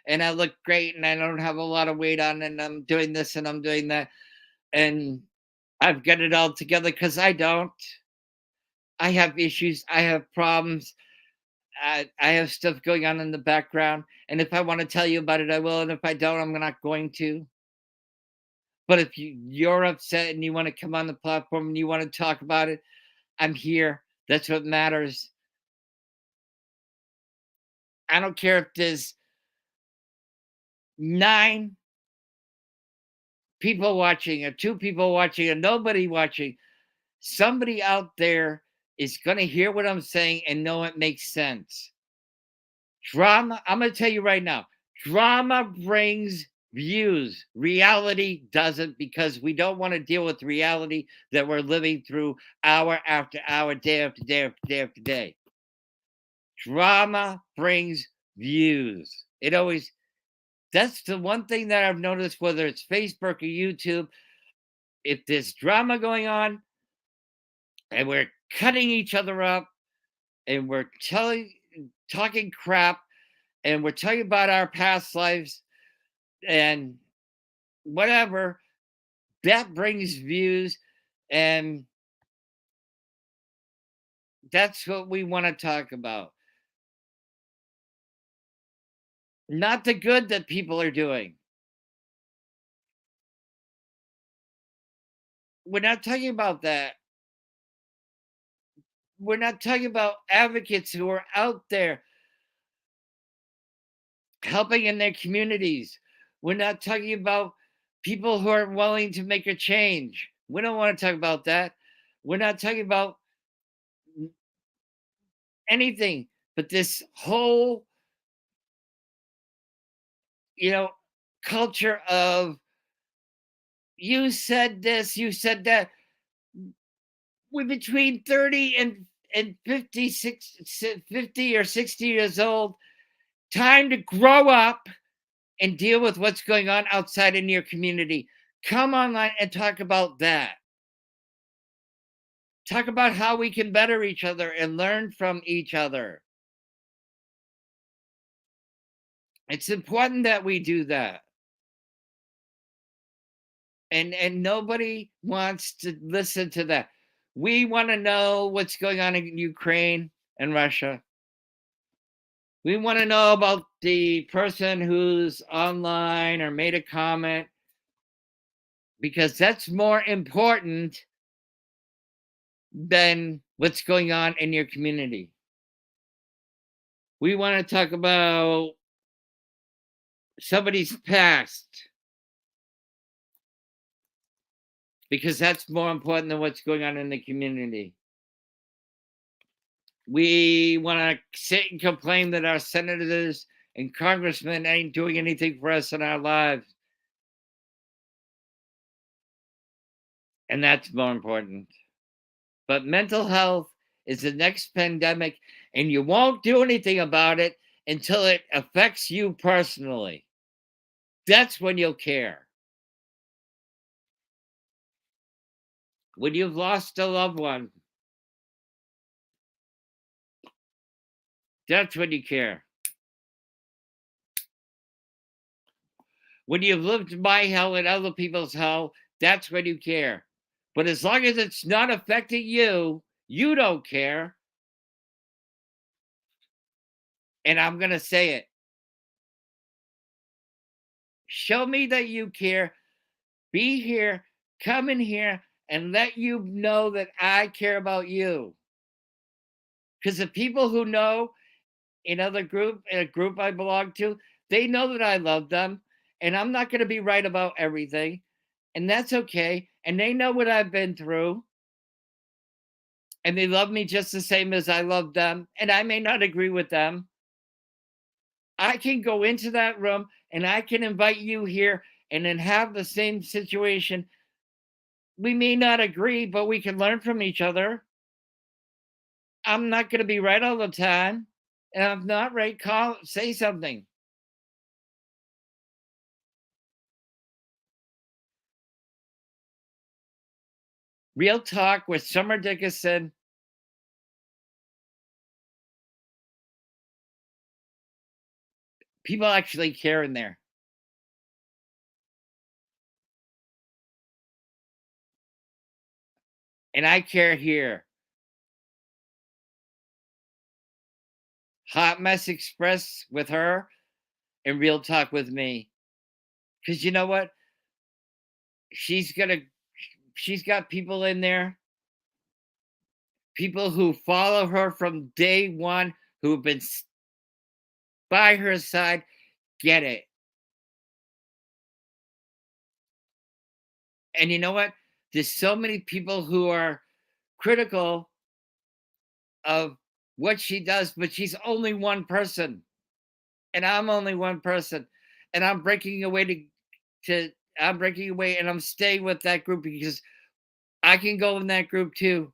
and I look great and I don't have a lot of weight on and I'm doing this and I'm doing that and I've got it all together because I don't. I have issues, I have problems, I have stuff going on in the background, and if I want to tell you about it, I will, and if I don't, I'm not going to. But if you're upset and you want to come on the platform and you want to talk about it, I'm here. That's what matters. I don't care if there's 9 people watching or 2 people watching or nobody watching. Somebody out there is going to hear what I'm saying and know it makes sense. Drama, I'm going to tell you right now, drama brings views. Reality doesn't, because we don't want to deal with reality that we're living through hour after hour, day after day after day after day. Drama brings views. It always, that's the one thing that I've noticed, whether it's Facebook or YouTube. If there's drama going on and we're cutting each other up and we're talking crap and we're talking about our past lives and whatever, that brings views, and that's what we want to talk about. Not the good that people are doing. We're not talking about that. We're not talking about advocates who are out there helping in their communities. We're not talking about people who are willing to make a change. We don't want to talk about that. We're not talking about anything but this whole, you know, culture of you said this, you said that. We're between 30 and 50 or 60 years old. Time to grow up and deal with what's going on outside in your community. Come online and talk about that. Talk about how we can better each other and learn from each other. It's important that we do that. And nobody wants to listen to that. We want to know what's going on in Ukraine and Russia. We want to know about the person who's online or made a comment, because that's more important than what's going on in your community. We want to talk about somebody's past, because that's more important than what's going on in the community. We want to sit and complain that our senators and congressmen ain't doing anything for us in our lives. And that's more important. But mental health is the next pandemic, and you won't do anything about it until it affects you personally. That's when you'll care. When you've lost a loved one, that's when you care. When you've lived my hell and other people's hell, that's when you care. But as long as it's not affecting you, you don't care. And I'm going to say it. Show me that you care. Be here, come in here, and let you know that I care about you. Because the people who know in a group I belong to, they know that I love them, and I'm not going to be right about everything, and that's okay. And they know what I've been through, and they love me just the same as I love them. And I may not agree with them. I can go into that room and I can invite you here and then have the same situation. We may not agree, but we can learn from each other. I'm not going to be right all the time. And I'm not right. Say something. Real Talk with Summer Dickinson. People actually care in there. And I care here. Hot Mess Express with her and Real Talk with me. Because you know what? She's got people in there, people who follow her from day one, who've been by her side, get it. And you know what? There's so many people who are critical of what she does, but she's only one person. And I'm only one person. And I'm breaking away to I'm breaking away and I'm staying with that group because I can go in that group too.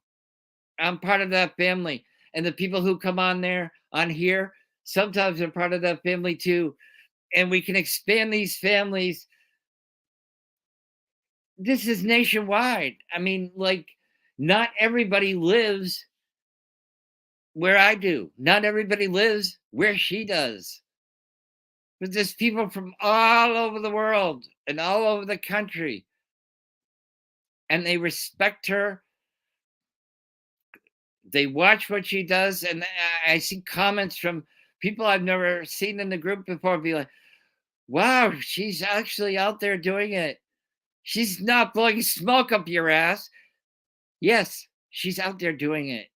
I'm part of that family. And the people who come on there, on here, sometimes they're part of that family too. And we can expand these families. This is nationwide. I mean, like, not everybody lives where I do. Not everybody lives where she does. But there's people from all over the world and all over the country. And they respect her. They watch what she does. And I see comments from people I've never seen in the group before be like, wow, she's actually out there doing it. She's not blowing smoke up your ass. Yes, she's out there doing it.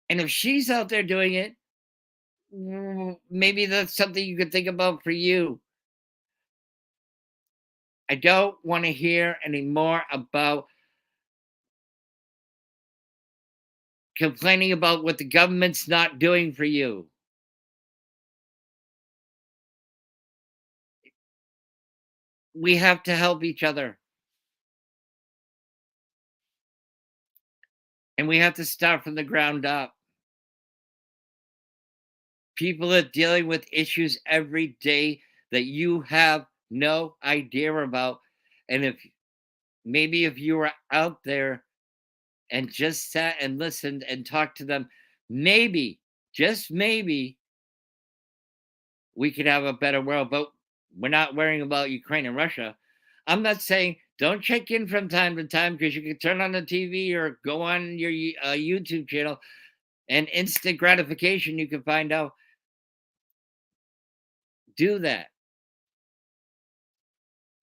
And if she's out there doing it, maybe that's something you could think about for you. I don't want to hear any more about complaining about what the government's not doing for you. We have to help each other. And we have to start from the ground up. People are dealing with issues every day that you have no idea about. And if you were out there and just sat and listened and talked to them, maybe, just maybe, we could have a better world. But we're not worrying about Ukraine and Russia. I'm not saying don't check in from time to time because you can turn on the TV or go on your YouTube channel and instant gratification. You can find out. Do that.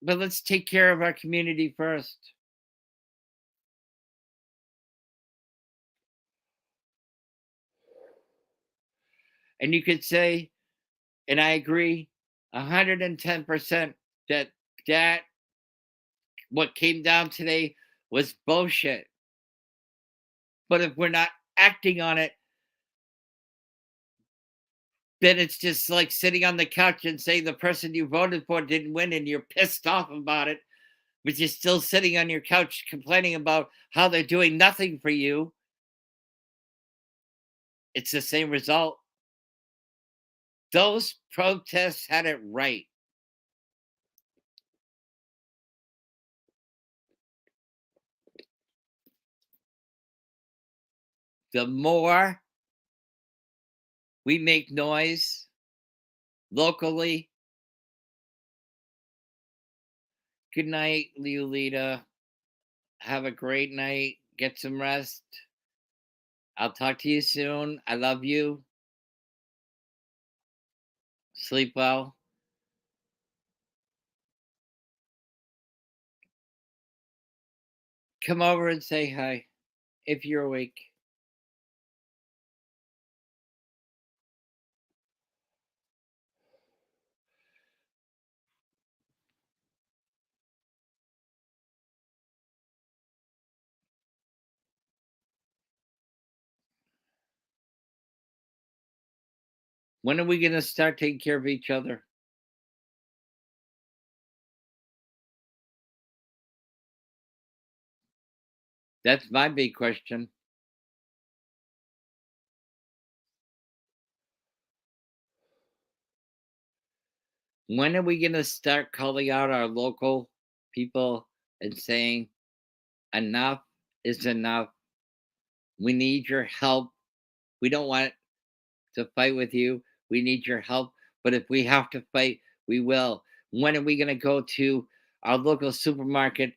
But let's take care of our community first. And you could say, and I agree 110% that that what came down today was bullshit. But if we're not acting on it, then it's just like sitting on the couch and saying the person you voted for didn't win and you're pissed off about it, but you're still sitting on your couch complaining about how they're doing nothing for you. It's the same result. Those protests had it right. The more we make noise locally. Good night, Leolita. Have a great night. Get some rest. I'll talk to you soon. I love you. Sleep well. Come over and say hi if you're awake. When are we going to start taking care of each other? That's my big question. When are we going to start calling out our local people and saying, enough is enough? We need your help. We don't want to fight with you. We need your help. But if we have to fight, we will. When are we going to go to our local supermarket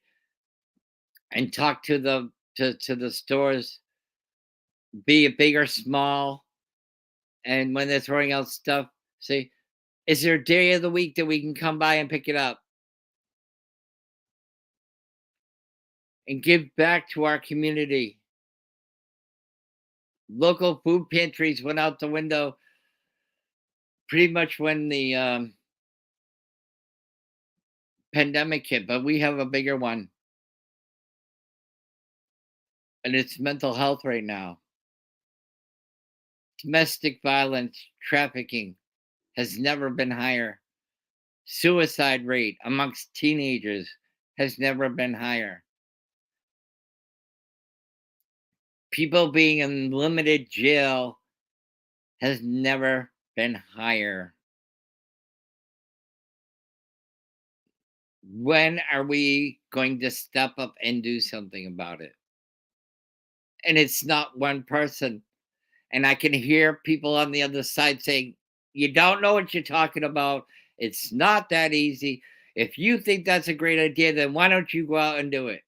and talk to the stores, be it big or small, and when they're throwing out stuff, say, is there a day of the week that we can come by and pick it up and give back to our community? Local food pantries went out the window pretty much when the pandemic hit, but we have a bigger one, and it's mental health right now. Domestic violence, trafficking has never been higher. Suicide rate amongst teenagers has never been higher. People being in limited jail has never been higher. When are we going to step up and do something about it? And it's not one person. And I can hear people on the other side saying, "You don't know what you're talking about. It's not that easy. If you think that's a great idea, then why don't you go out and do it?"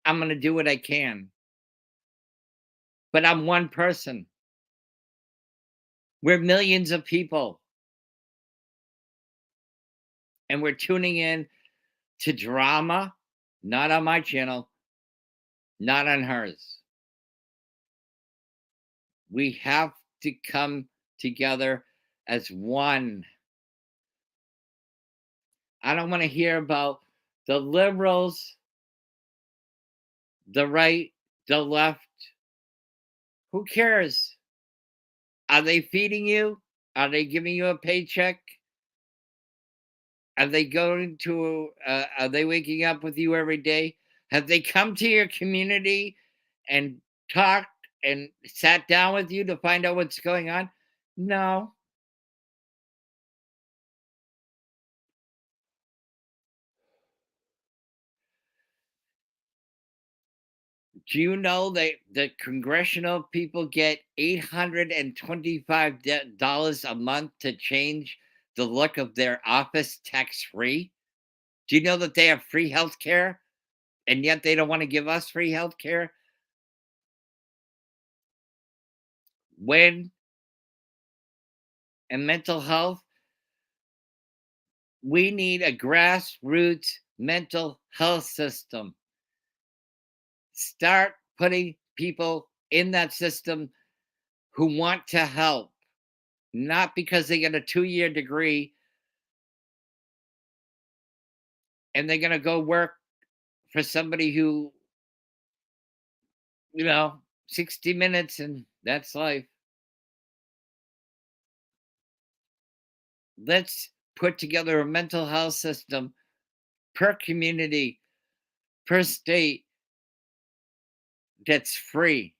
I'm going to do what I can. But I'm one person. We're millions of people. And we're tuning in to drama, not on my channel, not on hers. We have to come together as one. I don't want to hear about the liberals, the right, the left. Who cares? Are they feeding you? Are they giving you a paycheck? Are they going to? Are they waking up with you every day? Have they come to your community and talked and sat down with you to find out what's going on? No. Do you know that the congressional people get $825 a month to change the look of their office tax free? Do you know that they have free health care and yet they don't want to give us free health care? When and mental health, we need a grassroots mental health system. Start putting people in that system who want to help, not because they get a 2-year degree and they're going to go work for somebody who, you know, 60 minutes and that's life. Let's put together a mental health system per community, per state that's free.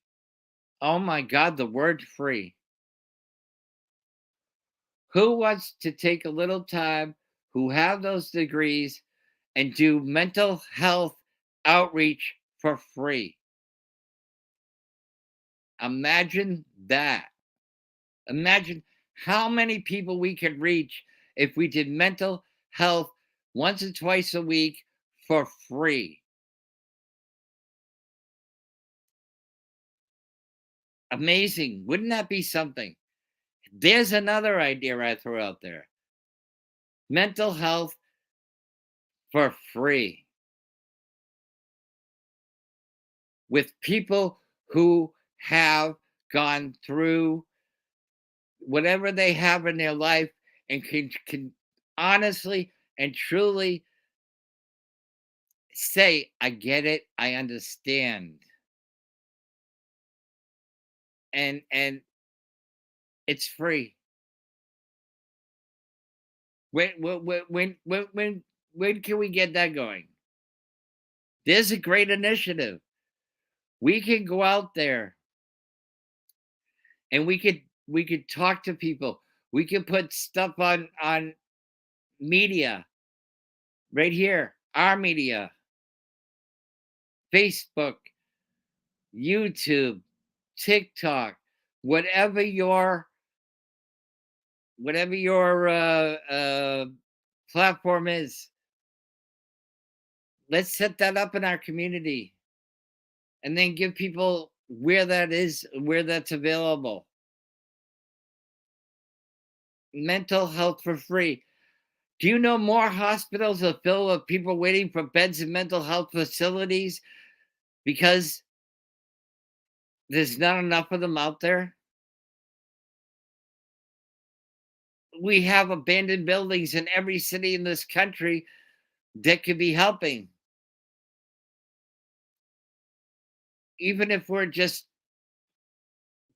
Oh my God, the word free. Who wants to take a little time, who have those degrees, and do mental health outreach for free? Imagine that. Imagine how many people we could reach if we did mental health once or twice a week for free. Amazing. Wouldn't that be something? There's another idea I throw out there: mental health for free with people who have gone through whatever they have in their life and can honestly and truly say, "I get it, I understand." And it's free. When can we get that going? There's a great initiative. We can go out there and we could talk to people. We could put stuff on media right here, our media, Facebook, YouTube, TikTok, whatever your whatever your platform is. Let's set that up in our community and then give people where that is, where that's available. Mental health for free. Do you know more hospitals are filled with people waiting for beds in mental health facilities because there's not enough of them out there? We have abandoned buildings in every city in this country that could be helping. Even if we're just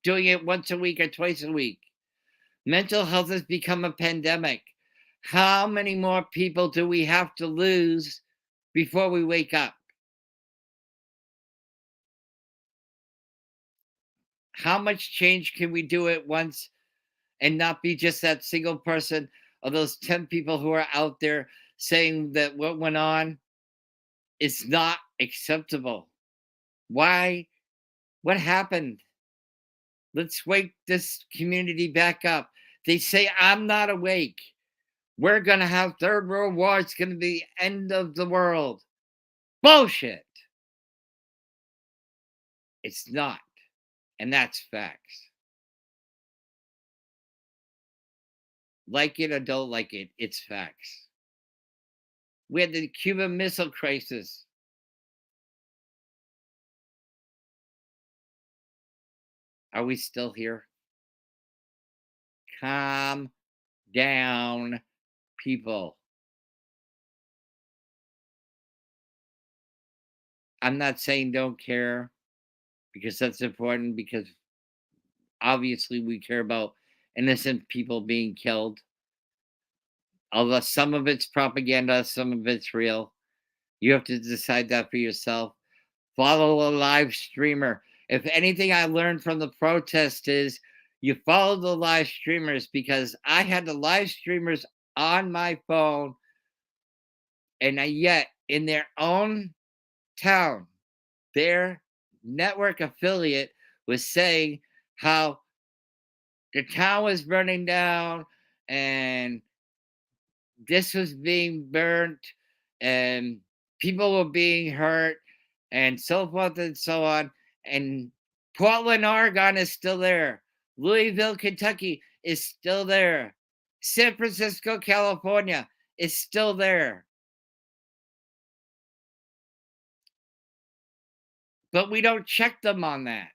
doing it once a week or twice a week. Mental health has become a pandemic. How many more people do we have to lose before we wake up? How much change can we do at once and not be just that single person or those 10 people who are out there saying that what went on is not acceptable? Why? What happened? Let's wake this community back up. They say, I'm not awake. We're going to have third world war. It's going to be the end of the world. Bullshit. It's not. And that's facts. Like it or don't like it, it's facts. We had the Cuban Missile Crisis. Are we still here? Calm down, people. I'm not saying don't care because that's important because obviously we care about innocent people being killed. Although some of it's propaganda, some of it's real. You have to decide that for yourself. Follow a live streamer. If anything I learned from the protest is you follow the live streamers because I had the live streamers on my phone and yet in their own town, their network affiliate was saying how the town was burning down and this was being burnt and people were being hurt and so forth and so on. And Portland, Oregon is still there. Louisville, Kentucky is still there. San Francisco, California is still there. But we don't check them on that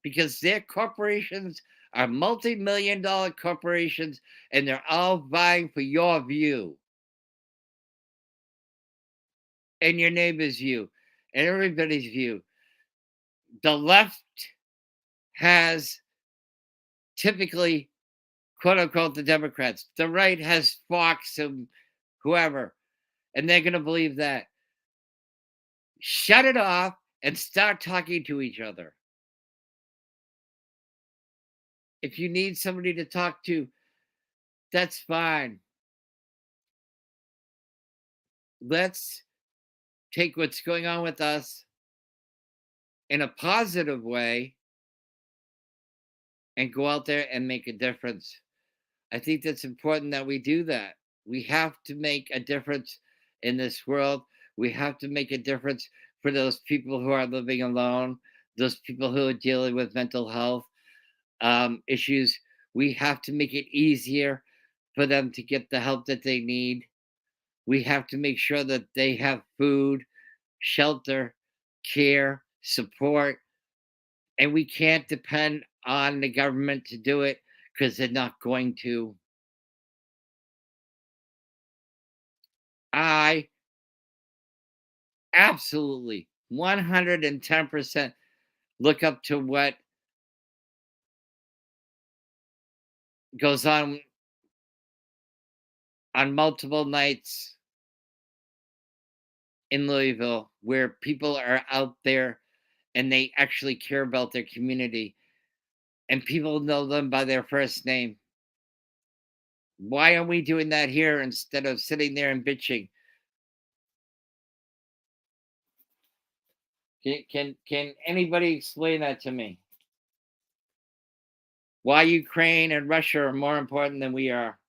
because their corporations are multi-million dollar corporations and they're all vying for your view and your neighbor's view and everybody's view. The left has typically, quote unquote, the Democrats. The right has Fox and whoever, and they're going to believe that. Shut it off and start talking to each other. If you need somebody to talk to, that's fine. Let's take what's going on with us in a positive way and go out there and make a difference. I think that's important that we do that. We have to make a difference in this world. We have to make a difference for those people who are living alone, those people who are dealing with mental health issues. We have to make it easier for them to get the help that they need. We have to make sure that they have food, shelter, care, support, and we can't depend on the government to do it because they're not going to. I absolutely 110% look up to what goes on multiple nights in Louisville where people are out there and they actually care about their community and people know them by their first name. Why are we doing that here instead of sitting there and bitching? Can anybody explain that to me? Why Ukraine and Russia are more important than we are?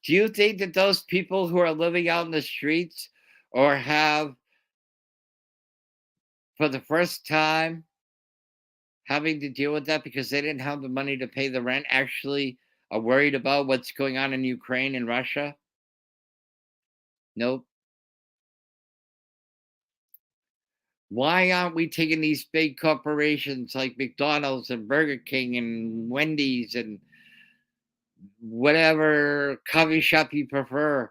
Do you think that those people who are living out in the streets or have for the first time having to deal with that because they didn't have the money to pay the rent actually are worried about what's going on in Ukraine and Russia? Nope. Why aren't we taking these big corporations like McDonald's and Burger King and Wendy's and whatever coffee shop you prefer?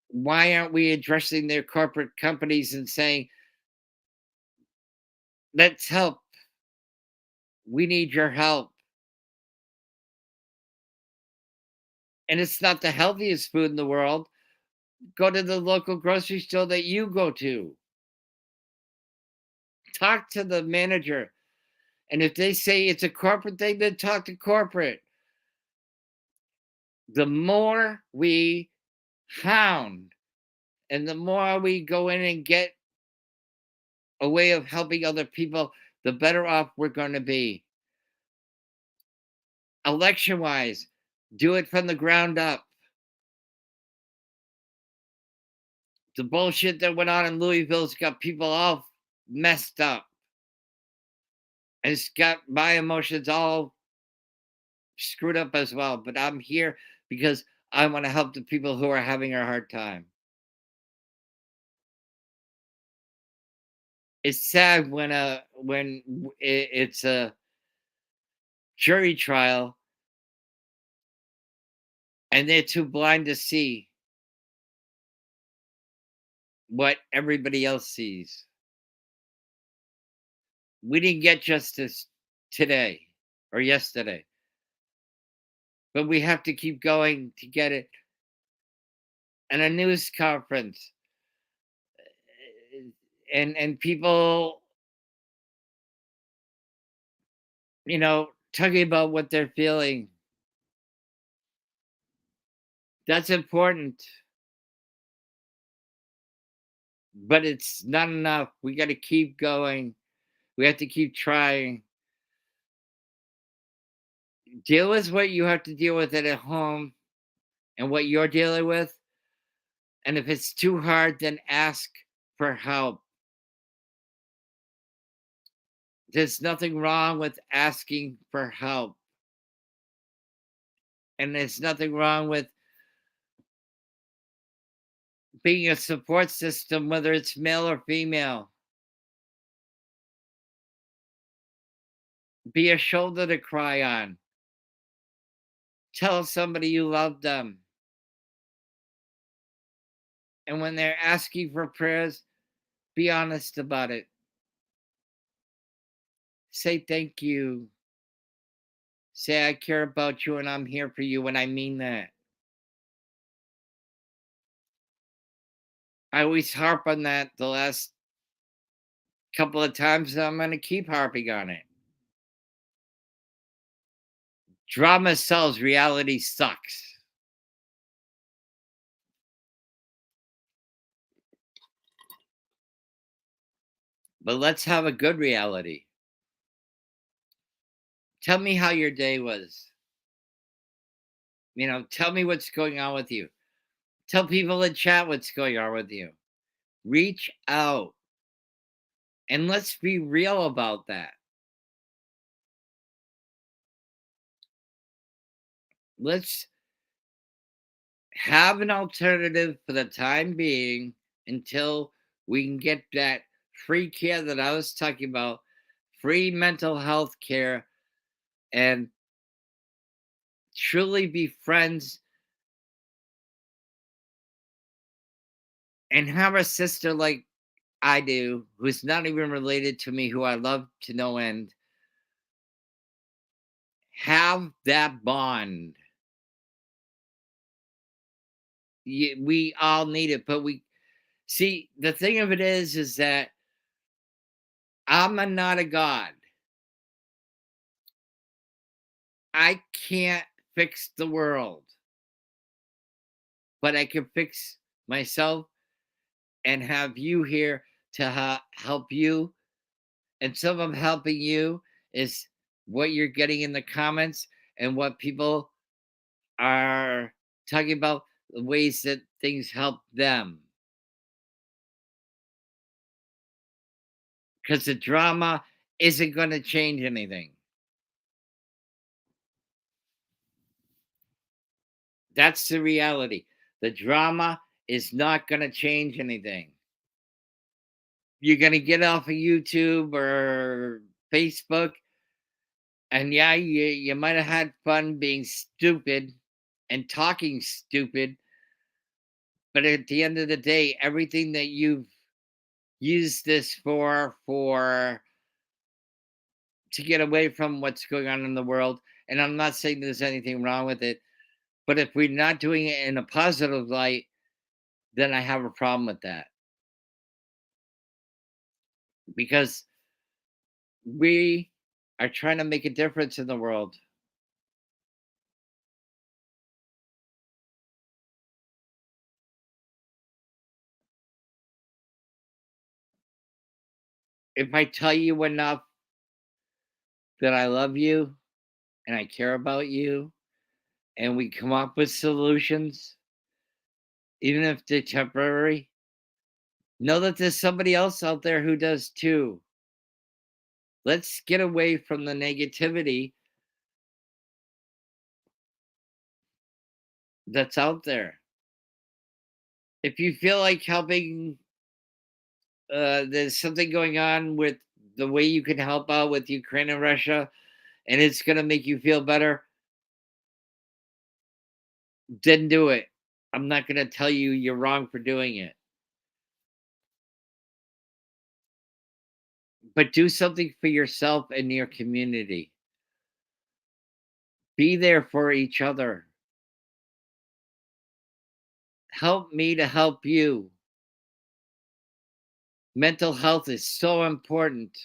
Why aren't we addressing their corporate companies and saying, let's help? We need your help. and it's not the healthiest food in the world, go to the local grocery store that you go to. Talk to the manager. And if they say it's a corporate thing, then talk to corporate. The more we hound and the more we go in and get a way of helping other people, the better off we're going to be. Election wise, do it from the ground up. The bullshit that went on in Louisville's got people all messed up. And it's got my emotions all screwed up as well. But I'm here because I want to help the people who are having a hard time. It's sad when it's a jury trial and they're too blind to see what everybody else sees. We didn't get justice today or yesterday, but we have to keep going to get it. And a news conference and people, talking about what they're feeling. That's important, but it's not enough. We got to keep going. We have to keep trying. Deal with what you have to deal with it at home and what you're dealing with. And if it's too hard, then ask for help. There's nothing wrong with asking for help. And there's nothing wrong with being a support system, whether it's male or female. Be a shoulder to cry on. Tell somebody you love them. And when they're asking for prayers, be honest about it. Say thank you. Say I care about you and I'm here for you, and I mean that. I always harp on that the last couple of times, and I'm going to keep harping on it. Drama sells, reality sucks. But let's have a good reality. Tell me how your day was. Tell me what's going on with you. Tell people in chat what's going on with you. Reach out. And let's be real about that. Let's have an alternative for the time being until we can get that free care that I was talking about, free mental health care, and truly be friends and have a sister like I do, who's not even related to me, who I love to no end. Have that bond. We all need it, but we see the thing of it is that I'm not a god. I can't fix the world, but I can fix myself and have you here to help you. And some of helping you is what you're getting in the comments and what people are talking about, the ways that things help them. Because the drama isn't going to change anything. That's the reality. The drama is not going to change anything. You're going to get off of YouTube or Facebook, and yeah, you might have had fun being stupid and talking stupid, but at the end of the day, everything that you've used this for to get away from what's going on in the world, and I'm not saying there's anything wrong with it, But if we're not doing it in a positive light, then I have a problem with that because we are trying to make a difference in the world. If I tell you enough that I love you and I care about you and we come up with solutions, even if they're temporary, know that there's somebody else out there who does too. Let's get away from the negativity that's out there. If you feel like helping, there's something going on with the way you can help out with Ukraine and Russia, and it's going to make you feel better, then do it. I'm not going to tell you you're wrong for doing it, but do something for yourself and your community. Be there for each other. Help me to help you. Mental health is so important.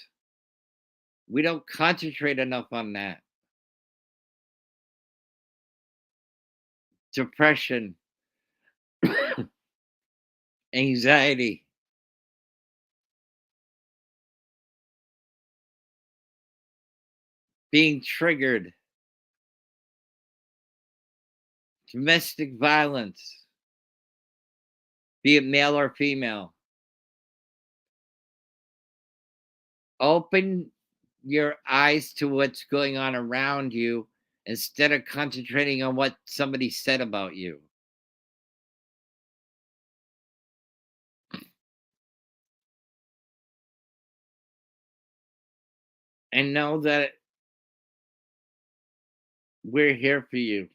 We don't concentrate enough on that. Depression, anxiety, being triggered, domestic violence, be it male or female. Open your eyes to what's going on around you instead of concentrating on what somebody said about you. And know that we're here for you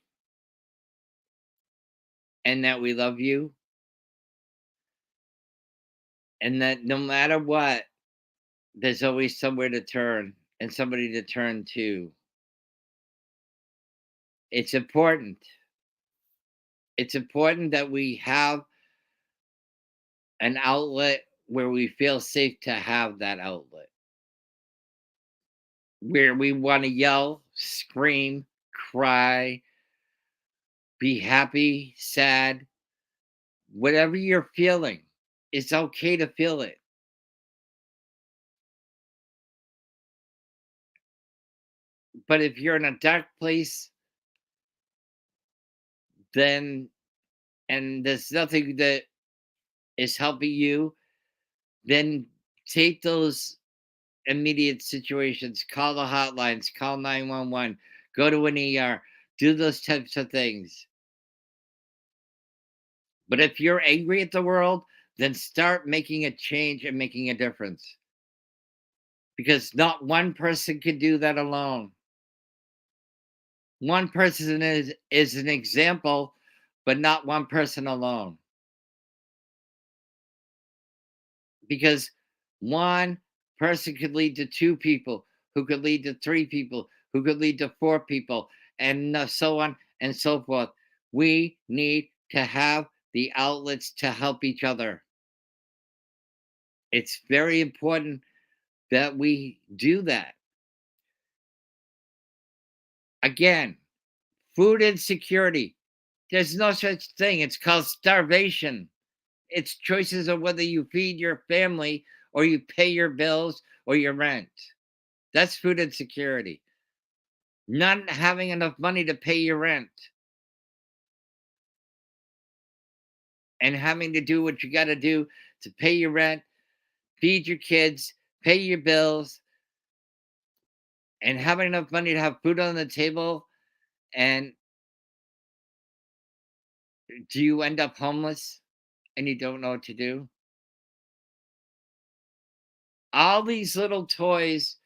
and that we love you and that no matter what, there's always somewhere to turn and somebody to turn to. It's important. It's important that we have an outlet where we feel safe to have that outlet, where we want to yell, scream, cry, be happy, sad, whatever you're feeling. It's okay to feel it. But if you're in a dark place, then and there's nothing that is helping you, then take those immediate situations, call the hotlines, call 911, go to an ER, do those types of things. But if you're angry at the world, then start making a change and making a difference because not one person can do that alone. One person is an example, but not one person alone. Because one person could lead to two people, who could lead to three people, who could lead to four people, and so on and so forth. We need to have the outlets to help each other. It's very important that we do that. Again, food insecurity. There's no such thing. It's called starvation. It's choices of whether you feed your family or you pay your bills or your rent. That's food insecurity. Not having enough money to pay your rent and having to do what you got to do to pay your rent, feed your kids, pay your bills, and having enough money to have food on the table. And do you end up homeless and you don't know what to do? All these little toys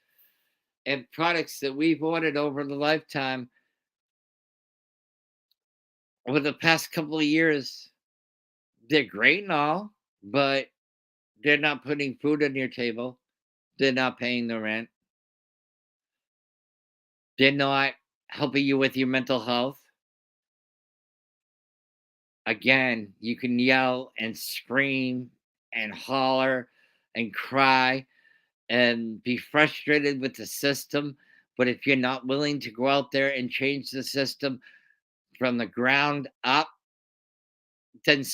and products that we've ordered over the lifetime, over the past couple of years, they're great and all, but they're not putting food on your table. They're not paying the rent. They're not helping you with your mental health. Again, you can yell and scream and holler and cry and be frustrated with the system. But if you're not willing to go out there and change the system from the ground up, then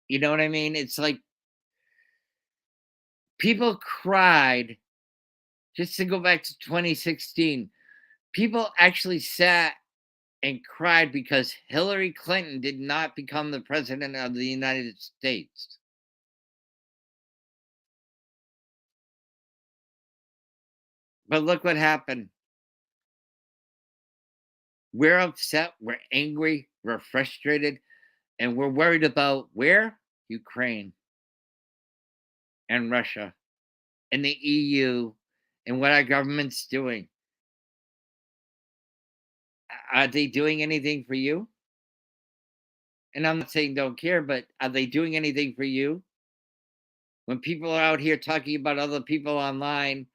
you know what I mean? It's like people cried, just to go back to 2016. People actually sat and cried because Hillary Clinton did not become the president of the United States. But look what happened. We're upset, we're angry, we're frustrated, and we're worried about where? Ukraine and Russia and the EU and what our government's doing. Are they doing anything for you? And I'm not saying don't care, but are they doing anything for you? When people are out here talking about other people online,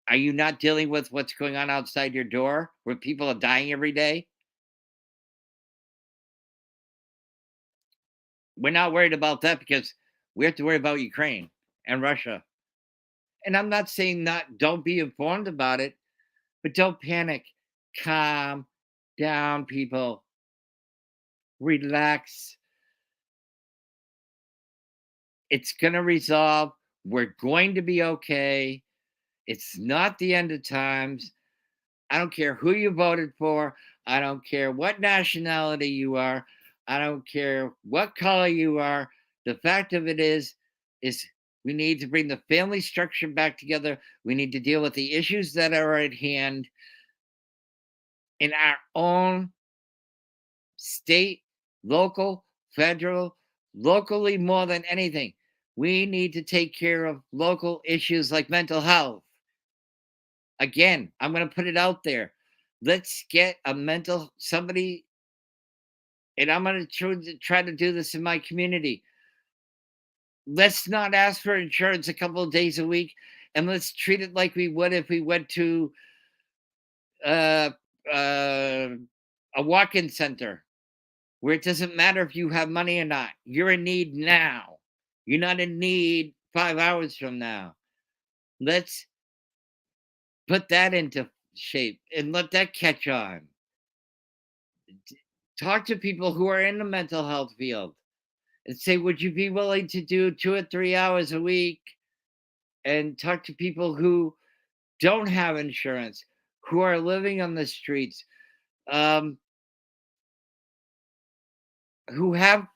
are you not dealing with what's going on outside your door where people are dying every day? We're not worried about that because we have to worry about Ukraine and Russia. And I'm not saying not don't be informed about it, but don't panic. Calm down, people. Relax. It's going to resolve. We're going to be okay. It's not the end of times. I don't care who you voted for. I don't care what nationality you are. I don't care what color you are. The fact of it is we need to bring the family structure back together. We need to deal with the issues that are at hand in our own state, local, federal, locally more than anything. We need to take care of local issues like mental health. Again, I'm going to put it out there. Let's get a mental somebody, and I'm going to try to do this in my community. Let's not ask for insurance a couple of days a week, and let's treat it like we would if we went to uh, uh, a walk-in center where it doesn't matter if you have money or not. You're in need now. You're not in need 5 hours from now. Let's put that into shape and let that catch on. Talk to people who are in the mental health field and say, would you be willing to do 2 or 3 hours a week? And talk to people who don't have insurance, who are living on the streets, um, who have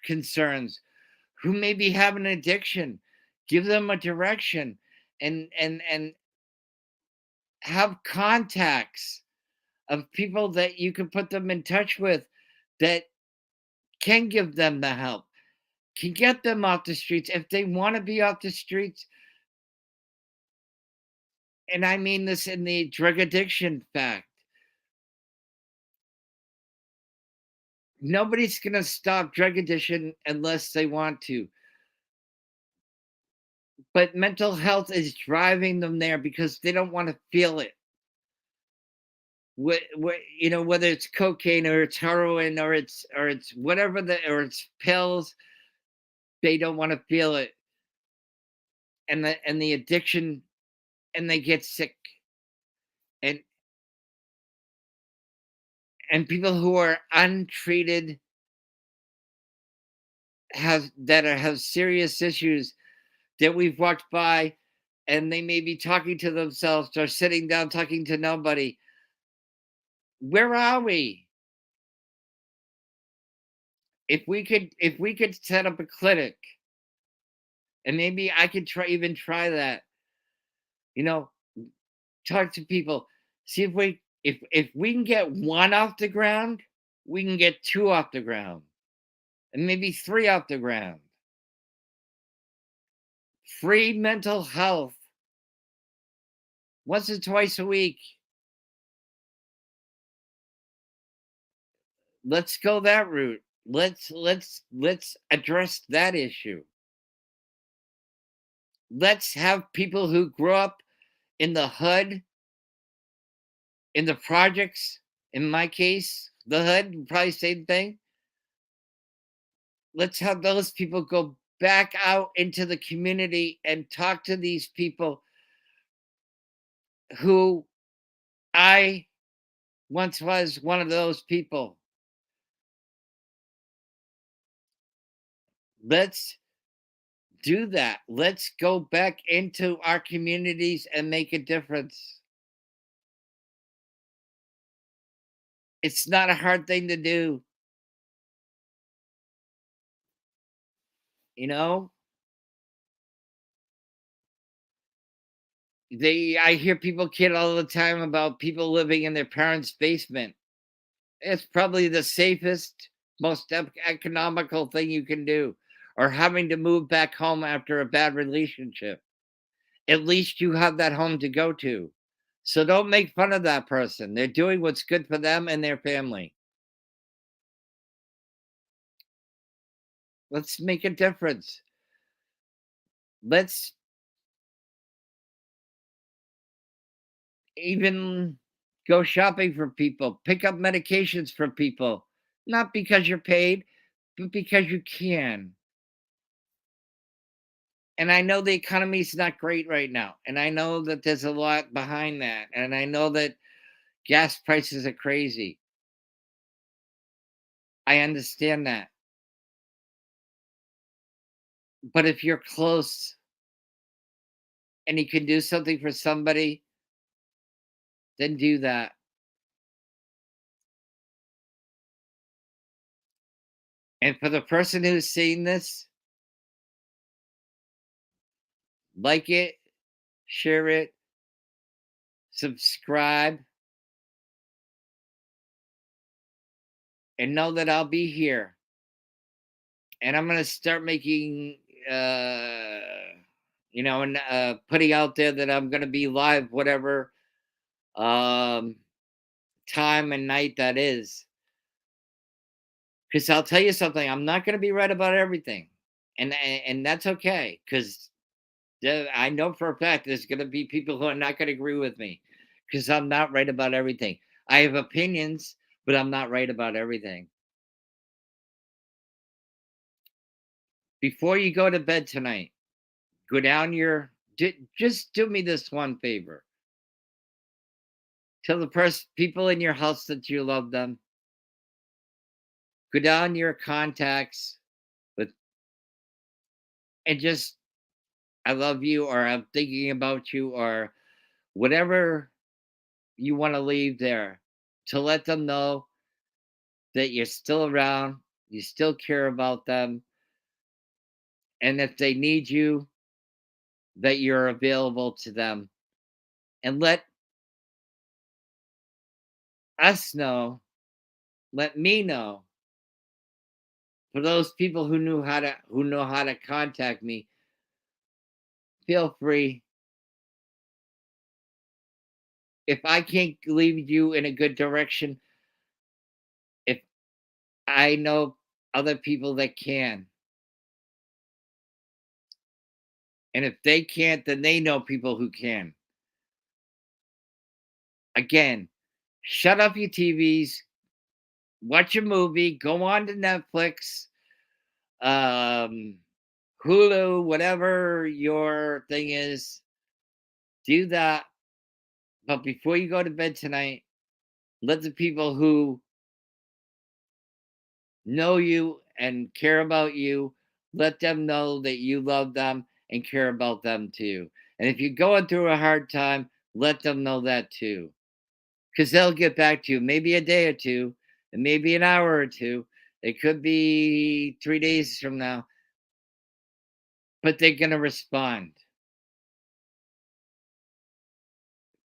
concerns, who maybe have an addiction. Give them a direction and have contacts of people that you can put them in touch with that can give them the help, can get them off the streets if they want to be off the streets. And I mean this in the drug addiction fact. Nobody's going to stop drug addiction unless they want to. But mental health is driving them there because they don't want to feel it. Whether it's cocaine or it's heroin or it's whatever or it's pills, they don't want to feel it, and the addiction, and they get sick, and people who are untreated have serious issues that we've walked by, and they may be talking to themselves or sitting down talking to nobody. Where are we? If we could set up a clinic, and maybe I could try that, you know, talk to people, see if we can get one off the ground, we can get two off the ground, and maybe three off the ground. Free mental health once or twice a week. Let's go that route. Let's address that issue. Let's have people who grew up in the hood, in the projects, in my case, the hood, probably same thing. Let's have those people go back out into the community and talk to these people who I once was one of those people. Let's do that. Let's go back into our communities and make a difference. It's not a hard thing to do, you know? I hear people kid all the time about people living in their parents' basement. It's probably the safest, most economical thing you can do, or having to move back home after a bad relationship. At least you have that home to go to. So don't make fun of that person. They're doing what's good for them and their family. Let's make a difference. Let's even go shopping for people, pick up medications for people, not because you're paid, but because you can. And I know the economy is not great right now. And I know that there's a lot behind that. And I know that gas prices are crazy. I understand that. But if you're close and you can do something for somebody, then do that. And for the person who's seeing this, like it, share it, subscribe, and know that I'll be here. And I'm gonna start making uh and putting out there that I'm gonna be live whatever um time and night that is. Because I'll tell you something, I'm not gonna be right about everything. And that's okay, because I know for a fact there's gonna be people who are not gonna agree with me because I'm not right about everything. I have opinions, but I'm not right about everything. Before you go to bed tonight, go down just do me this one favor. Tell the people in your house that you love them. Go down your contacts with and just I love you, or I'm thinking about you, or whatever you want to leave there, to let them know that you're still around, you still care about them, and if they need you, that you're available to them. And let us know, let me know, for those people who know how to contact me, feel free. If I can't lead you in a good direction, if I know other people that can. And if they can't, then they know people who can. Again, shut off your TVs, watch a movie, go on to Netflix, um, Hulu, whatever your thing is, do that. But before you go to bed tonight, let the people who know you and care about you, let them know that you love them and care about them too. And if you're going through a hard time, let them know that too. Because they'll get back to you, maybe a day or two, and maybe an hour or two. It could be 3 days from now, but they're going to respond.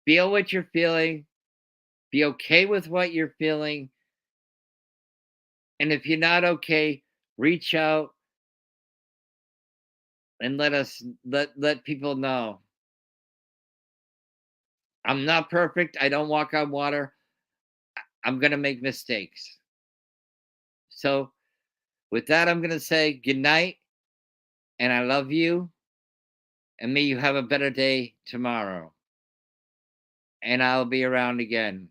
Feel what you're feeling, be okay with what you're feeling. And if you're not okay, reach out and let people know. I'm not perfect. I don't walk on water. I'm going to make mistakes. So, with that, I'm going to say good night and I love you. And may you have a better day tomorrow. And I'll be around again.